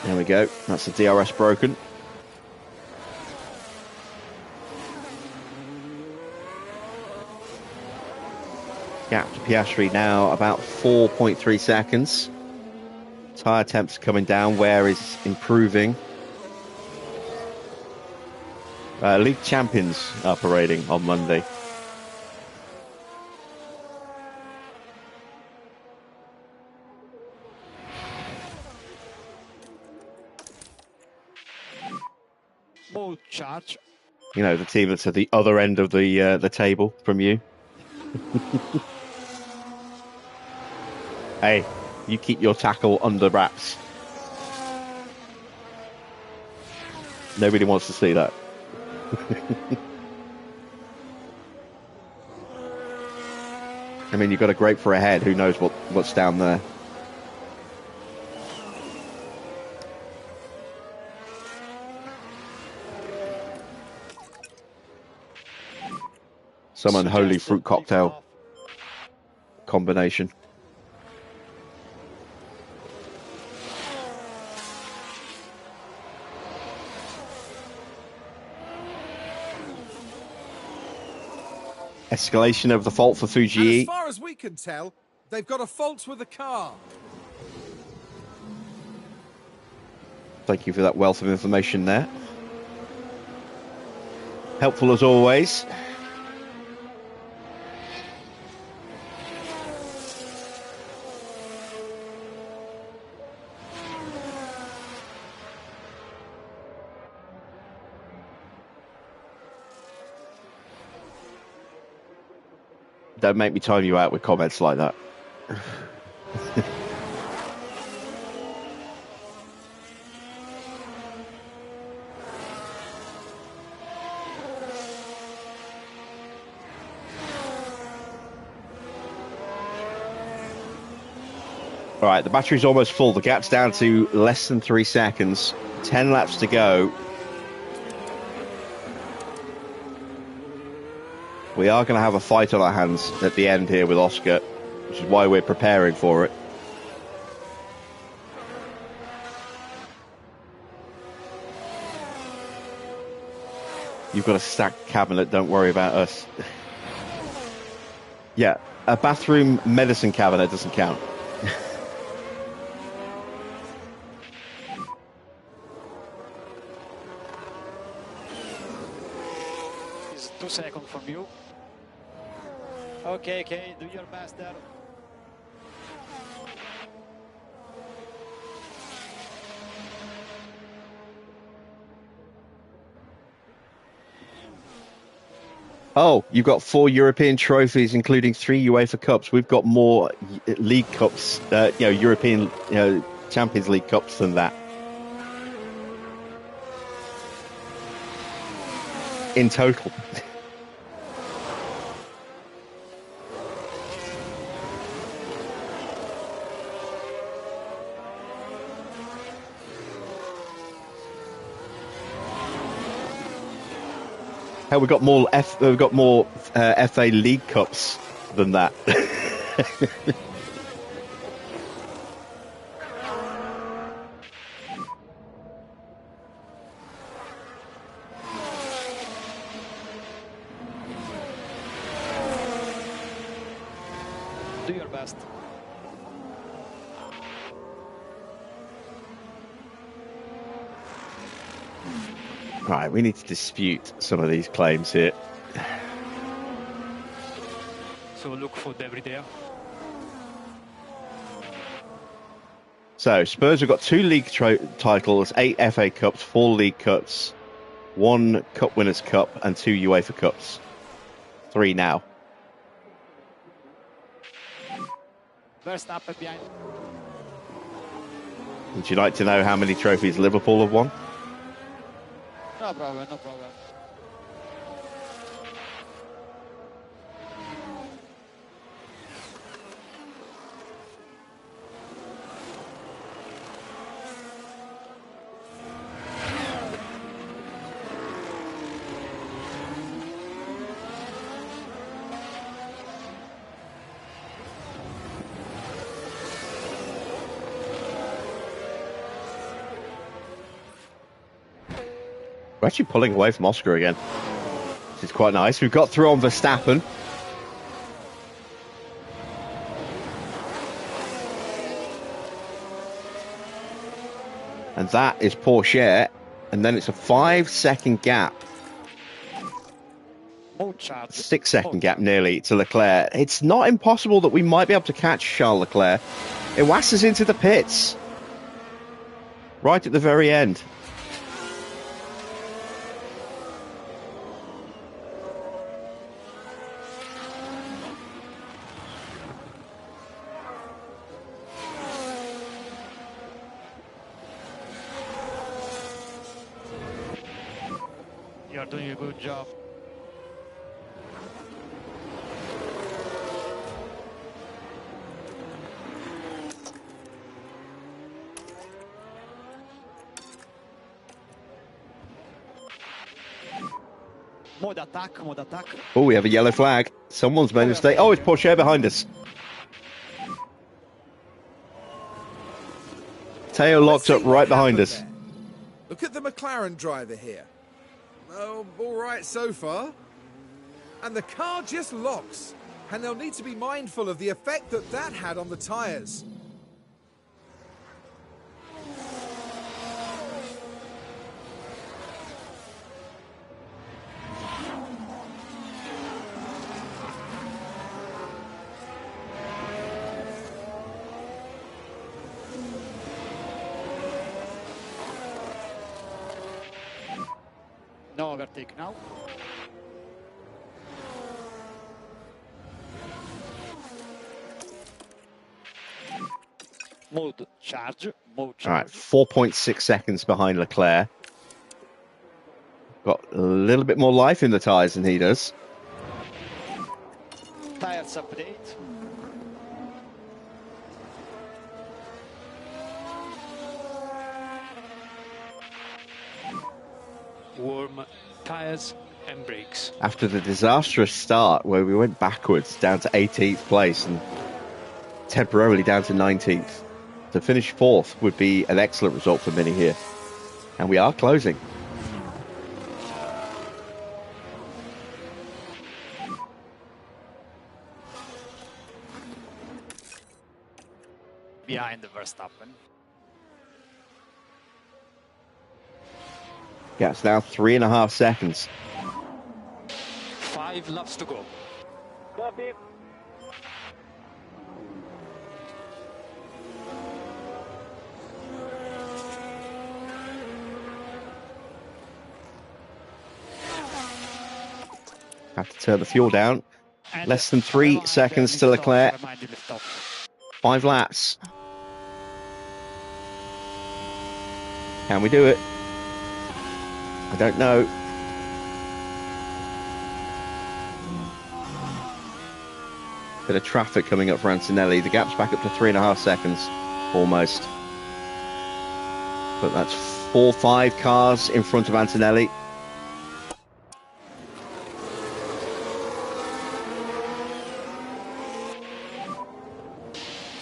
There we go. That's the DRS broken. Gap to Piastri now about 4.3 seconds. Tyre temps coming down. Wear is improving. League champions are parading on Monday. Full charge. You know, the team that's at the other end of the table from you. Hey, you keep your tackle under wraps. Nobody wants to see that. I mean, you've got a grape for a head. Who knows what's down there? Some unholy fruit cocktail combination. Escalation of the fault for And Fuji. as far as we can tell, they've got a fault with the car. Thank you for that wealth of information there. Helpful as always. Don't make me time you out with comments like that. All right, the battery's almost full. The gap's down to less than 3 seconds. 10 laps to go. We are going to have a fight on our hands at the end here with Oscar, which is why we're preparing for it. You've got a stacked cabinet, don't worry about us. Yeah, a bathroom medicine cabinet doesn't count. It's 2 seconds from you. Okay, do your best there. Oh, you've got 4 European trophies, including 3 UEFA Cups. We've got more League Cups, European Champions League Cups than that. In total. Hell, we've got more FA League Cups than that. Do your best. Right, we need to dispute some of these claims here. So look for debris there. So, Spurs have got 2 league titles, 8 FA Cups, 4 League Cups, 1 Cup Winners' Cup, and 2 UEFA Cups. 3 now. Verstappen behind. Would you like to know how many trophies Liverpool have won? No problem, no problem. We're actually pulling away from Oscar again, which is quite nice. We've got through on Verstappen. And that is Porsche. And then it's a 5-second gap. 6-second gap nearly to Leclerc. It's not impossible that we might be able to catch Charles Leclerc. Iwasa's into the pits. Right at the very end. You're doing a good job. Mode attack, mode attack. Oh, we have a yellow flag. Someone's made a mistake. Oh, it's Porsche behind us. Teo locked up right behind us. There. Look at the McLaren driver here. Oh, all right so far. And the car just locks. And they'll need to be mindful of the effect that that had on the tyres. No overtake now. Mode charge. Mode charge. All right, 4.6 seconds behind Leclerc. Got a little bit more life in the tyres than he does. Tires update. Warm tires and brakes. After the disastrous start where we went backwards down to 18th place and temporarily down to 19th, to finish 4th would be an excellent result for Mini here. And we are closing. Behind the Verstappen. Yeah, it's now 3.5 seconds. 5 laps to go. Copy. Have to turn the fuel down. Less than 3 seconds to Leclerc. 5 laps. Can we do it? I don't know. Bit of traffic coming up for Antonelli. The gap's back up to 3.5 seconds, almost. But that's 4-5 cars in front of Antonelli.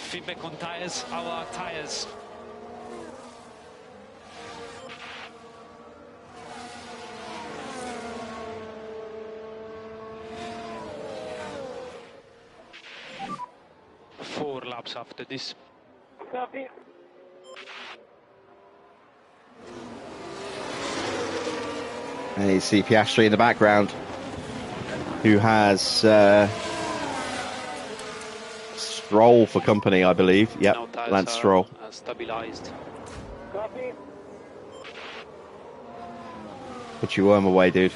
Feedback on tires. Our tires. Four laps after this. Copy. And you see Piastri in the background, who has Stroll for company, I believe. Yep, Now tires Lance Stroll. are stabilized. Copy. Put your worm away, dude.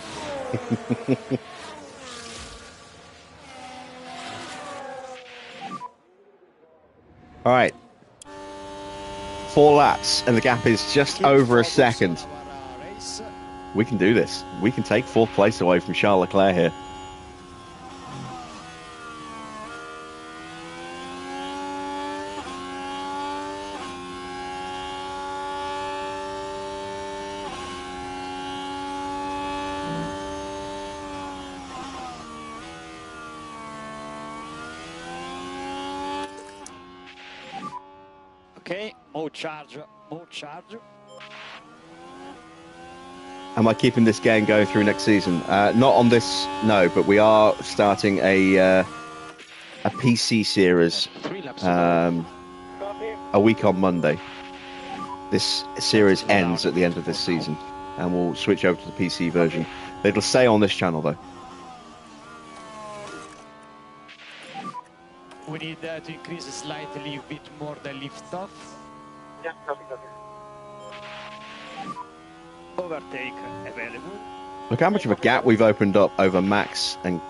All right. 4 laps, and the gap is just over a second. We can do this. We can take 4th place away from Charles Leclerc here. Okay, mode charge, mode charge. Am I keeping this game going through next season? Not on this, no, but we are starting a PC series 3 laps to go. Copy. a week on Monday. This series ends at the end of this season, and we'll switch over to the PC version. It'll stay on this channel, though. We need to increase slightly a bit more the lift off. Yeah, copy, copy. Overtake available. Look how much of a gap we've opened up over Max and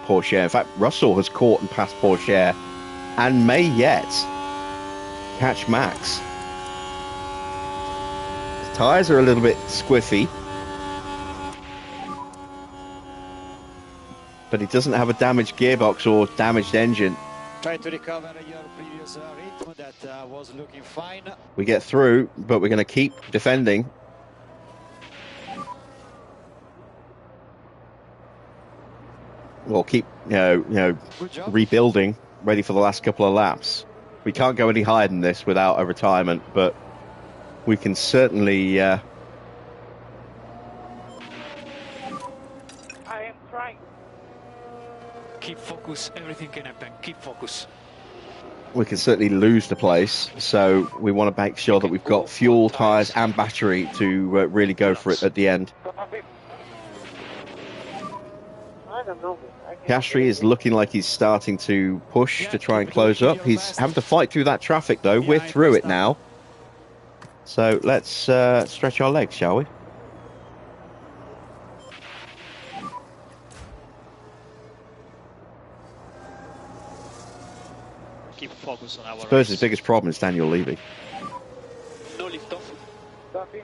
Porsche. In fact, Russell has caught and passed Porsche and may yet catch Max. His tyres are a little bit squiffy, but he doesn't have a damaged gearbox or damaged engine. Try to recover your previous rhythm that was looking fine. We get through, but we're going to keep defending. We'll keep, you know, Good job. rebuilding, ready for the last couple of laps. We can't go any higher than this without a retirement, but we can certainly. I am trying. Keep focus, everything can happen. Keep focus. We can certainly lose the place, so we want to make sure that we've got fuel, tyres, and battery to really go for it at the end. Copy. I don't know. Piastri is looking like he's starting to push to try and close up. He's having to fight through that traffic, though. We're through it now. So let's stretch our legs, shall we? Keep focus on our Spurs' race. biggest problem is Daniel Levy. No lift off. Copy.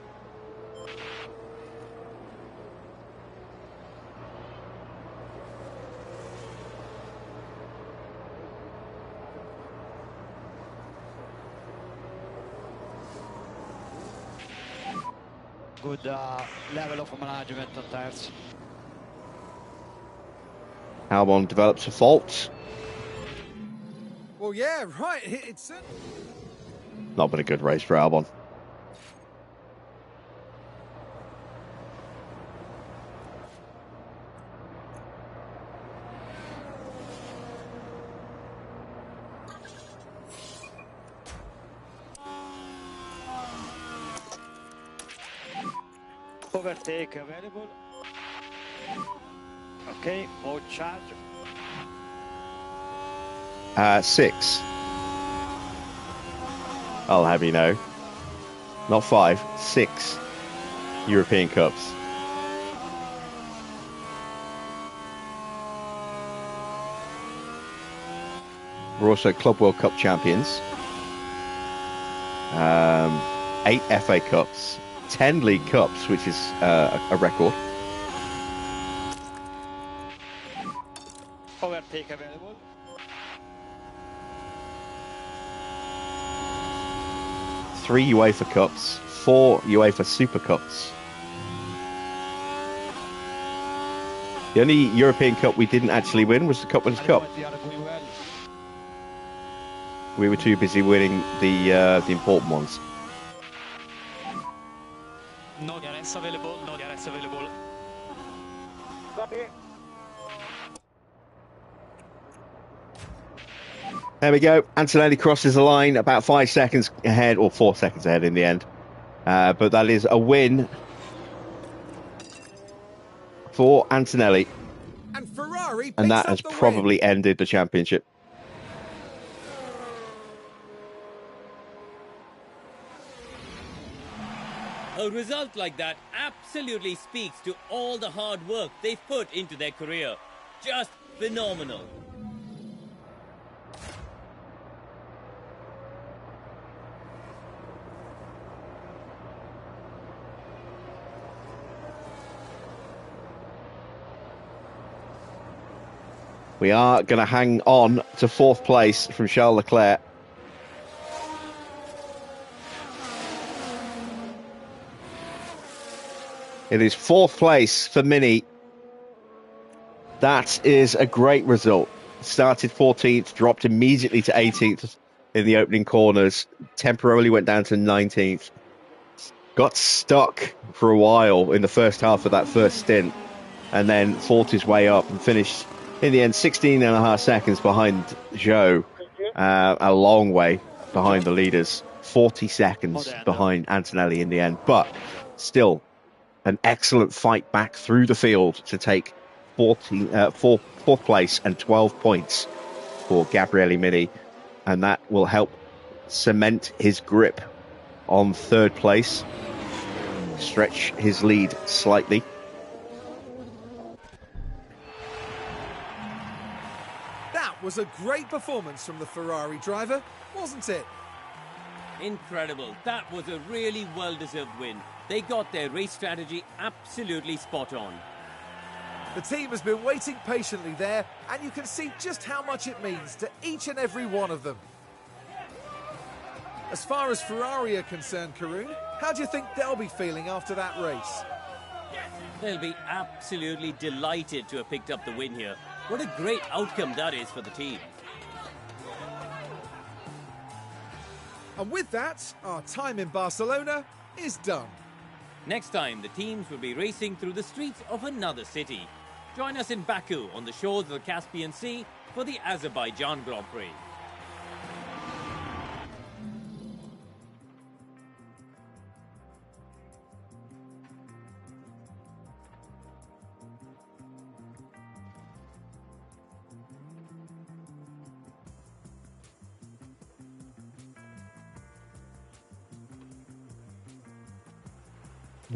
Good level of management on tires. Albon develops a fault. Well, yeah, right. It's Not been a good race for Albon. Overtake available. Okay, mode charge. 6. I'll have you know. Not 5, 6 European Cups. We're also Club World Cup champions. 8 FA Cups, 10 League Cups, which is a record. Overtake available. Three UEFA Cups, 4 UEFA Super Cups. The only European Cup we didn't actually win was the Cup Winners' Cup. We are going well. We were too busy winning the important ones. No DRS available. No DRS available. Copy. There we go. Antonelli crosses the line about 5 seconds ahead, or 4 seconds ahead in the end. But that is a win for Antonelli, and Ferrari and picks that up has the win. probably ended the championship. A result like that absolutely speaks to all the hard work they've put into their career. Just phenomenal. We are going to hang on to 4th place from Charles Leclerc. It is 4th place for Mini. That is a great result. Started 14th, dropped immediately to 18th in the opening corners, temporarily went down to 19th. got stuck for a while in the first half of that first stint, and then fought his way up and finished in the end 16 and a half seconds behind Joe, a long way behind the leaders, 40 seconds behind Antonelli in the end, but still an excellent fight back through the field to take fourth place and 12 points for Gabriele Mini, and that will help cement his grip on third place, stretch his lead slightly. That was a great performance from the Ferrari driver, wasn't it? Incredible. That was a really well-deserved win. They got their race strategy absolutely spot on. The team has been waiting patiently there, and you can see just how much it means to each and every one of them. As far as Ferrari are concerned, Karun, how do you think they'll be feeling after that race? They'll be absolutely delighted to have picked up the win here. What a great outcome that is for the team. And with that, our time in Barcelona is done. Next time, the teams will be racing through the streets of another city. Join us in Baku on the shores of the Caspian Sea for the Azerbaijan Grand Prix.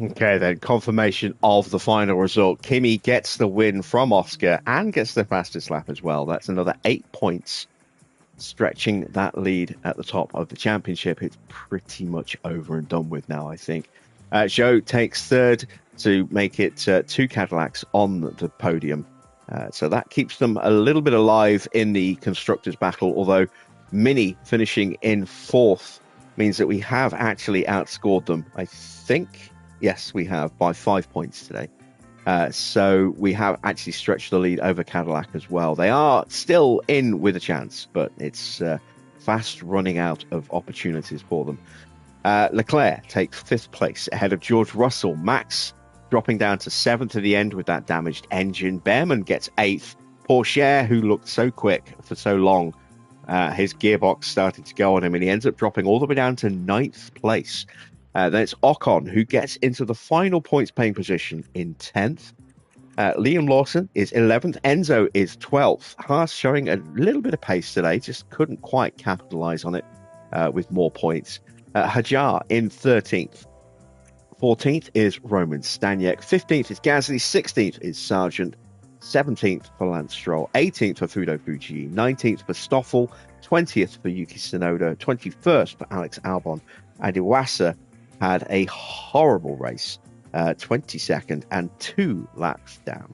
Okay, then, confirmation of the final result. Kimi gets the win from Oscar and gets the fastest lap as well. That's another 8 points, stretching that lead at the top of the championship. It's pretty much over and done with now, I think. Zhou takes third to make it 2 Cadillacs on the podium. So that keeps them a little bit alive in the constructors' battle, although Mini finishing in fourth means that we have actually outscored them, I think. Yes, we have, by 5 points today. So we have actually stretched the lead over Cadillac as well. They are still in with a chance, but it's fast running out of opportunities for them. Leclerc takes 5th place ahead of George Russell. Max dropping down to 7th at the end with that damaged engine. Behrman gets 8th. Pourchaire, who looked so quick for so long, his gearbox started to go on him, and he ends up dropping all the way down to 9th place. Then it's Ocon who gets into the final points paying position in 10th. Liam Lawson is 11th. Enzo is 12th. Haas showing a little bit of pace today, just couldn't quite capitalize on it with more points. Hajar in 13th. 14th is Roman Staniek. 15th is Gasly. 16th is Sargent. 17th for Lance Stroll. 18th for Fudo Fuji. 19th for Stoffel. 20th for Yuki Tsunoda. 21st for Alex Albon. And Iwasa had a horrible race, 22nd and 2 laps down.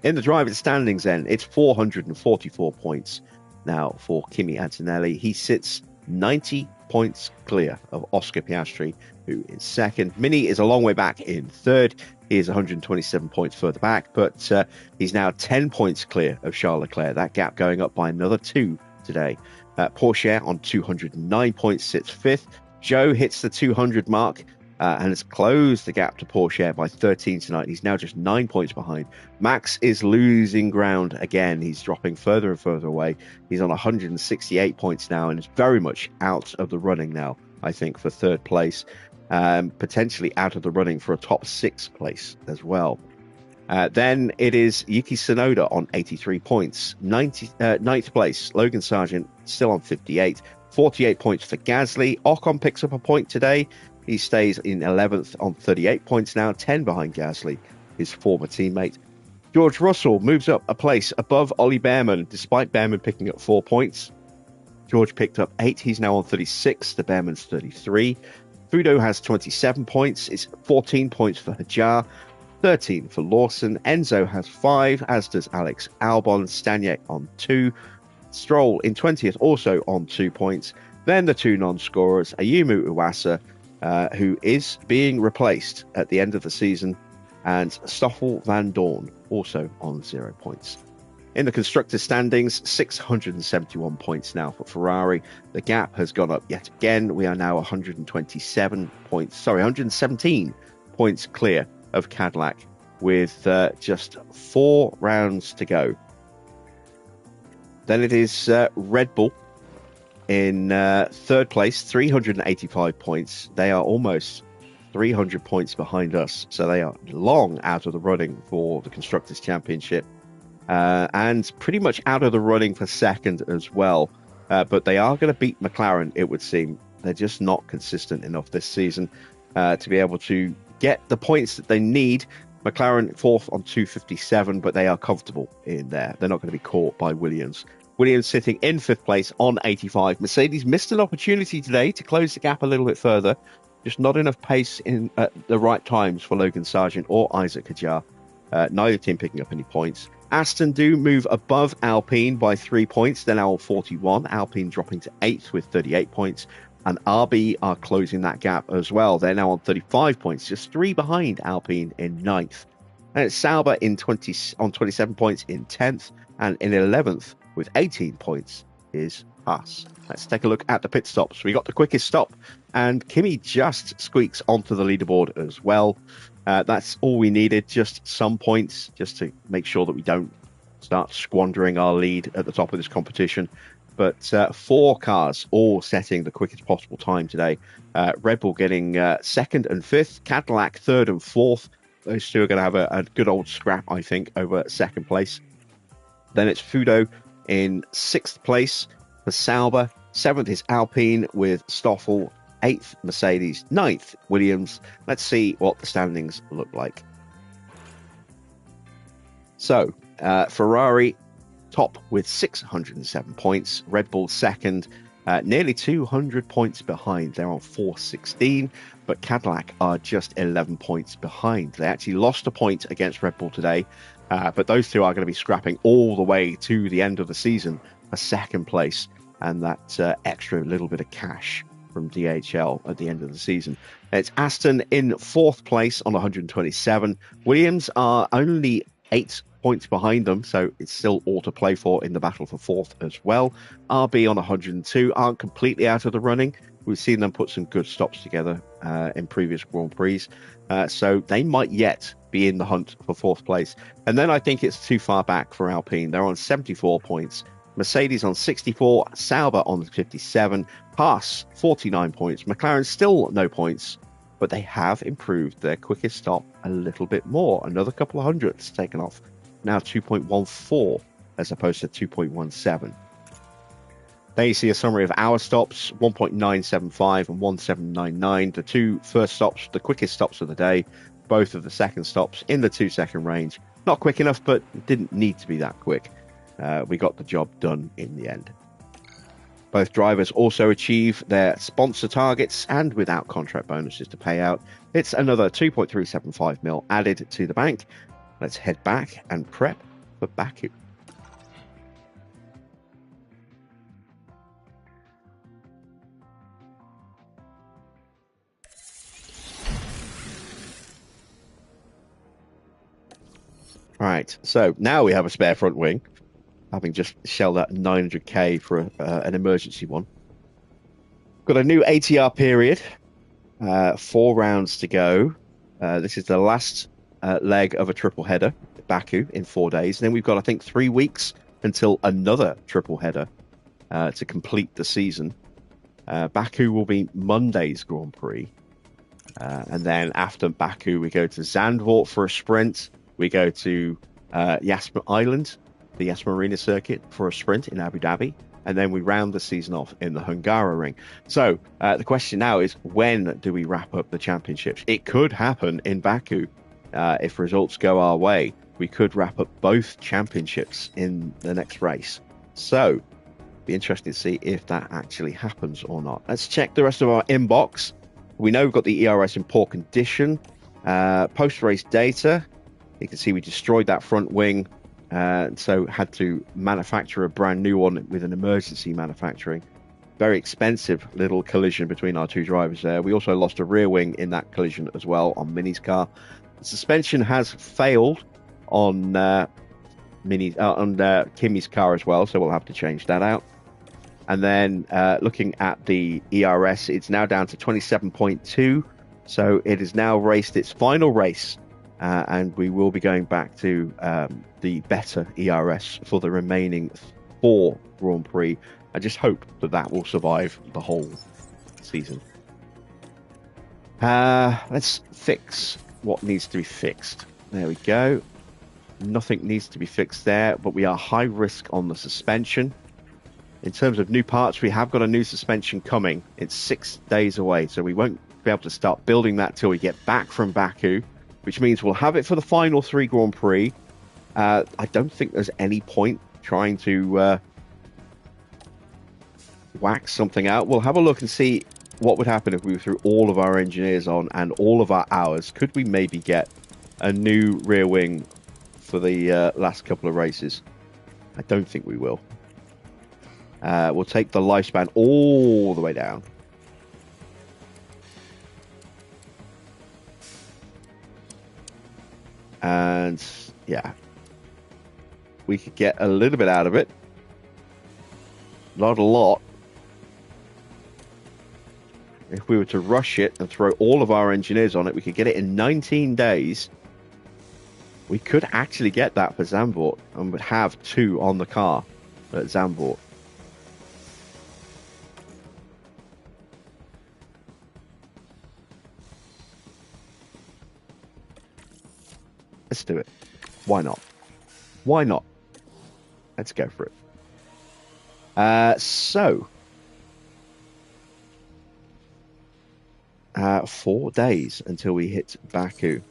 In the driving standings then, it's 444 points now for Kimi Antonelli. He sits 90 points clear of Oscar Piastri, who is second. Mini is a long way back in third. He is 127 points further back, but he's now 10 points clear of Charles Leclerc. That gap going up by another 2 today. Pourchaire on 209 points sits 5th. Zhou hits the 200 mark and has closed the gap to Pourchaire by 13 tonight. He's now just 9 points behind. Max is losing ground again. He's dropping further and further away. He's on 168 points now and is very much out of the running now, I think, for third place. Potentially out of the running for a top 6 place as well. Then it is Yuki Tsunoda on 83 points. 9th place, Logan Sargent still on 58. 48 points for Gasly. Ocon picks up a point today. He stays in 11th on 38 points now, 10 behind Gasly, his former teammate. George Russell moves up a place above Ollie Behrman, despite Behrman picking up 4 points. George picked up 8. He's now on 36. The Behrman's 33. Fudo has 27 points. It's 14 points for Hajar, 13 for Lawson. Enzo has 5, as does Alex Albon. Staniek on 2. Stroll in 20th, also on 2 points. Then the 2 non-scorers, Ayumu Iwasa, who is being replaced at the end of the season, and Stoffel Van Dorn, also on 0 points. In the constructors' standings, 671 points now for Ferrari. The gap has gone up yet again. We are now 117 points clear of Cadillac with just 4 rounds to go. Then it is Red Bull in third place, 385 points. They are almost 300 points behind us, so they are long out of the running for the Constructors' Championship, and pretty much out of the running for second as well. But they are going to beat McLaren, it would seem. They're just not consistent enough this season to be able to get the points that they need. McLaren fourth on 257, but they are comfortable in there. They're not going to be caught by Williams. Williams sitting in fifth place on 85. Mercedes missed an opportunity today to close the gap a little bit further. Just not enough pace in at the right times for Logan Sargent or Isaac Hadjar. Neither team picking up any points. Aston do move above Alpine by 3 points. They're now on 41. Alpine dropping to 8th with 38 points. And RB are closing that gap as well. They're now on 35 points, just 3 behind Alpine in 9th. And it's Sauber on 27 points in 10th. And in 11th with 18 points is Haas. Let's take a look at the pit stops. We got the quickest stop, and Kimi just squeaks onto the leaderboard as well. That's all we needed, just some points, just to make sure that we don't start squandering our lead at the top of this competition. But 4 cars all setting the quickest possible time today. Red Bull getting second and fifth, Cadillac third and fourth. Those two are going to have a good old scrap, I think, over second place. Then it's Fudo in 6th place for Sauber. 7th is Alpine with Stoffel. 8th, Mercedes. 9th, Williams. Let's see what the standings look like. So, Ferrari top with 607 points. Red Bull second, nearly 200 points behind. They're on 416, but Cadillac are just 11 points behind. They actually lost a point against Red Bull today, but those two are going to be scrapping all the way to the end of the season for second place and that extra little bit of cash from DHL at the end of the season. It's Aston in 4th place on 127. Williams are only 8 points behind them, so it's still all to play for in the battle for 4th as well. RB on 102 aren't completely out of the running. We've seen them put some good stops together in previous Grand Prix, so they might yet be in the hunt for 4th place. And then I think it's too far back for Alpine. They're on 74 points. Mercedes on 64, Sauber on 57, Haas 49 points, McLaren still no points, but they have improved their quickest stop a little bit more. Another couple of hundredths taken off, now 2.14 as opposed to 2.17. There you see a summary of our stops, 1.975 and 1799, the 2 first stops, the quickest stops of the day, both of the second stops in the 2-second range. Not quick enough, but didn't need to be that quick. We got the job done in the end. Both drivers also achieve their sponsor targets, and without contract bonuses to pay out, it's another 2.375 mil added to the bank. Let's head back and prep for Baku. Right, so now we have a spare front wing, having just shelled out 900k for an emergency one. Got a new ATR period, 4 rounds to go. This is the last leg of a triple header, Baku, in 4 days. And then we've got, I think, 3 weeks until another triple header to complete the season. Baku will be Monday's Grand Prix. And then after Baku, we go to Zandvoort for a sprint. We go to Yas Island, the Yas Marina circuit, for a sprint in Abu Dhabi. And then we round the season off in the Hungaroring. So the question now is, when do we wrap up the championships? It could happen in Baku. If results go our way, we could wrap up both championships in the next race. So be interesting to see if that actually happens or not. Let's check the rest of our inbox. We know we've got the ERS in poor condition. Post-race data. You can see we destroyed that front wing, so had to manufacture a brand new one with an emergency manufacturing. Very expensive little collision between our 2 drivers there. We also lost a rear wing in that collision as well on Mini's car. The suspension has failed on Kimmy's car as well, so we'll have to change that out. And then looking at the ERS, it's now down to 27.2, so it has now raced its final race, and we will be going back to the better ERS for the remaining 4 Grand Prix. I just hope that that will survive the whole season. Let's fix what needs to be fixed. There we go. Nothing needs to be fixed there, but we are high risk on the suspension. In terms of new parts, we have got a new suspension coming. It's 6 days away, so we won't be able to start building that till we get back from Baku, which means we'll have it for the final 3 Grand Prix. I don't think there's any point trying to whack something out. We'll have a look and see what would happen if we threw all of our engineers on and all of our hours. Could we maybe get a new rear wing for the last couple of races? I don't think we will. We'll take the lifespan all the way down. And yeah, we could get a little bit out of it. Not a lot. If we were to rush it and throw all of our engineers on it, we could get it in 19 days. We could actually get that for Zandvoort and would have 2 on the car at Zandvoort. Let's do it. Why not? Why not? Let's go for it. So, 4 days until we hit Baku.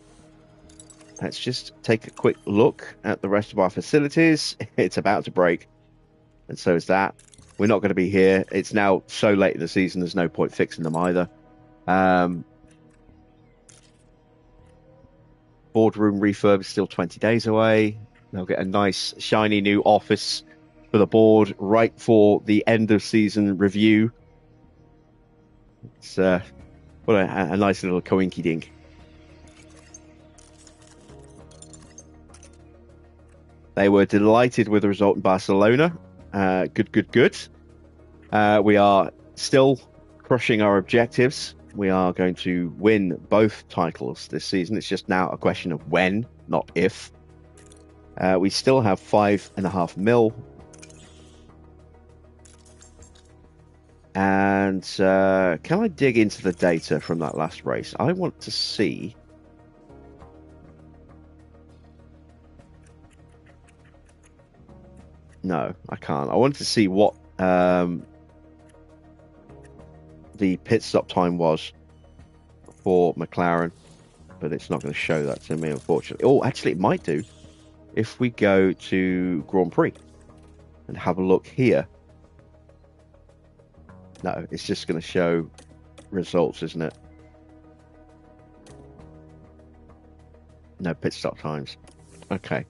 Let's just take a quick look at the rest of our facilities. It's about to break, and so is that. We're not going to be here. It's now so late in the season, there's no point fixing them either. Boardroom refurb is still 20 days away. They'll get a nice, shiny new office for the board right for the end of season review. It's what a nice little coinky dink. They were delighted with the result in Barcelona. Good. We are still crushing our objectives. We are going to win both titles this season. It's just now a question of when, not if. We still have 5.5 mil. And can I dig into the data from that last race? I want to see. No, I can't. I wanted to see what the pit stop time was for McLaren, but it's not going to show that to me, unfortunately. Oh, actually, it might do if we go to Grand Prix and have a look here. No, it's just going to show results, isn't it? No pit stop times. Okay.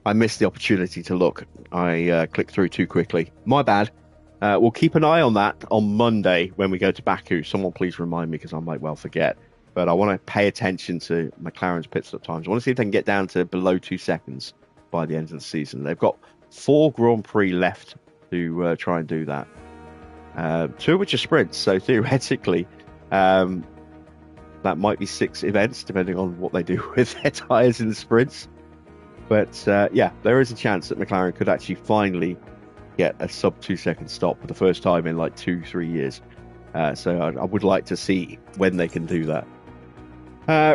I missed the opportunity to look. I clicked through too quickly. My bad. We'll keep an eye on that on Monday when we go to Baku. Someone please remind me, because I might well forget. But I want to pay attention to McLaren's pit stop times. I want to see if they can get down to below 2 seconds by the end of the season. They've got 4 Grand Prix left to try and do that. 2 which are sprints, so theoretically that might be 6 events, depending on what they do with their tyres in the sprints. But yeah, there is a chance that McLaren could actually finally get a sub 2 second stop for the first time in like 2-3 years. So I would like to see when they can do that.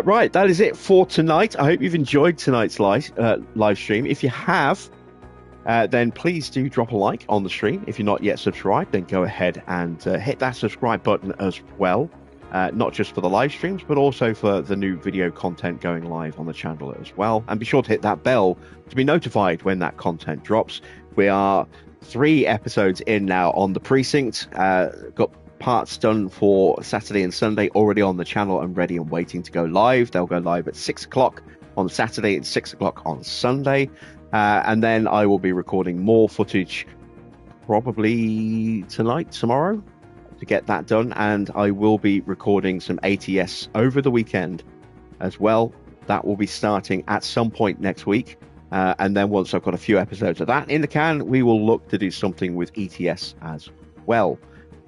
Right, that is it for tonight. I hope you've enjoyed tonight's live stream. If you have, then please do drop a like on the stream. If you're not yet subscribed, then go ahead and hit that subscribe button as well. Not just for the live streams, but also for the new video content going live on the channel as well. And be sure to hit that bell to be notified when that content drops. We are 3 episodes in now on The Precinct. Got parts done for Saturday and Sunday already on the channel and ready and waiting to go live. They'll go live at 6 o'clock on Saturday and 6 o'clock on Sunday. And then I will be recording more footage probably tonight, tomorrow, to get that done. And I will be recording some ATS over the weekend as well. That will be starting at some point next week. And then once I've got a few episodes of that in the can, we will look to do something with ETS as well.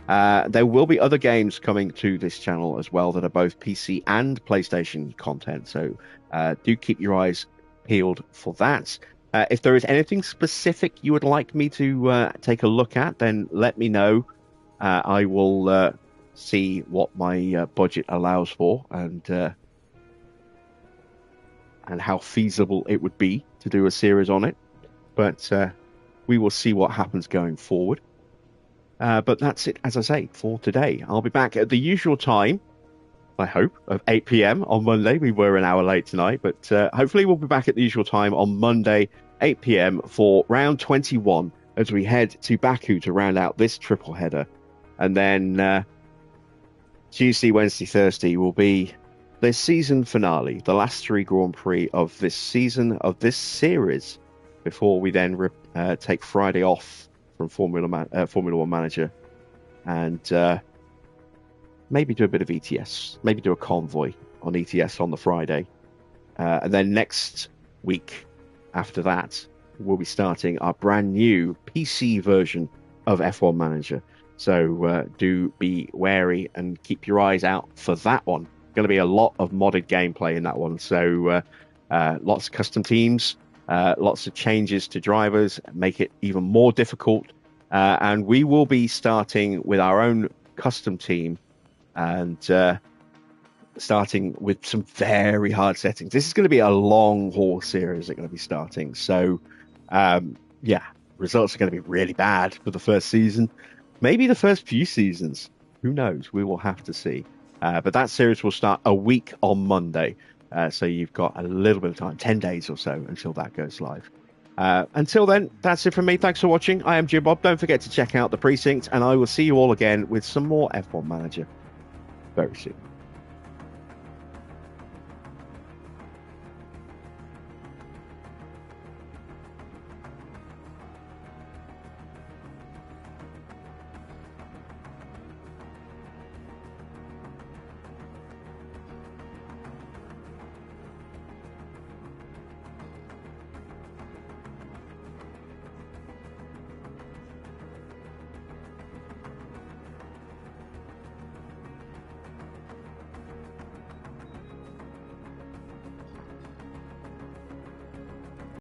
There will be other games coming to this channel as well that are both PC and PlayStation content. So do keep your eyes peeled for that. If there is anything specific you would like me to take a look at, then let me know. I will see what my budget allows for and how feasible it would be to do a series on it. But we will see what happens going forward. But that's it, as I say, for today. I'll be back at the usual time, I hope, of 8 p.m. on Monday. We were an hour late tonight, but hopefully we'll be back at the usual time on Monday, 8 p.m. for round 21 as we head to Baku to round out this triple header. And then Tuesday, Wednesday, Thursday will be the season finale, the last 3 Grand Prix of this season, of this series, before we then take Friday off from Formula One Manager and maybe do a bit of ETS, maybe do a convoy on ETS on the Friday. And then next week after that, we'll be starting our brand new PC version of F1 Manager. So do be wary and keep your eyes out for that one. Going to be a lot of modded gameplay in that one. So lots of custom teams, lots of changes to drivers, make it even more difficult. And we will be starting with our own custom team and starting with some very hard settings. This is going to be a long haul series. They're going to be starting. So, yeah, results are going to be really bad for the first season. Maybe the first few seasons. Who knows? We will have to see. But that series will start a week on Monday. So you've got a little bit of time, 10 days or so, until that goes live. Until then, that's it from me. Thanks for watching. I am Jim Bob. Don't forget to check out the precinct, and I will see you all again with some more F1 Manager very soon.